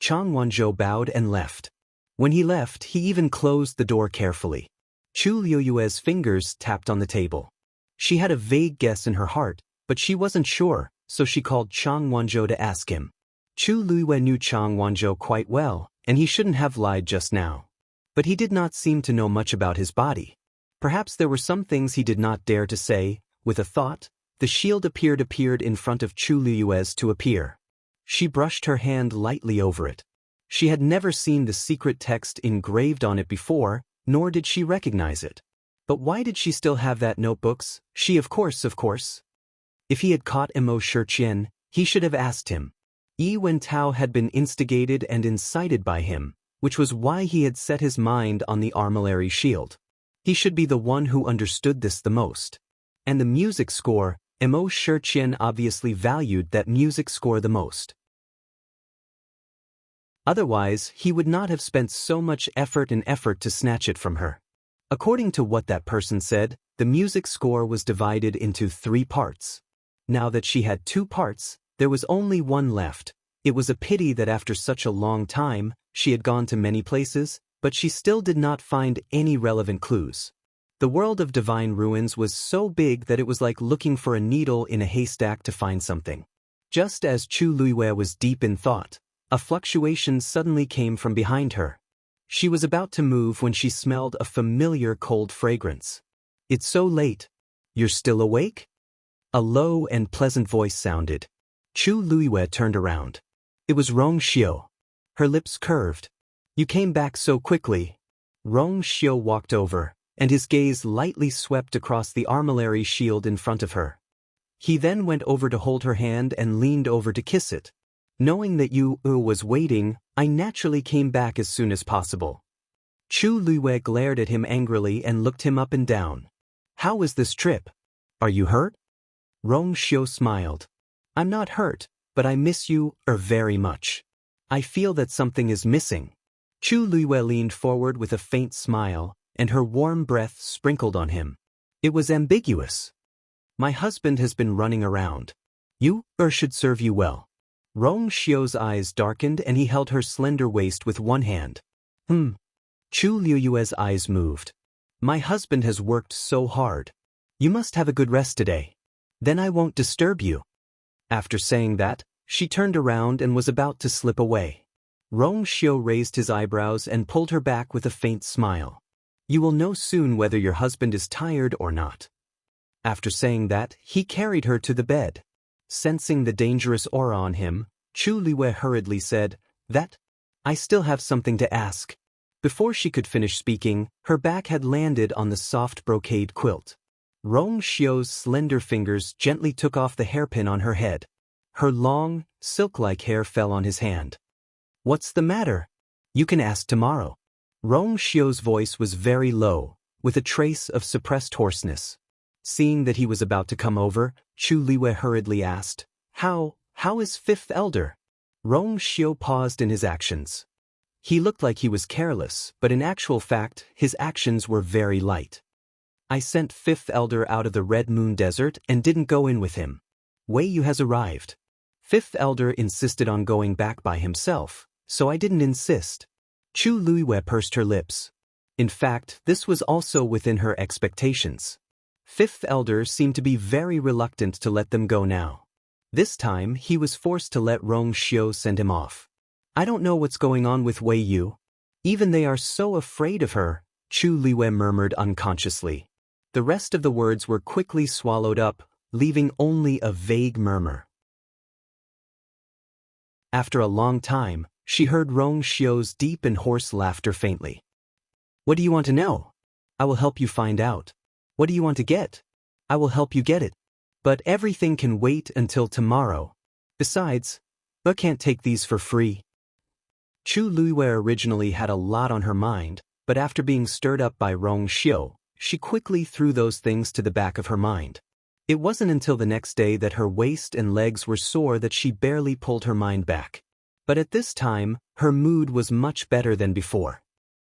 Chang Wanzhou bowed and left. When he left, he even closed the door carefully. Chu Luiwei's fingers tapped on the table. She had a vague guess in her heart, but she wasn't sure, so she called Chang Wanzhou to ask him. Chu Luiwei knew Chang Wanzhou quite well, and he shouldn't have lied just now. But he did not seem to know much about his body. Perhaps there were some things he did not dare to say. With a thought, the shield appeared in front of Chu Luiwei's to appear. She brushed her hand lightly over it. She had never seen the secret text engraved on it before, nor did she recognize it. But why did she still have that notebooks? Of course. If he had caught Emo Shiqian, he should have asked him. Yi Wentao had been instigated and incited by him, which was why he had set his mind on the armillary shield. He should be the one who understood this the most. And the music score, Emo Shiqian obviously valued that music score the most. Otherwise, he would not have spent so much effort to snatch it from her. According to what that person said, the music score was divided into 3 parts. Now that she had 2 parts, there was only 1 left. It was a pity that after such a long time, she had gone to many places, but she still did not find any relevant clues. The world of divine ruins was so big that it was like looking for a needle in a haystack to find something. Just as Chu Luiwei was deep in thought, a fluctuation suddenly came from behind her. She was about to move when she smelled a familiar cold fragrance. It's so late. You're still awake? A low and pleasant voice sounded. Chu Luiwei turned around. It was Rong Xiu. Her lips curved. You came back so quickly. Rong Xiu walked over, and his gaze lightly swept across the armillary shield in front of her. He then went over to hold her hand and leaned over to kiss it. Knowing that you was waiting, I naturally came back as soon as possible. Chu Luiwei glared at him angrily and looked him up and down. How was this trip? Are you hurt? Rong Xiu smiled. I'm not hurt, but I miss you very much. I feel that something is missing. Chu Luiwei leaned forward with a faint smile, and her warm breath sprinkled on him. It was ambiguous. My husband has been running around. You should serve you well. Rong Xiu's eyes darkened and he held her slender waist with one hand. Chu Luiwei's eyes moved. My husband has worked so hard. You must have a good rest today. Then I won't disturb you. After saying that, she turned around and was about to slip away. Rong Xiu raised his eyebrows and pulled her back with a faint smile. You will know soon whether your husband is tired or not. After saying that, he carried her to the bed. Sensing the dangerous aura on him, Chu Luiwei hurriedly said, That? I still have something to ask. Before she could finish speaking, her back had landed on the soft brocade quilt. Rong Xiu's slender fingers gently took off the hairpin on her head. Her long, silk-like hair fell on his hand. What's the matter? You can ask tomorrow. Rong Xiu's voice was very low, with a trace of suppressed hoarseness. Seeing that he was about to come over, Chu Luiwei hurriedly asked, How is Fifth Elder? Rong Xiu paused in his actions. He looked like he was careless, but in actual fact, his actions were very light. I sent Fifth Elder out of the Red Moon Desert and didn't go in with him. Wei Yu has arrived. Fifth Elder insisted on going back by himself, so I didn't insist. Chu Luiwei pursed her lips. In fact, this was also within her expectations. Fifth Elder seemed to be very reluctant to let them go now. This time, he was forced to let Rong Xiu send him off. I don't know what's going on with Wei Yu. Even they are so afraid of her, Chu Luiwei murmured unconsciously. The rest of the words were quickly swallowed up, leaving only a vague murmur. After a long time, she heard Rong Xiu's deep and hoarse laughter faintly. What do you want to know? I will help you find out. What do you want to get? I will help you get it. But everything can wait until tomorrow. Besides, I can't take these for free. Chu Luiwei originally had a lot on her mind, but after being stirred up by Rong Xiu, she quickly threw those things to the back of her mind. It wasn't until the next day that her waist and legs were sore that she barely pulled her mind back. But at this time, her mood was much better than before.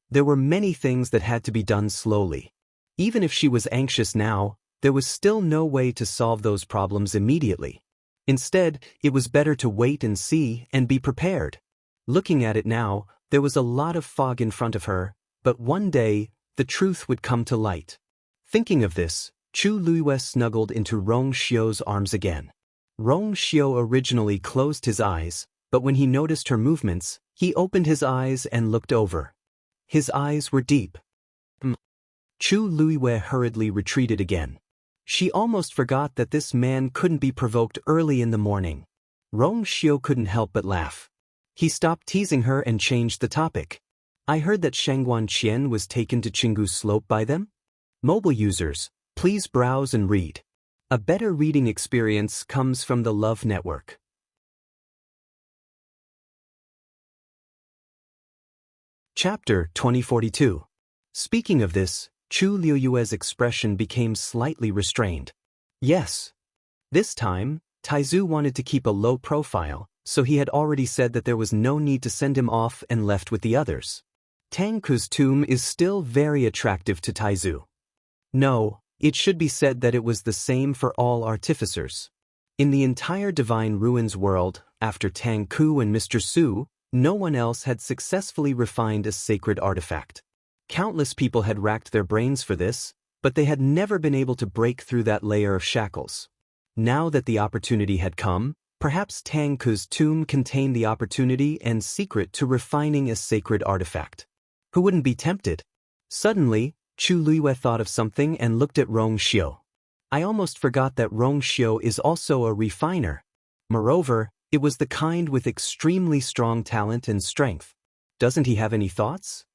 There were many things that had to be done slowly. Even if she was anxious now, there was still no way to solve those problems immediately. Instead, it was better to wait and see and be prepared. Looking at it now, there was a lot of fog in front of her, but one day, the truth would come to light. Thinking of this, Chu Luiwei snuggled into Rong Xiu's arms again. Rong Xiu originally closed his eyes, but when he noticed her movements, he opened his eyes and looked over. His eyes were deep. Chu Luiwei hurriedly retreated again. She almost forgot that this man couldn't be provoked early in the morning. Rong Xiu couldn't help but laugh. He stopped teasing her and changed the topic. I heard that Shangguan Qian was taken to Jianghu Slope by them? Mobile users, please browse and read. A better reading experience comes from the Love Network. Chapter 2042. Speaking of this, Chu Luiwei's expression became slightly restrained. Yes. This time, Taizu wanted to keep a low profile, so he had already said that there was no need to send him off and left with the others. Tang Ku's tomb is still very attractive to Taizu. No, it should be said that it was the same for all artificers. In the entire Divine Ruins world, after Tang Ku and Mr. Su, no one else had successfully refined a sacred artifact. Countless people had racked their brains for this, but they had never been able to break through that layer of shackles. Now that the opportunity had come, perhaps Tang Ku's tomb contained the opportunity and secret to refining a sacred artifact. Who wouldn't be tempted? Suddenly, Chu Luiwei thought of something and looked at Rong Xiu. I almost forgot that Rong Xiu is also a refiner. Moreover, It was the kind with extremely strong talent and strength. Doesn't he have any thoughts?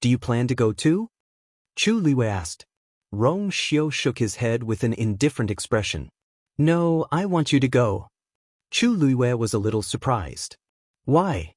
Do you plan to go too? Chu Liwei asked. Rong Xiu shook his head with an indifferent expression. No, I want you to go. Chu Liwei was a little surprised. Why?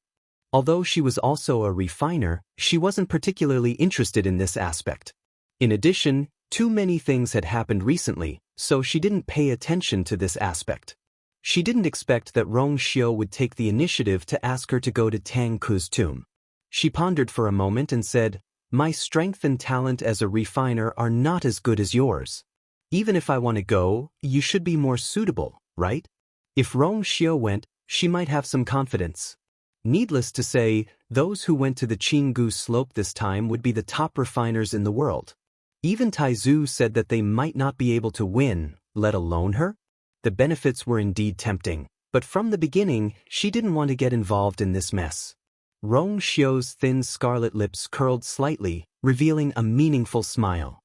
Although she was also a refiner, she wasn't particularly interested in this aspect. In addition, too many things had happened recently, so she didn't pay attention to this aspect. She didn't expect that Rong Xiu would take the initiative to ask her to go to Tang Ku's tomb. She pondered for a moment and said, My strength and talent as a refiner are not as good as yours. Even if I want to go, you should be more suitable, right? If Rong Xiu went, she might have some confidence. Needless to say, those who went to the Jianghu slope this time would be the top refiners in the world. Even Taizu said that they might not be able to win, let alone her. The benefits were indeed tempting, but from the beginning, she didn't want to get involved in this mess. Rong Xiu's thin scarlet lips curled slightly, revealing a meaningful smile.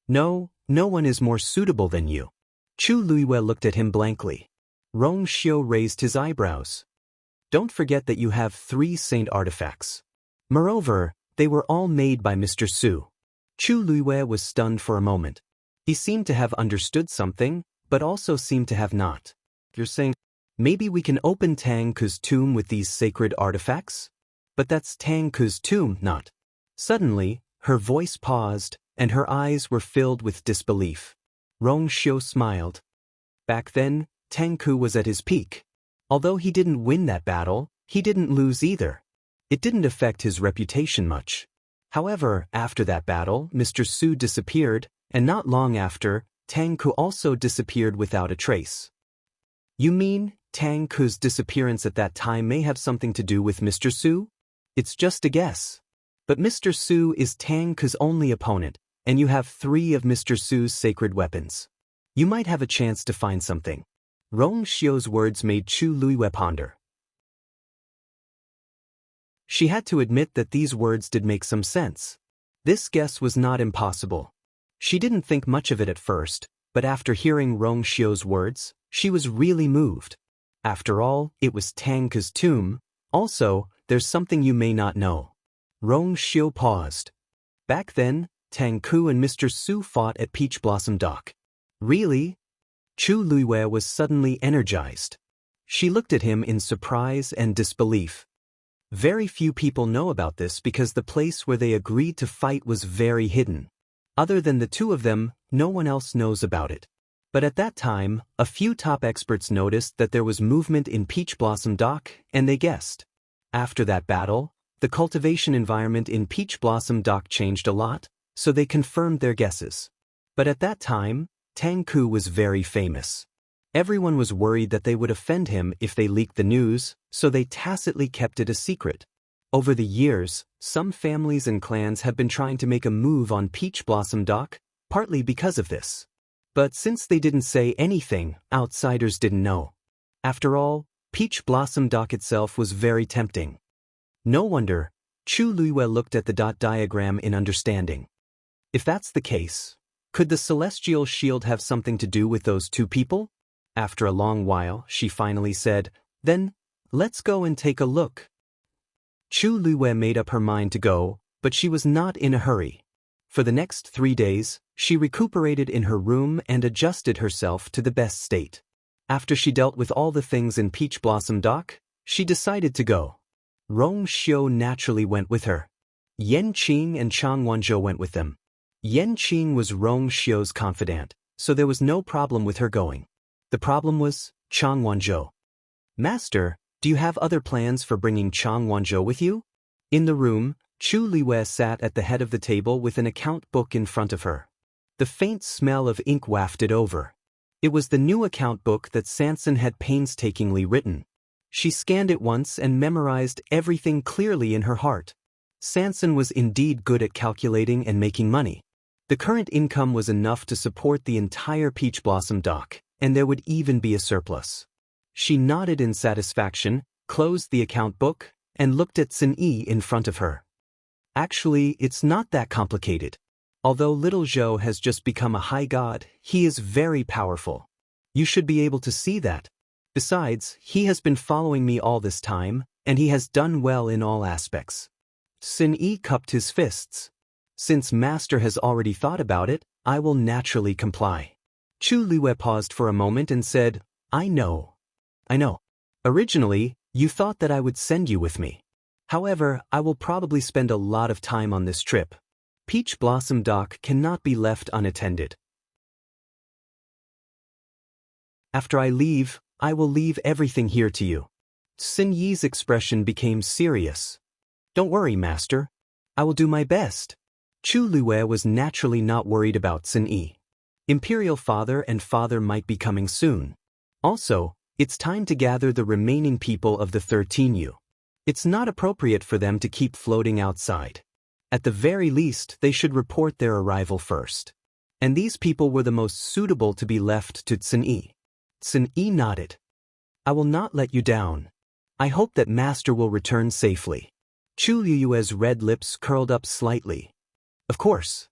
No one is more suitable than you. Chu Liwei looked at him blankly. Rong Xiu raised his eyebrows. Don't forget that you have 3 saint artifacts. Moreover, they were all made by Mr. Su. Chu Liwei was stunned for a moment. He seemed to have understood something, but also seemed to have not. You're saying, maybe we can open Tang Ku's tomb with these sacred artifacts? But that's Tang Ku's tomb, not. Suddenly, her voice paused, and her eyes were filled with disbelief. Rong Xiu smiled. Back then, Tang Ku was at his peak. Although he didn't win that battle, he didn't lose either. It didn't affect his reputation much. However, after that battle, Mr. Su disappeared, and not long after, Tang Ku also disappeared without a trace. You mean, Tang Ku's disappearance at that time may have something to do with Mr. Su? It's just a guess. But Mr. Su is Tang Ku's only opponent, and you have 3 of Mr. Su's sacred weapons. You might have a chance to find something. Rong Xiu's words made Chu Liwei ponder. She had to admit that these words did make some sense. This guess was not impossible. She didn't think much of it at first, but after hearing Rong Xiu's words, she was really moved. After all, it was Tang Ku's tomb. Also, there's something you may not know. Rong Xiu paused. Back then, Tang Ku and Mr. Su fought at Peach Blossom Dock. Really? Chu Liwei was suddenly energized. She looked at him in surprise and disbelief. Very few people know about this because the place where they agreed to fight was very hidden. Other than the 2 of them, no one else knows about it. But at that time, a few top experts noticed that there was movement in Peach Blossom Dock, and they guessed. After that battle, the cultivation environment in Peach Blossom Dock changed a lot, so they confirmed their guesses. But at that time, Tang Ku was very famous. Everyone was worried that they would offend him if they leaked the news, so they tacitly kept it a secret. Over the years, some families and clans have been trying to make a move on Peach Blossom Dock, partly because of this. But since they didn't say anything, outsiders didn't know. After all, Peach Blossom Dock itself was very tempting. No wonder, Chu Liwei looked at the dot diagram in understanding. If that's the case, could the celestial shield have something to do with those 2 people? After a long while, she finally said, Then, let's go and take a look. Chu Liwei made up her mind to go, but she was not in a hurry. For the next 3 days, she recuperated in her room and adjusted herself to the best state. After she dealt with all the things in Peach Blossom Dock, she decided to go. Rong Xiu naturally went with her. Yan Qing and Chang Wanzhou went with them. Yan Qing was Rong Xiu's confidant, so there was no problem with her going. The problem was Chang Wanzhou. Master, do you have other plans for bringing Chang Wanzhou with you? In the room, Chu Liwei sat at the head of the table with an account book in front of her. The faint smell of ink wafted over. It was the new account book that Sanson had painstakingly written. She scanned it once and memorized everything clearly in her heart. Sanson was indeed good at calculating and making money. The current income was enough to support the entire Peach Blossom Dock, and there would even be a surplus. She nodded in satisfaction, closed the account book, and looked at Sun Yi in front of her. Actually, it's not that complicated. Although Little Zhou has just become a high god, he is very powerful. You should be able to see that. Besides, he has been following me all this time, and he has done well in all aspects. Sin Yi cupped his fists. Since Master has already thought about it, I will naturally comply. Chu Liwei paused for a moment and said, I know. Originally, you thought that I would send you with me. However, I will probably spend a lot of time on this trip. Peach Blossom Dock cannot be left unattended. After I leave, I will leave everything here to you. Sin Yi's expression became serious. Don't worry, Master. I will do my best. Chu Liwei was naturally not worried about Sin Yi. Imperial Father and Father might be coming soon. Also, it's time to gather the remaining people of the 13U. It's not appropriate for them to keep floating outside. At the very least, they should report their arrival first. And these people were the most suitable to be left to Sin Yi. Sin Yi nodded. I will not let you down. I hope that Master will return safely. Chu Liyue's red lips curled up slightly. Of course.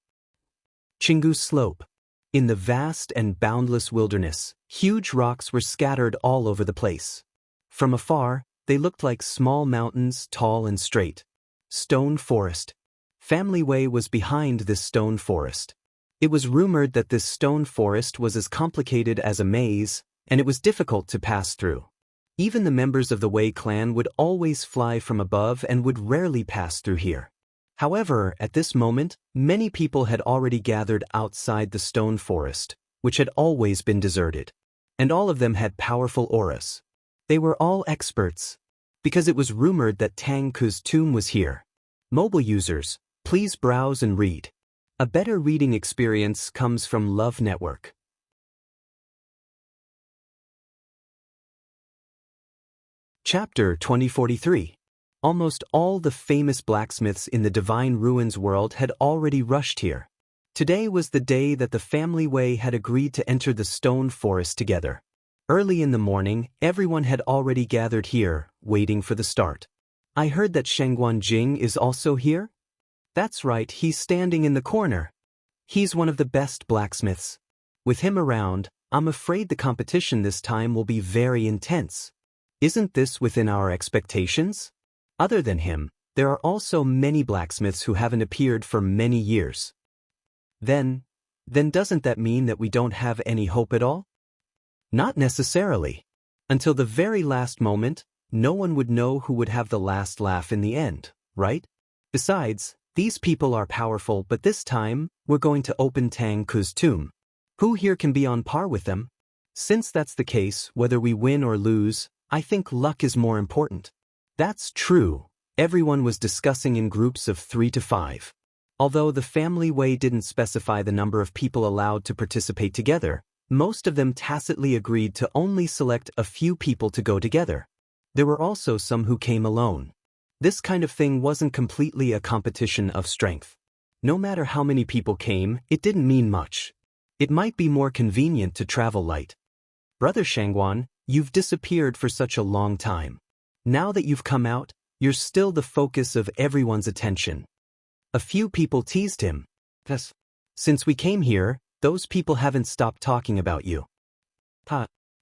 Jianghu Slope. In the vast and boundless wilderness, huge rocks were scattered all over the place. From afar, they looked like small mountains, tall and straight. Stone Forest. Family Way was behind this stone forest. It was rumored that this stone forest was as complicated as a maze, and it was difficult to pass through. Even the members of the Wei clan would always fly from above and would rarely pass through here. However, at this moment, many people had already gathered outside the stone forest, which had always been deserted. And all of them had powerful auras. They were all experts, because it was rumored that Tang Ku's tomb was here. Mobile users, please browse and read. A better reading experience comes from Love Network. Chapter 2043. Almost all the famous blacksmiths in the Divine Ruins world had already rushed here. Today was the day that the family Wei had agreed to enter the stone forest together. Early in the morning, everyone had already gathered here, waiting for the start. I heard that Shengguan Jing is also here? That's right, he's standing in the corner. He's one of the best blacksmiths. With him around, I'm afraid the competition this time will be very intense. Isn't this within our expectations? Other than him, there are also many blacksmiths who haven't appeared for many years. Then doesn't that mean that we don't have any hope at all? Not necessarily. Until the very last moment, no one would know who would have the last laugh in the end, right? Besides, these people are powerful, but this time, we're going to open Tang Ku's tomb. Who here can be on par with them? Since that's the case, whether we win or lose, I think luck is more important. That's true. Everyone was discussing in groups of 3 to 5. Although the family Wei didn't specify the number of people allowed to participate together, most of them tacitly agreed to only select a few people to go together. There were also some who came alone. This kind of thing wasn't completely a competition of strength. No matter how many people came, it didn't mean much. It might be more convenient to travel light. Brother Shangguan, you've disappeared for such a long time. Now that you've come out, you're still the focus of everyone's attention. A few people teased him. Yes. Since we came here, those people haven't stopped talking about you.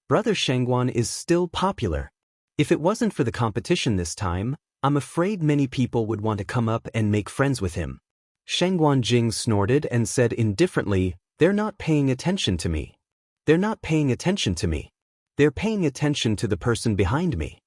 Brother Shangguan is still popular. If it wasn't for the competition this time, I'm afraid many people would want to come up and make friends with him. Shangguan Jing snorted and said indifferently, they're not paying attention to me. They're not paying attention to me. They're paying attention to the person behind me.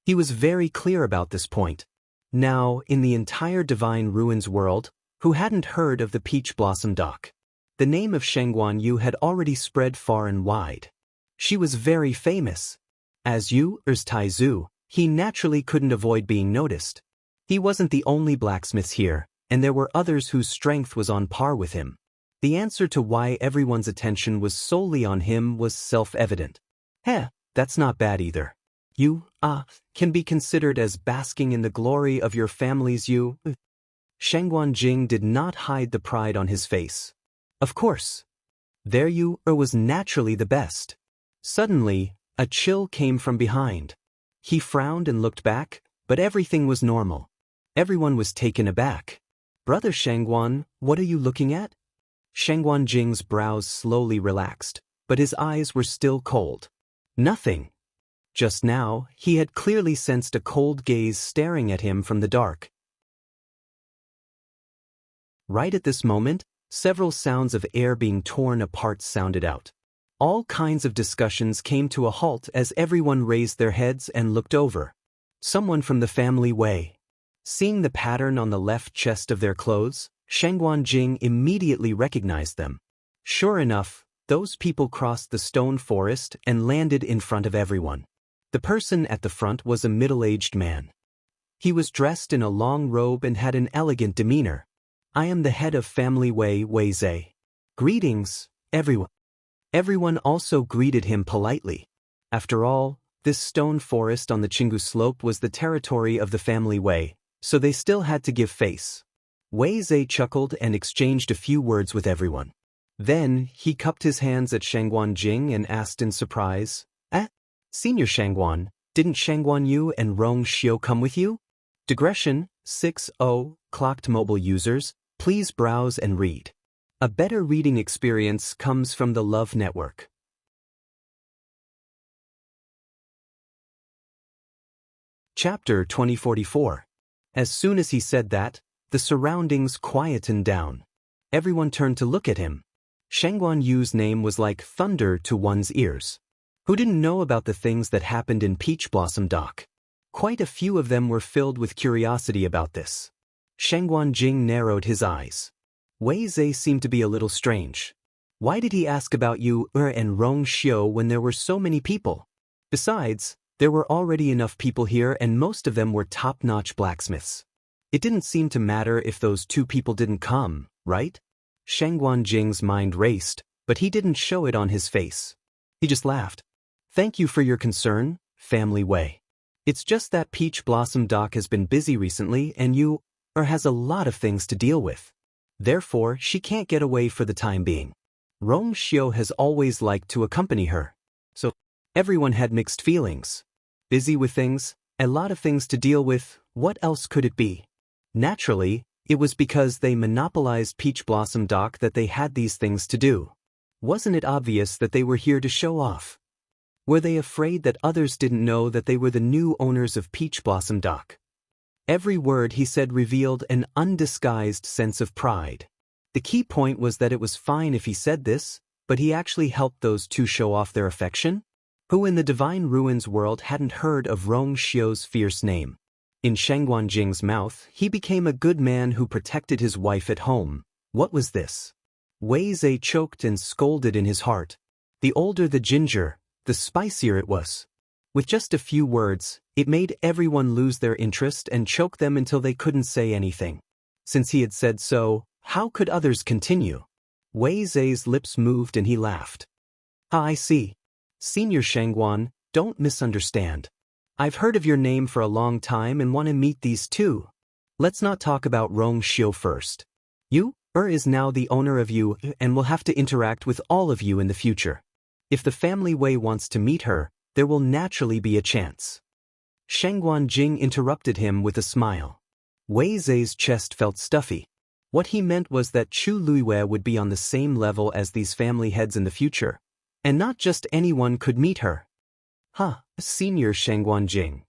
He was very clear about this point. Now, in the entire Divine Ruins world, who hadn't heard of the Peach Blossom Dock? The name of Shengguan Yu had already spread far and wide. She was very famous. As Yu Er's Taizu, he naturally couldn't avoid being noticed. He wasn't the only blacksmith here, and there were others whose strength was on par with him. The answer to why everyone's attention was solely on him was self-evident. That's not bad either. You, can be considered as basking in the glory of your family's you. Shengguan Jing did not hide the pride on his face. Of course. Their Yu was naturally the best. Suddenly, a chill came from behind. He frowned and looked back, but everything was normal. Everyone was taken aback. Brother Shengguan, what are you looking at? Shengguan Jing's brows slowly relaxed, but his eyes were still cold. Nothing. Just now, he had clearly sensed a cold gaze staring at him from the dark. Right at this moment, several sounds of air being torn apart sounded out. All kinds of discussions came to a halt as everyone raised their heads and looked over. Someone from the family Wei. Seeing the pattern on the left chest of their clothes, Shangguan Jing immediately recognized them. Sure enough, those people crossed the stone forest and landed in front of everyone. The person at the front was a middle-aged man. He was dressed in a long robe and had an elegant demeanor. "I am the head of family Wei Zhe. Greetings, everyone." Everyone also greeted him politely. After all, this stone forest on the Jianghu slope was the territory of the family Wei, so they still had to give face. Wei Zhe chuckled and exchanged a few words with everyone. Then, he cupped his hands at Shangguan Jing and asked in surprise, Senior Shangguan, didn't Shangguan Yu and Rong Xiu come with you? Digression, 6.0, clocked mobile users, please browse and read. A better reading experience comes from the Love Network. Chapter 2044. As soon as he said that, the surroundings quietened down. Everyone turned to look at him. Shangguan Yu's name was like thunder to one's ears. Who didn't know about the things that happened in Peach Blossom Dock? Quite a few of them were filled with curiosity about this. Shangguan Jing narrowed his eyes. Wei Zhe seemed to be a little strange. Why did he ask about Yu and Rong Xiu when there were so many people? Besides, there were already enough people here and most of them were top-notch blacksmiths. It didn't seem to matter if those two people didn't come, right? Shangguan Jing's mind raced, but he didn't show it on his face. He just laughed. Thank you for your concern, family Wei. It's just that Peach Blossom Dock has been busy recently and Yu has a lot of things to deal with. Therefore, she can't get away for the time being. Rong Xiu has always liked to accompany her. So, everyone had mixed feelings. Busy with things, a lot of things to deal with, what else could it be? Naturally, it was because they monopolized Peach Blossom Dock that they had these things to do. Wasn't it obvious that they were here to show off? Were they afraid that others didn't know that they were the new owners of Peach Blossom Dock? Every word he said revealed an undisguised sense of pride. The key point was that it was fine if he said this, but he actually helped those two show off their affection? Who in the Divine Ruins world hadn't heard of Rong Xiu's fierce name? In Shangguan Jing's mouth, he became a good man who protected his wife at home. What was this? Wei Zhe choked and scolded in his heart. The older the ginger, the spicier it was. With just a few words, it made everyone lose their interest and choke them until they couldn't say anything. Since he had said so, how could others continue? Wei Zhe's lips moved and he laughed. I see. Senior Shangguan, don't misunderstand. I've heard of your name for a long time and want to meet these two. Let's not talk about Rong Xiu first. Yu is now the owner of Yu and will have to interact with all of you in the future. If the family Wei wants to meet her, there will naturally be a chance. Shangguan Jing interrupted him with a smile. Wei Zhe's chest felt stuffy. What he meant was that Chu Luiwei would be on the same level as these family heads in the future. And not just anyone could meet her. Senior Shangguan Jing.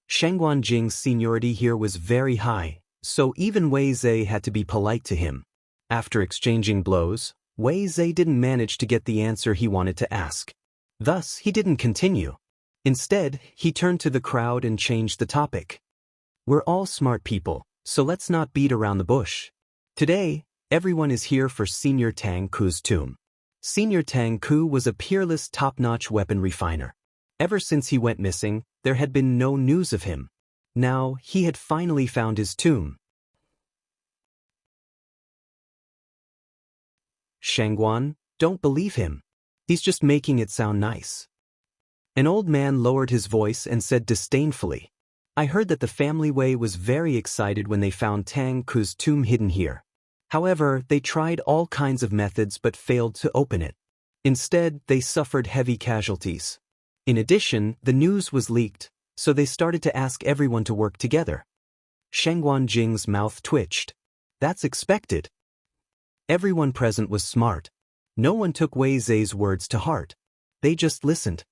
Shangguan Jing's seniority here was very high, so even Wei Zhe had to be polite to him. After exchanging blows, Wei Zhe didn't manage to get the answer he wanted to ask. Thus, he didn't continue. Instead, he turned to the crowd and changed the topic. We're all smart people, so let's not beat around the bush. Today, everyone is here for Senior Tang Ku's tomb. Senior Tang Ku was a peerless top-notch weapon refiner. Ever since he went missing, there had been no news of him. Now, he had finally found his tomb. Shangguan, don't believe him. He's just making it sound nice. An old man lowered his voice and said disdainfully, I heard that the family Wei was very excited when they found Tang Ku's tomb hidden here. However, they tried all kinds of methods but failed to open it. Instead, they suffered heavy casualties. In addition, the news was leaked, so they started to ask everyone to work together. Shangguan Jing's mouth twitched. That's expected. Everyone present was smart. No one took Wei Zhe's words to heart. They just listened.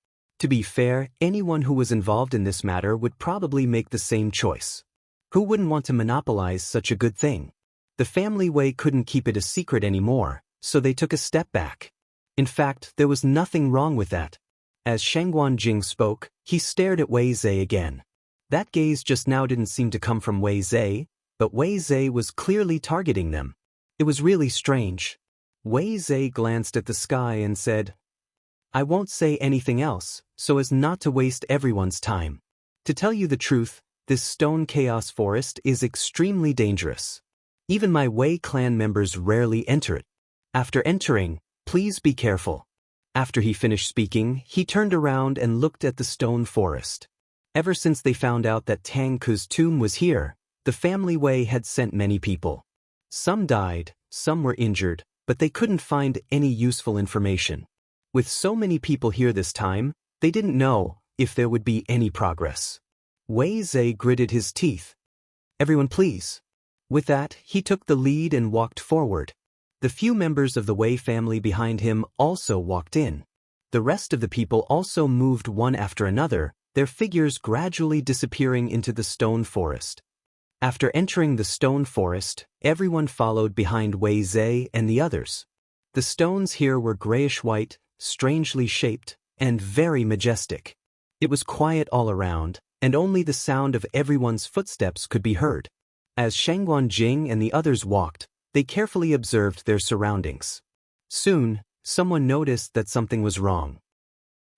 To be fair, anyone who was involved in this matter would probably make the same choice. Who wouldn't want to monopolize such a good thing? The family Wei couldn't keep it a secret anymore, so they took a step back. In fact, there was nothing wrong with that. As Shangguan Jing spoke, he stared at Wei Zhe again. That gaze just now didn't seem to come from Wei Zhe, but Wei Zhe was clearly targeting them. It was really strange. Wei Zhe glanced at the sky and said, "I won't say anything else, so as not to waste everyone's time. To tell you the truth, this stone chaos forest is extremely dangerous. Even my Wei clan members rarely enter it. After entering, please be careful." After he finished speaking, he turned around and looked at the stone forest. Ever since they found out that Tang Ke's tomb was here, the family Wei had sent many people. Some died, some were injured, but they couldn't find any useful information. With so many people here this time, they didn't know if there would be any progress. Wei Zhe gritted his teeth. "Everyone please." With that, he took the lead and walked forward. The few members of the Wei family behind him also walked in. The rest of the people also moved one after another, their figures gradually disappearing into the stone forest. After entering the stone forest, everyone followed behind Wei Zhe and the others. The stones here were grayish-white, strangely shaped, and very majestic. It was quiet all around, and only the sound of everyone's footsteps could be heard. As Shangguan Jing and the others walked, they carefully observed their surroundings. Soon, someone noticed that something was wrong.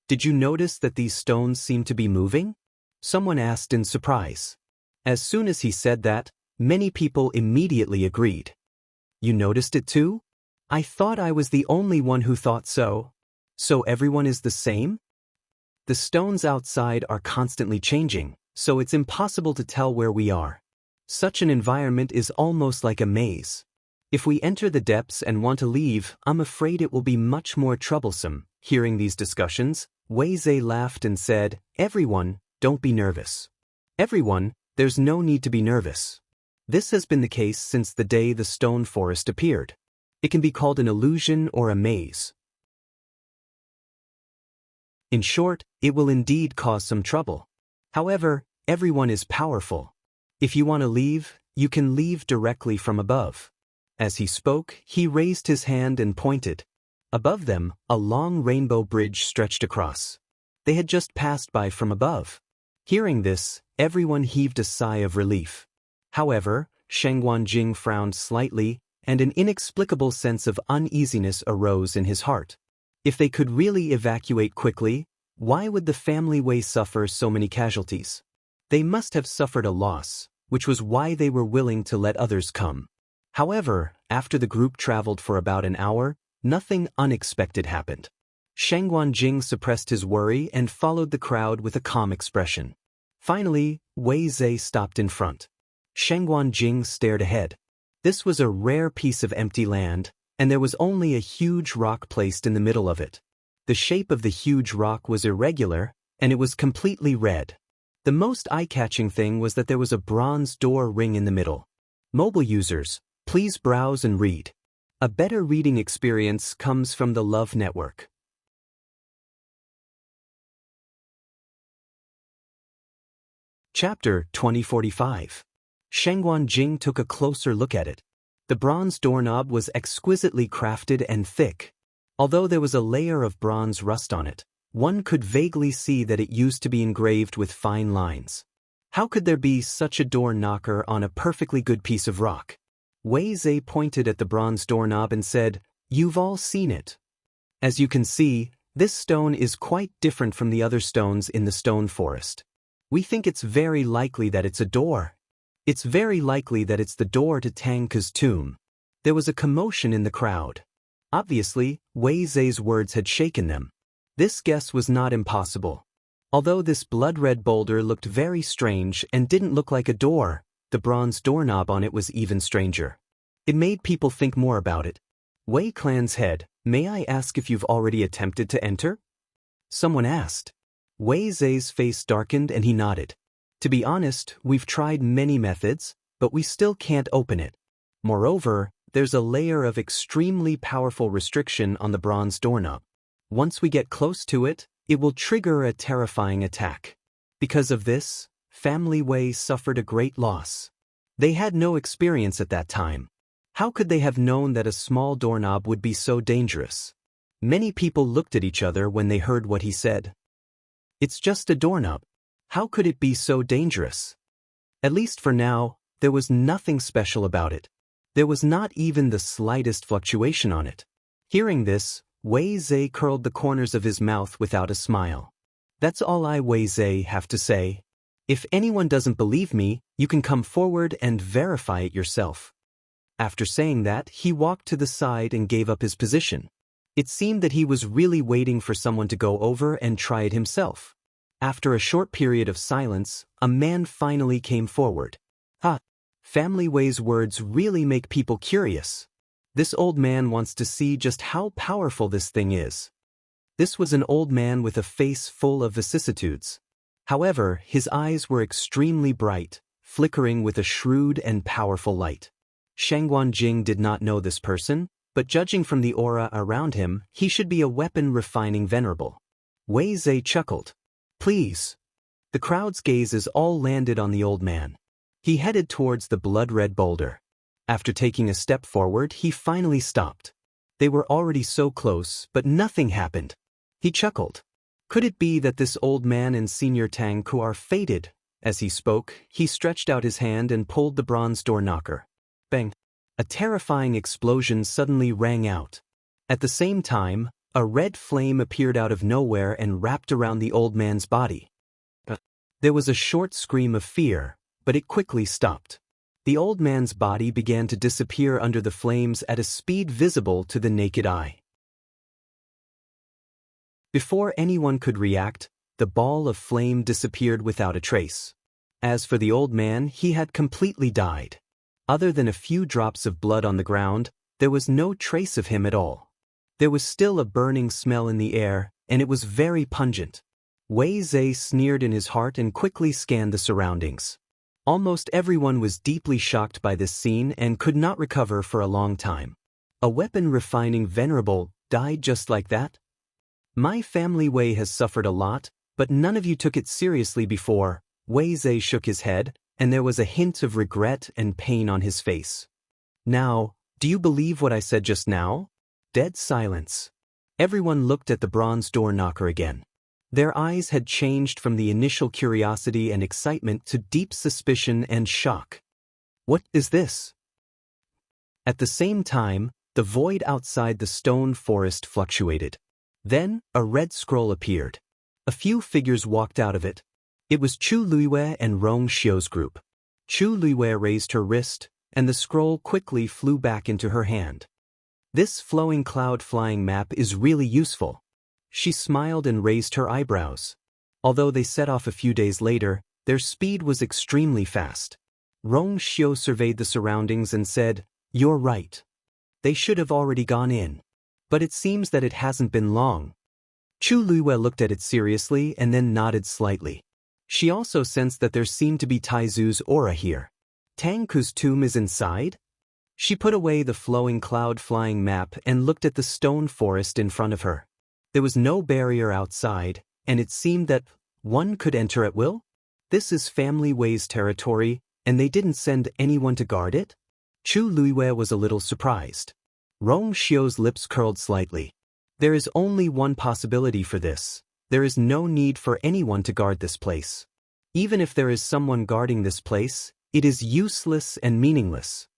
"Did you notice that these stones seem to be moving?" Someone asked in surprise. As soon as he said that, many people immediately agreed. "You noticed it too? I thought I was the only one who thought so. So everyone is the same?" The stones outside are constantly changing, so it's impossible to tell where we are. Such an environment is almost like a maze. If we enter the depths and want to leave, I'm afraid it will be much more troublesome. Hearing these discussions, Wei Zhe laughed and said, "Everyone, don't be nervous." "Everyone, there's no need to be nervous. This has been the case since the day the stone forest appeared. It can be called an illusion or a maze. In short, it will indeed cause some trouble. However, everyone is powerful. If you want to leave, you can leave directly from above." As he spoke, he raised his hand and pointed. Above them, a long rainbow bridge stretched across. They had just passed by from above. Hearing this, everyone heaved a sigh of relief. However, Shangguan Jing frowned slightly, and an inexplicable sense of uneasiness arose in his heart. If they could really evacuate quickly, why would the family Wei suffer so many casualties? They must have suffered a loss, which was why they were willing to let others come. However, after the group traveled for about an hour, nothing unexpected happened. Shangguan Jing suppressed his worry and followed the crowd with a calm expression. Finally, Wei Zhe stopped in front. Shangguan Jing stared ahead. This was a rare piece of empty land, and there was only a huge rock placed in the middle of it. The shape of the huge rock was irregular, and it was completely red. The most eye-catching thing was that there was a bronze door ring in the middle. Mobile users, please browse and read. A better reading experience comes from the Love Network. Chapter 2045. Shangguan Jing took a closer look at it. The bronze doorknob was exquisitely crafted and thick. Although there was a layer of bronze rust on it, one could vaguely see that it used to be engraved with fine lines. How could there be such a door knocker on a perfectly good piece of rock? Wei Zhe pointed at the bronze doorknob and said, "You've all seen it. As you can see, this stone is quite different from the other stones in the stone forest. We think it's very likely that it's a door. It's very likely that it's the door to Tang Ke's tomb." There was a commotion in the crowd. Obviously, Wei Zhe's words had shaken them. This guess was not impossible. Although this blood-red boulder looked very strange and didn't look like a door, the bronze doorknob on it was even stranger. It made people think more about it. Wei Clan's head, "May I ask if you've already attempted to enter?" Someone asked. Wei Zhe's face darkened and he nodded. "To be honest, we've tried many methods, but we still can't open it. Moreover, there's a layer of extremely powerful restriction on the bronze doorknob. Once we get close to it, It will trigger a terrifying attack. Because of this, Family Wei suffered a great loss. They had no experience at that time. How could they have known that a small doorknob would be so dangerous? Many people looked at each other when they heard what he said. It's just a doorknob. How could it be so dangerous? At least for now, there was nothing special about it. There was not even the slightest fluctuation on it. Hearing this, Wei Zhe curled the corners of his mouth without a smile. That's all I, Wei Zhe, have to say. If anyone doesn't believe me, you can come forward and verify it yourself. After saying that, he walked to the side and gave up his position. It seemed that he was really waiting for someone to go over and try it himself. After a short period of silence, a man finally came forward. Family Wei's words really make people curious. This old man wants to see just how powerful this thing is. This was an old man with a face full of vicissitudes. However, his eyes were extremely bright, flickering with a shrewd and powerful light. Shangguan Jing did not know this person, but judging from the aura around him, he should be a weapon-refining venerable. Wei Zhe chuckled. Please. The crowd's gazes all landed on the old man. He headed towards the blood-red boulder. After taking a step forward, he finally stopped. They were already so close, but nothing happened. He chuckled. Could it be that this old man and Senior Tang Ku are fated? As he spoke, he stretched out his hand and pulled the bronze door knocker. Bang! A terrifying explosion suddenly rang out. At the same time, a red flame appeared out of nowhere and wrapped around the old man's body. There was a short scream of fear, but it quickly stopped. The old man's body began to disappear under the flames at a speed visible to the naked eye. Before anyone could react, the ball of flame disappeared without a trace. As for the old man, he had completely died. Other than a few drops of blood on the ground, there was no trace of him at all. There was still a burning smell in the air, and it was very pungent. Wei Zhe sneered in his heart and quickly scanned the surroundings. Almost everyone was deeply shocked by this scene and could not recover for a long time. A weapon-refining venerable died just like that? My family Wei has suffered a lot, but none of you took it seriously before. Wei Zhe shook his head, and there was a hint of regret and pain on his face. Now, do you believe what I said just now? Dead silence. Everyone looked at the bronze door knocker again. Their eyes had changed from the initial curiosity and excitement to deep suspicion and shock. What is this? At the same time, the void outside the stone forest fluctuated. Then, a red scroll appeared. A few figures walked out of it. It was Chu Luiwei and Rong Xiu's group. Chu Luiwei raised her wrist, and the scroll quickly flew back into her hand. This flowing cloud flying map is really useful. She smiled and raised her eyebrows. Although they set off a few days later, their speed was extremely fast. Rong Xiu surveyed the surroundings and said, "You're right. They should have already gone in. But it seems that it hasn't been long." Chu Luiwei looked at it seriously and then nodded slightly. She also sensed that there seemed to be Taizu's aura here. Tang Ku's tomb is inside? She put away the flowing cloud-flying map and looked at the stone forest in front of her. There was no barrier outside, and it seemed that one could enter at will? This is Family Wei's territory, and they didn't send anyone to guard it? Chu Luiwei was a little surprised. Rong Xiu's lips curled slightly. There is only one possibility for this. There is no need for anyone to guard this place. Even if there is someone guarding this place, it is useless and meaningless.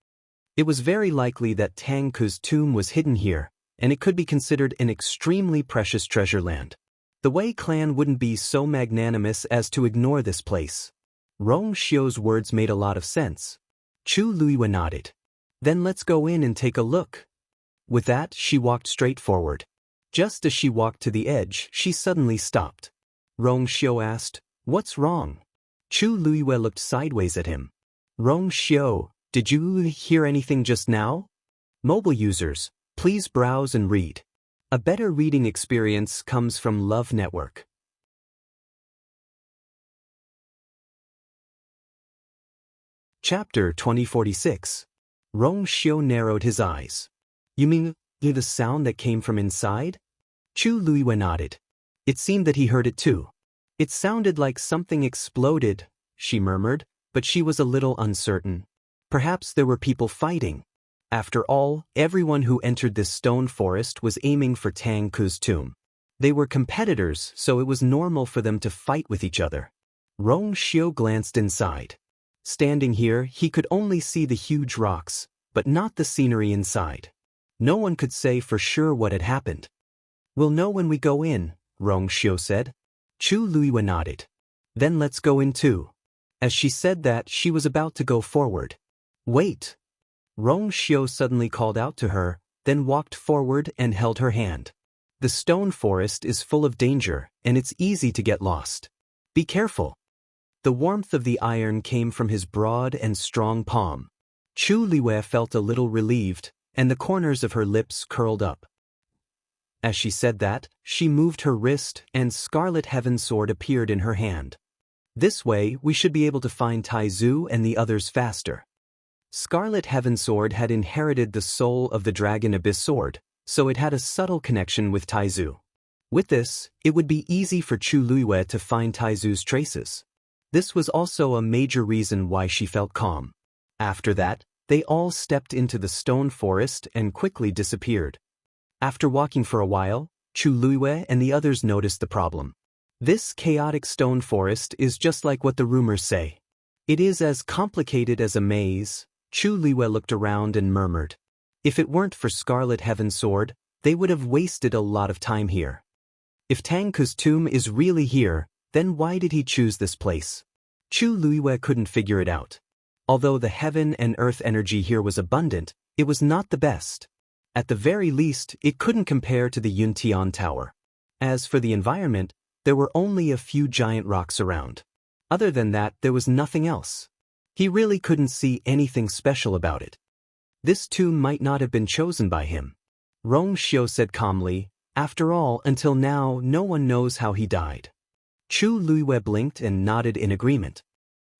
It was very likely that Tang Ku's tomb was hidden here, and it could be considered an extremely precious treasure land. The Wei clan wouldn't be so magnanimous as to ignore this place. Rong Xiu's words made a lot of sense. Chu Luiwei nodded. Then let's go in and take a look. With that, she walked straight forward. Just as she walked to the edge, she suddenly stopped. Rong Xiu asked, "What's wrong?" Chu Luiwei looked sideways at him. Rong Xiu, did you hear anything just now? Mobile users, please browse and read. A better reading experience comes from Love Network. Chapter 2046. Rong Xiu narrowed his eyes. You mean the sound that came from inside? Chu Luiwei nodded. It seemed that he heard it too. It sounded like something exploded, she murmured, but she was a little uncertain. Perhaps there were people fighting. After all, everyone who entered this stone forest was aiming for Tang Ku's tomb. They were competitors, so it was normal for them to fight with each other. Rong Xiu glanced inside. Standing here, he could only see the huge rocks, but not the scenery inside. No one could say for sure what had happened. "We'll know when we go in," Rong Xiu said. Chu Luiyue nodded. "Then let's go in too." As she said that, she was about to go forward. "Wait!" Rong Xiu suddenly called out to her, then walked forward and held her hand. "The stone forest is full of danger, and it's easy to get lost. Be careful." The warmth of the iron came from his broad and strong palm. Chu Luiyue felt a little relieved, and the corners of her lips curled up. As she said that, she moved her wrist, and Scarlet Heaven Sword appeared in her hand. "This way, we should be able to find Taizu and the others faster." Scarlet Heaven Sword had inherited the soul of the Dragon Abyss Sword, so it had a subtle connection with Taizu. With this, it would be easy for Chu Luiyue to find Taizu's traces. This was also a major reason why she felt calm. After that, they all stepped into the stone forest and quickly disappeared. After walking for a while, Chu Luiyue and the others noticed the problem. This chaotic stone forest is just like what the rumors say. It is as complicated as a maze. Chu Luiyue looked around and murmured. If it weren't for Scarlet Heaven Sword, they would have wasted a lot of time here. If Tang Ku's tomb is really here, then why did he choose this place? Chu Luiyue couldn't figure it out. Although the heaven and earth energy here was abundant, it was not the best. At the very least, it couldn't compare to the Yuntian Tower. As for the environment, there were only a few giant rocks around. Other than that, there was nothing else. He really couldn't see anything special about it. This tomb might not have been chosen by him. Rong Xiu said calmly, "After all, until now, no one knows how he died." Chu Luiyue blinked and nodded in agreement.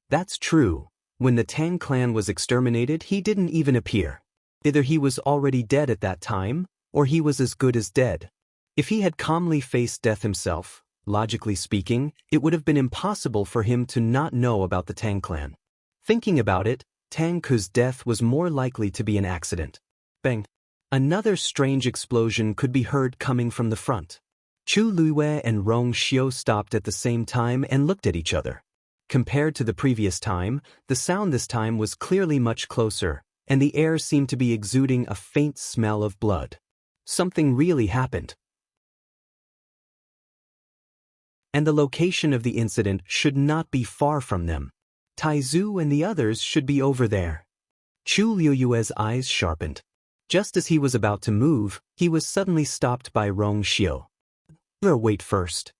"That's true. When the Tang clan was exterminated, he didn't even appear. Either he was already dead at that time, or he was as good as dead. If he had calmly faced death himself, logically speaking, it would have been impossible for him to not know about the Tang clan. Thinking about it, Tang Ku's death was more likely to be an accident." Bang! Another strange explosion could be heard coming from the front. Chu Luiyue and Rong Xiu stopped at the same time and looked at each other. Compared to the previous time, the sound this time was clearly much closer, and the air seemed to be exuding a faint smell of blood. Something really happened. And the location of the incident should not be far from them. Taizu and the others should be over there. Chu Luiyue's eyes sharpened. Just as he was about to move, he was suddenly stopped by Rong Xiu. "Wait first."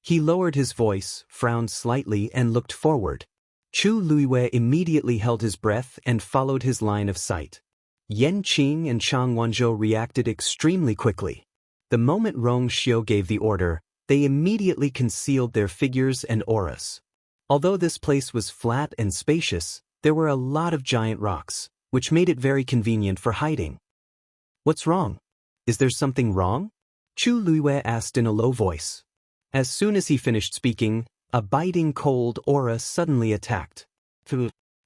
He lowered his voice, frowned slightly, and looked forward. Chu Luiyue immediately held his breath and followed his line of sight. Yan Qing and Chang Wanzhou reacted extremely quickly. The moment Rong Xiu gave the order, they immediately concealed their figures and auras. Although this place was flat and spacious, there were a lot of giant rocks, which made it very convenient for hiding. "What's wrong? Is there something wrong?" Chu Luiyue asked in a low voice. As soon as he finished speaking, a biting cold aura suddenly attacked.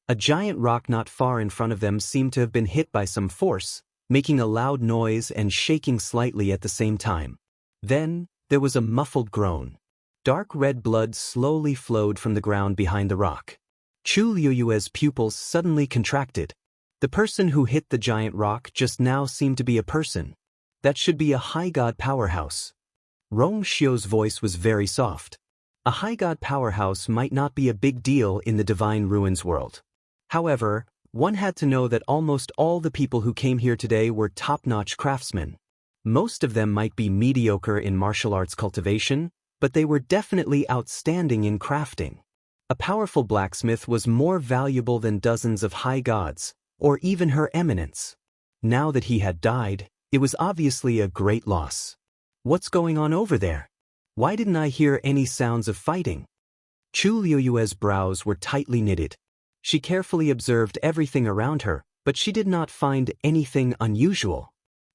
A giant rock not far in front of them seemed to have been hit by some force, making a loud noise and shaking slightly at the same time. Then, there was a muffled groan. Dark red blood slowly flowed from the ground behind the rock. Chu Luiyue's pupils suddenly contracted. The person who hit the giant rock just now seemed to be a person. That should be a high god powerhouse. Rong Xiu's voice was very soft. A high god powerhouse might not be a big deal in the Divine Ruins world. However, one had to know that almost all the people who came here today were top-notch craftsmen. Most of them might be mediocre in martial arts cultivation, but they were definitely outstanding in crafting. A powerful blacksmith was more valuable than dozens of high gods, or even Her Eminence. Now that he had died, it was obviously a great loss. What's going on over there? Why didn't I hear any sounds of fighting? Chu Luiyue's brows were tightly knitted. She carefully observed everything around her, but she did not find anything unusual.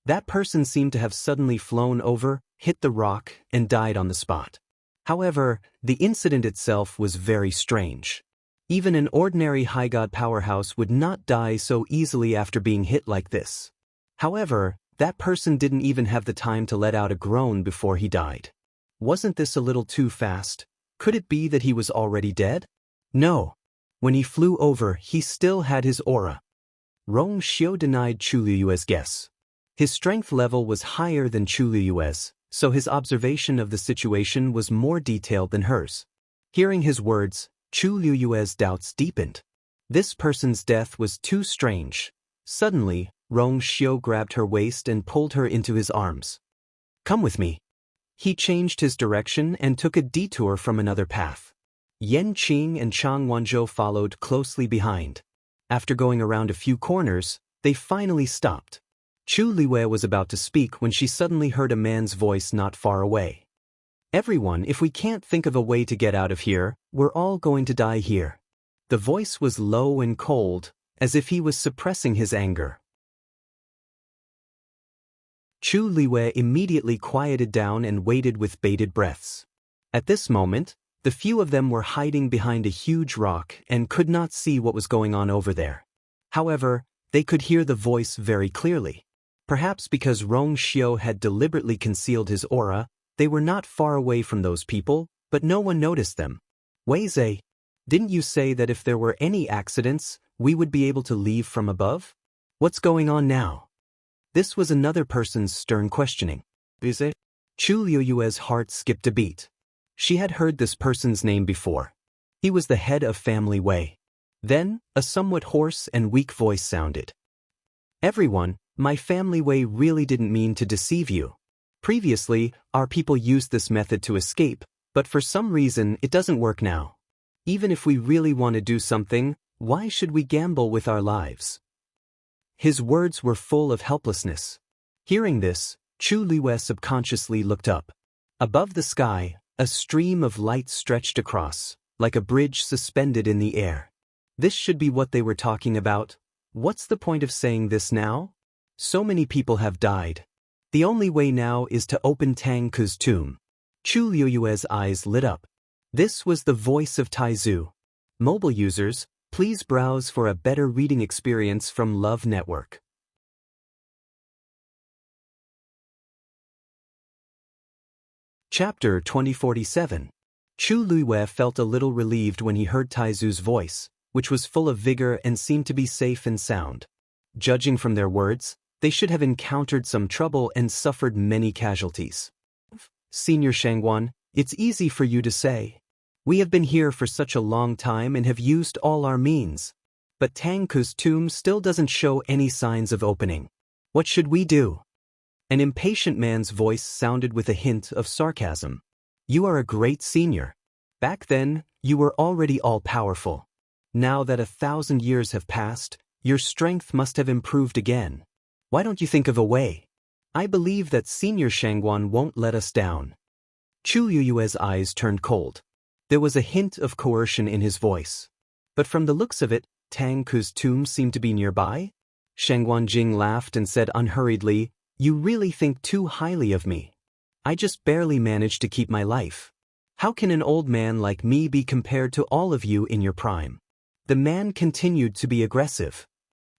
That person seemed to have suddenly flown over, hit the rock, and died on the spot. However, the incident itself was very strange. Even an ordinary high god powerhouse would not die so easily after being hit like this. However, that person didn't even have the time to let out a groan before he died. Wasn't this a little too fast? Could it be that he was already dead? No. When he flew over, he still had his aura. Rong Xiu denied Chu Liyue's guess. His strength level was higher than Chu Liyue's, so his observation of the situation was more detailed than hers. Hearing his words, Chu Liyue's doubts deepened. This person's death was too strange. Suddenly, Rong Xiu grabbed her waist and pulled her into his arms. Come with me. He changed his direction and took a detour from another path. Yan Qing and Chang Wanzhou followed closely behind. After going around a few corners, they finally stopped. Chu Liyue was about to speak when she suddenly heard a man's voice not far away. Everyone, if we can't think of a way to get out of here, we're all going to die here. The voice was low and cold, as if he was suppressing his anger. Chu Liyue immediately quieted down and waited with bated breaths. At this moment, the few of them were hiding behind a huge rock and could not see what was going on over there. However, they could hear the voice very clearly. Perhaps because Rong Xiu had deliberately concealed his aura, they were not far away from those people, but no one noticed them. Weizhe, didn't you say that if there were any accidents, we would be able to leave from above? What's going on now? This was another person's stern questioning. Is it? Chu Liyue's heart skipped a beat. She had heard this person's name before. He was the head of family Wei. Then, a somewhat hoarse and weak voice sounded. Everyone, my family Wei really didn't mean to deceive you. Previously, our people used this method to escape, but for some reason it doesn't work now. Even if we really want to do something, why should we gamble with our lives? His words were full of helplessness. Hearing this, Chu Liyue subconsciously looked up. Above the sky, a stream of light stretched across, like a bridge suspended in the air. This should be what they were talking about. What's the point of saying this now? So many people have died. The only way now is to open Tang Ke's tomb. Chu Liyue's eyes lit up. This was the voice of Taizu. Mobile users, please browse for a better reading experience from Love Network. Chapter 2047. Chu Liyue felt a little relieved when he heard Taizu's voice, which was full of vigor and seemed to be safe and sound. Judging from their words, they should have encountered some trouble and suffered many casualties. Senior Shangguan, it's easy for you to say. We have been here for such a long time and have used all our means. But Tang Ke's tomb still doesn't show any signs of opening. What should we do? An impatient man's voice sounded with a hint of sarcasm. You are a great senior. Back then, you were already all-powerful. Now that 1,000 years have passed, your strength must have improved again. Why don't you think of a way? I believe that Senior Shangguan won't let us down. Chu Liyue's eyes turned cold. There was a hint of coercion in his voice. But from the looks of it, Tang Ke's tomb seemed to be nearby? Shangguan Jing laughed and said unhurriedly, You really think too highly of me. I just barely managed to keep my life. How can an old man like me be compared to all of you in your prime? The man continued to be aggressive.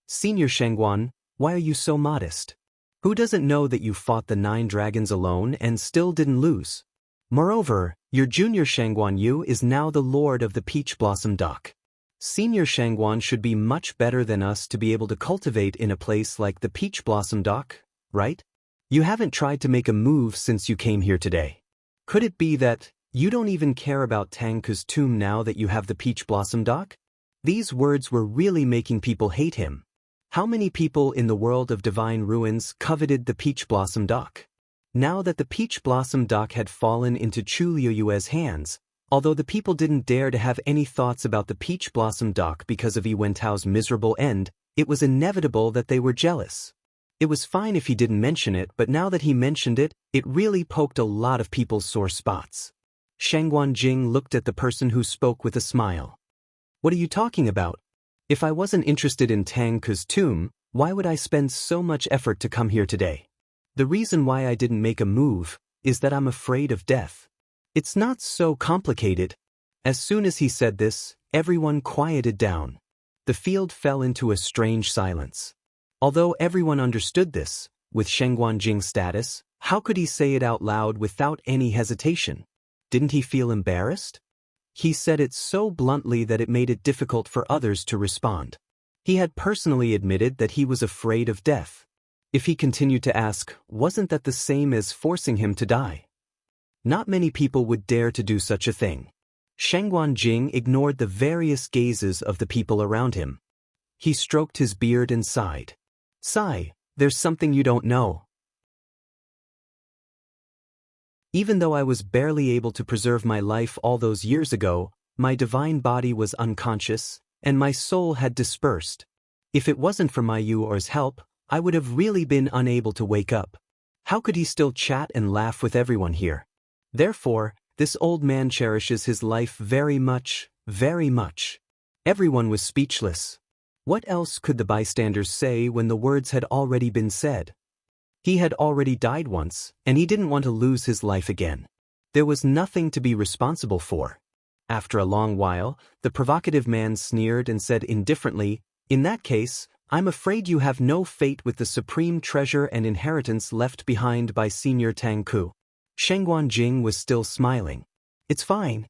Senior Shangguan, why are you so modest? Who doesn't know that you fought the 9 dragons alone and still didn't lose? Moreover, your junior Shangguan Yu is now the lord of the Peach Blossom Dock. Senior Shangguan should be much better than us to be able to cultivate in a place like the Peach Blossom Dock, right? You haven't tried to make a move since you came here today. Could it be that you don't even care about Tang Ke's tomb now that you have the Peach Blossom Dock? These words were really making people hate him. How many people in the world of divine ruins coveted the Peach Blossom Dock? Now that the Peach Blossom Dock had fallen into Chu Liyue's hands, although the people didn't dare to have any thoughts about the Peach Blossom Dock because of Yi Wentao's miserable end, it was inevitable that they were jealous. It was fine if he didn't mention it, but now that he mentioned it, it really poked a lot of people's sore spots. Shangguan Jing looked at the person who spoke with a smile. What are you talking about? If I wasn't interested in Tang Ke's tomb, why would I spend so much effort to come here today? The reason why I didn't make a move is that I'm afraid of death. It's not so complicated. As soon as he said this, everyone quieted down. The field fell into a strange silence. Although everyone understood this, with Sheng Guanjing's status, how could he say it out loud without any hesitation? Didn't he feel embarrassed? He said it so bluntly that it made it difficult for others to respond. He had personally admitted that he was afraid of death. If he continued to ask, wasn't that the same as forcing him to die? Not many people would dare to do such a thing. Sheng Guanjing ignored the various gazes of the people around him. He stroked his beard and sighed. Sigh, there's something you don't know. Even though I was barely able to preserve my life all those years ago, my divine body was unconscious, and my soul had dispersed. If it wasn't for my Yuor's help, I would have really been unable to wake up. How could he still chat and laugh with everyone here? Therefore, this old man cherishes his life very much, very much. Everyone was speechless. What else could the bystanders say when the words had already been said? He had already died once, and he didn't want to lose his life again. There was nothing to be responsible for. After a long while, the provocative man sneered and said indifferently, "In that case, I'm afraid you have no fate with the supreme treasure and inheritance left behind by Senior Tang Ku." Sheng Guanjing was still smiling. It's fine.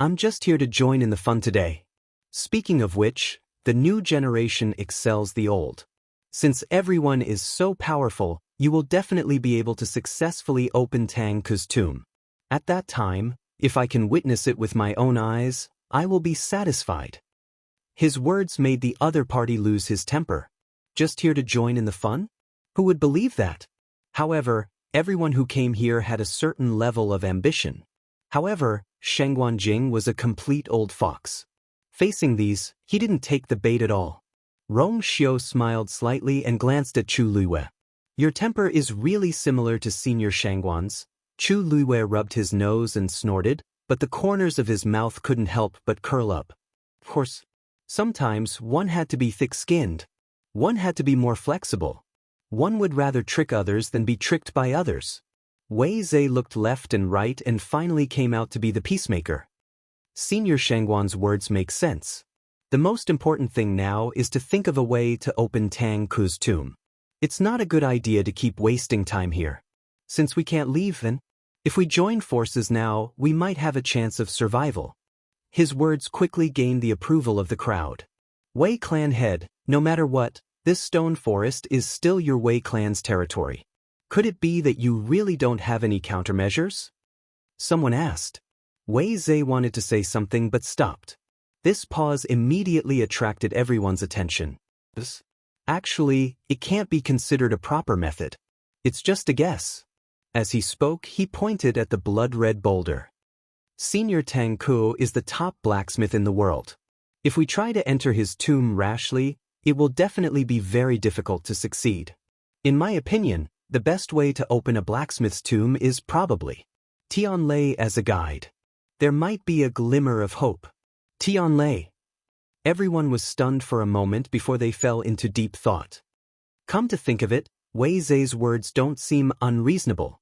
I'm just here to join in the fun today. Speaking of which, the new generation excels the old. Since everyone is so powerful, you will definitely be able to successfully open Tang Ku's tomb. At that time, if I can witness it with my own eyes, I will be satisfied. His words made the other party lose his temper. Just here to join in the fun? Who would believe that? However, everyone who came here had a certain level of ambition. However, Sheng Guanjing was a complete old fox. Facing these, he didn't take the bait at all. Rong Xiu smiled slightly and glanced at Chu Luiyue. Your temper is really similar to Senior Shangguan's. Chu Luiyue rubbed his nose and snorted, but the corners of his mouth couldn't help but curl up. Of course, sometimes one had to be thick-skinned. One had to be more flexible. One would rather trick others than be tricked by others. Wei Zhe looked left and right and finally came out to be the peacemaker. Senior Shangguan's words make sense. The most important thing now is to think of a way to open Tang Ku's tomb. It's not a good idea to keep wasting time here. Since we can't leave then, if we join forces now, we might have a chance of survival. His words quickly gained the approval of the crowd. Wei clan head, no matter what, this stone forest is still your Wei clan's territory. Could it be that you really don't have any countermeasures? Someone asked. Wei Zhe wanted to say something but stopped. This pause immediately attracted everyone's attention. Actually, it can't be considered a proper method. It's just a guess. As he spoke, he pointed at the blood-red boulder. Senior Tang Ku is the top blacksmith in the world. If we try to enter his tomb rashly, it will definitely be very difficult to succeed. In my opinion, the best way to open a blacksmith's tomb is probably Tianlei as a guide. There might be a glimmer of hope. Tianlei. Everyone was stunned for a moment before they fell into deep thought. Come to think of it, Wei Zhe's words don't seem unreasonable.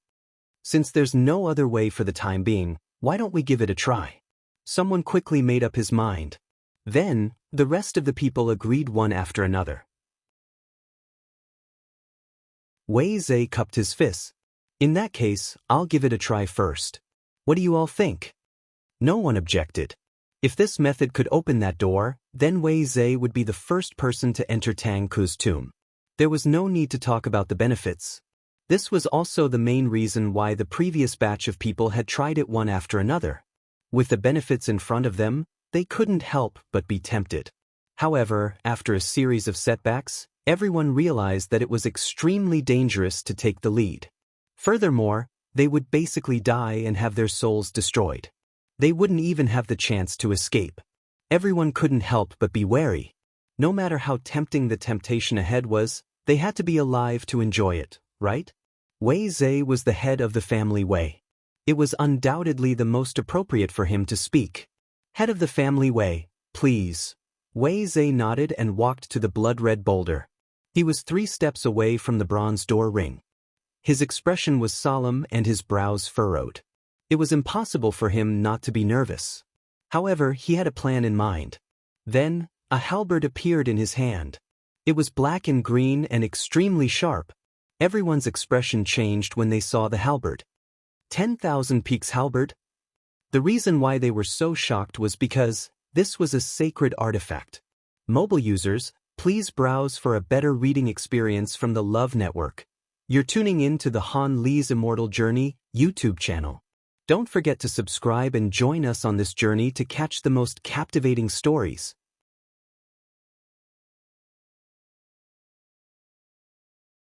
Since there's no other way for the time being, why don't we give it a try? Someone quickly made up his mind. Then, the rest of the people agreed one after another. Wei Zhe cupped his fists. In that case, I'll give it a try first. What do you all think? No one objected. If this method could open that door, then Wei Zhe would be the first person to enter Tang Ku's tomb. There was no need to talk about the benefits. This was also the main reason why the previous batch of people had tried it one after another. With the benefits in front of them, they couldn't help but be tempted. However, after a series of setbacks, everyone realized that it was extremely dangerous to take the lead. Furthermore, they would basically die and have their souls destroyed. They wouldn't even have the chance to escape. Everyone couldn't help but be wary. No matter how tempting the temptation ahead was, they had to be alive to enjoy it, right? Wei Zhe was the head of the family Wei. It was undoubtedly the most appropriate for him to speak. Head of the family Wei, please. Wei Zhe nodded and walked to the blood-red boulder. He was 3 steps away from the bronze door ring. His expression was solemn and his brows furrowed. It was impossible for him not to be nervous. However, he had a plan in mind. Then, a halberd appeared in his hand. It was black and green and extremely sharp. Everyone's expression changed when they saw the halberd. 10,000 peaks halberd? The reason why they were so shocked was because this was a sacred artifact. Mobile users, please browse for a better reading experience from the Love Network. You're tuning in to the Han Li's Immortal Journey YouTube channel. Don't forget to subscribe and join us on this journey to catch the most captivating stories.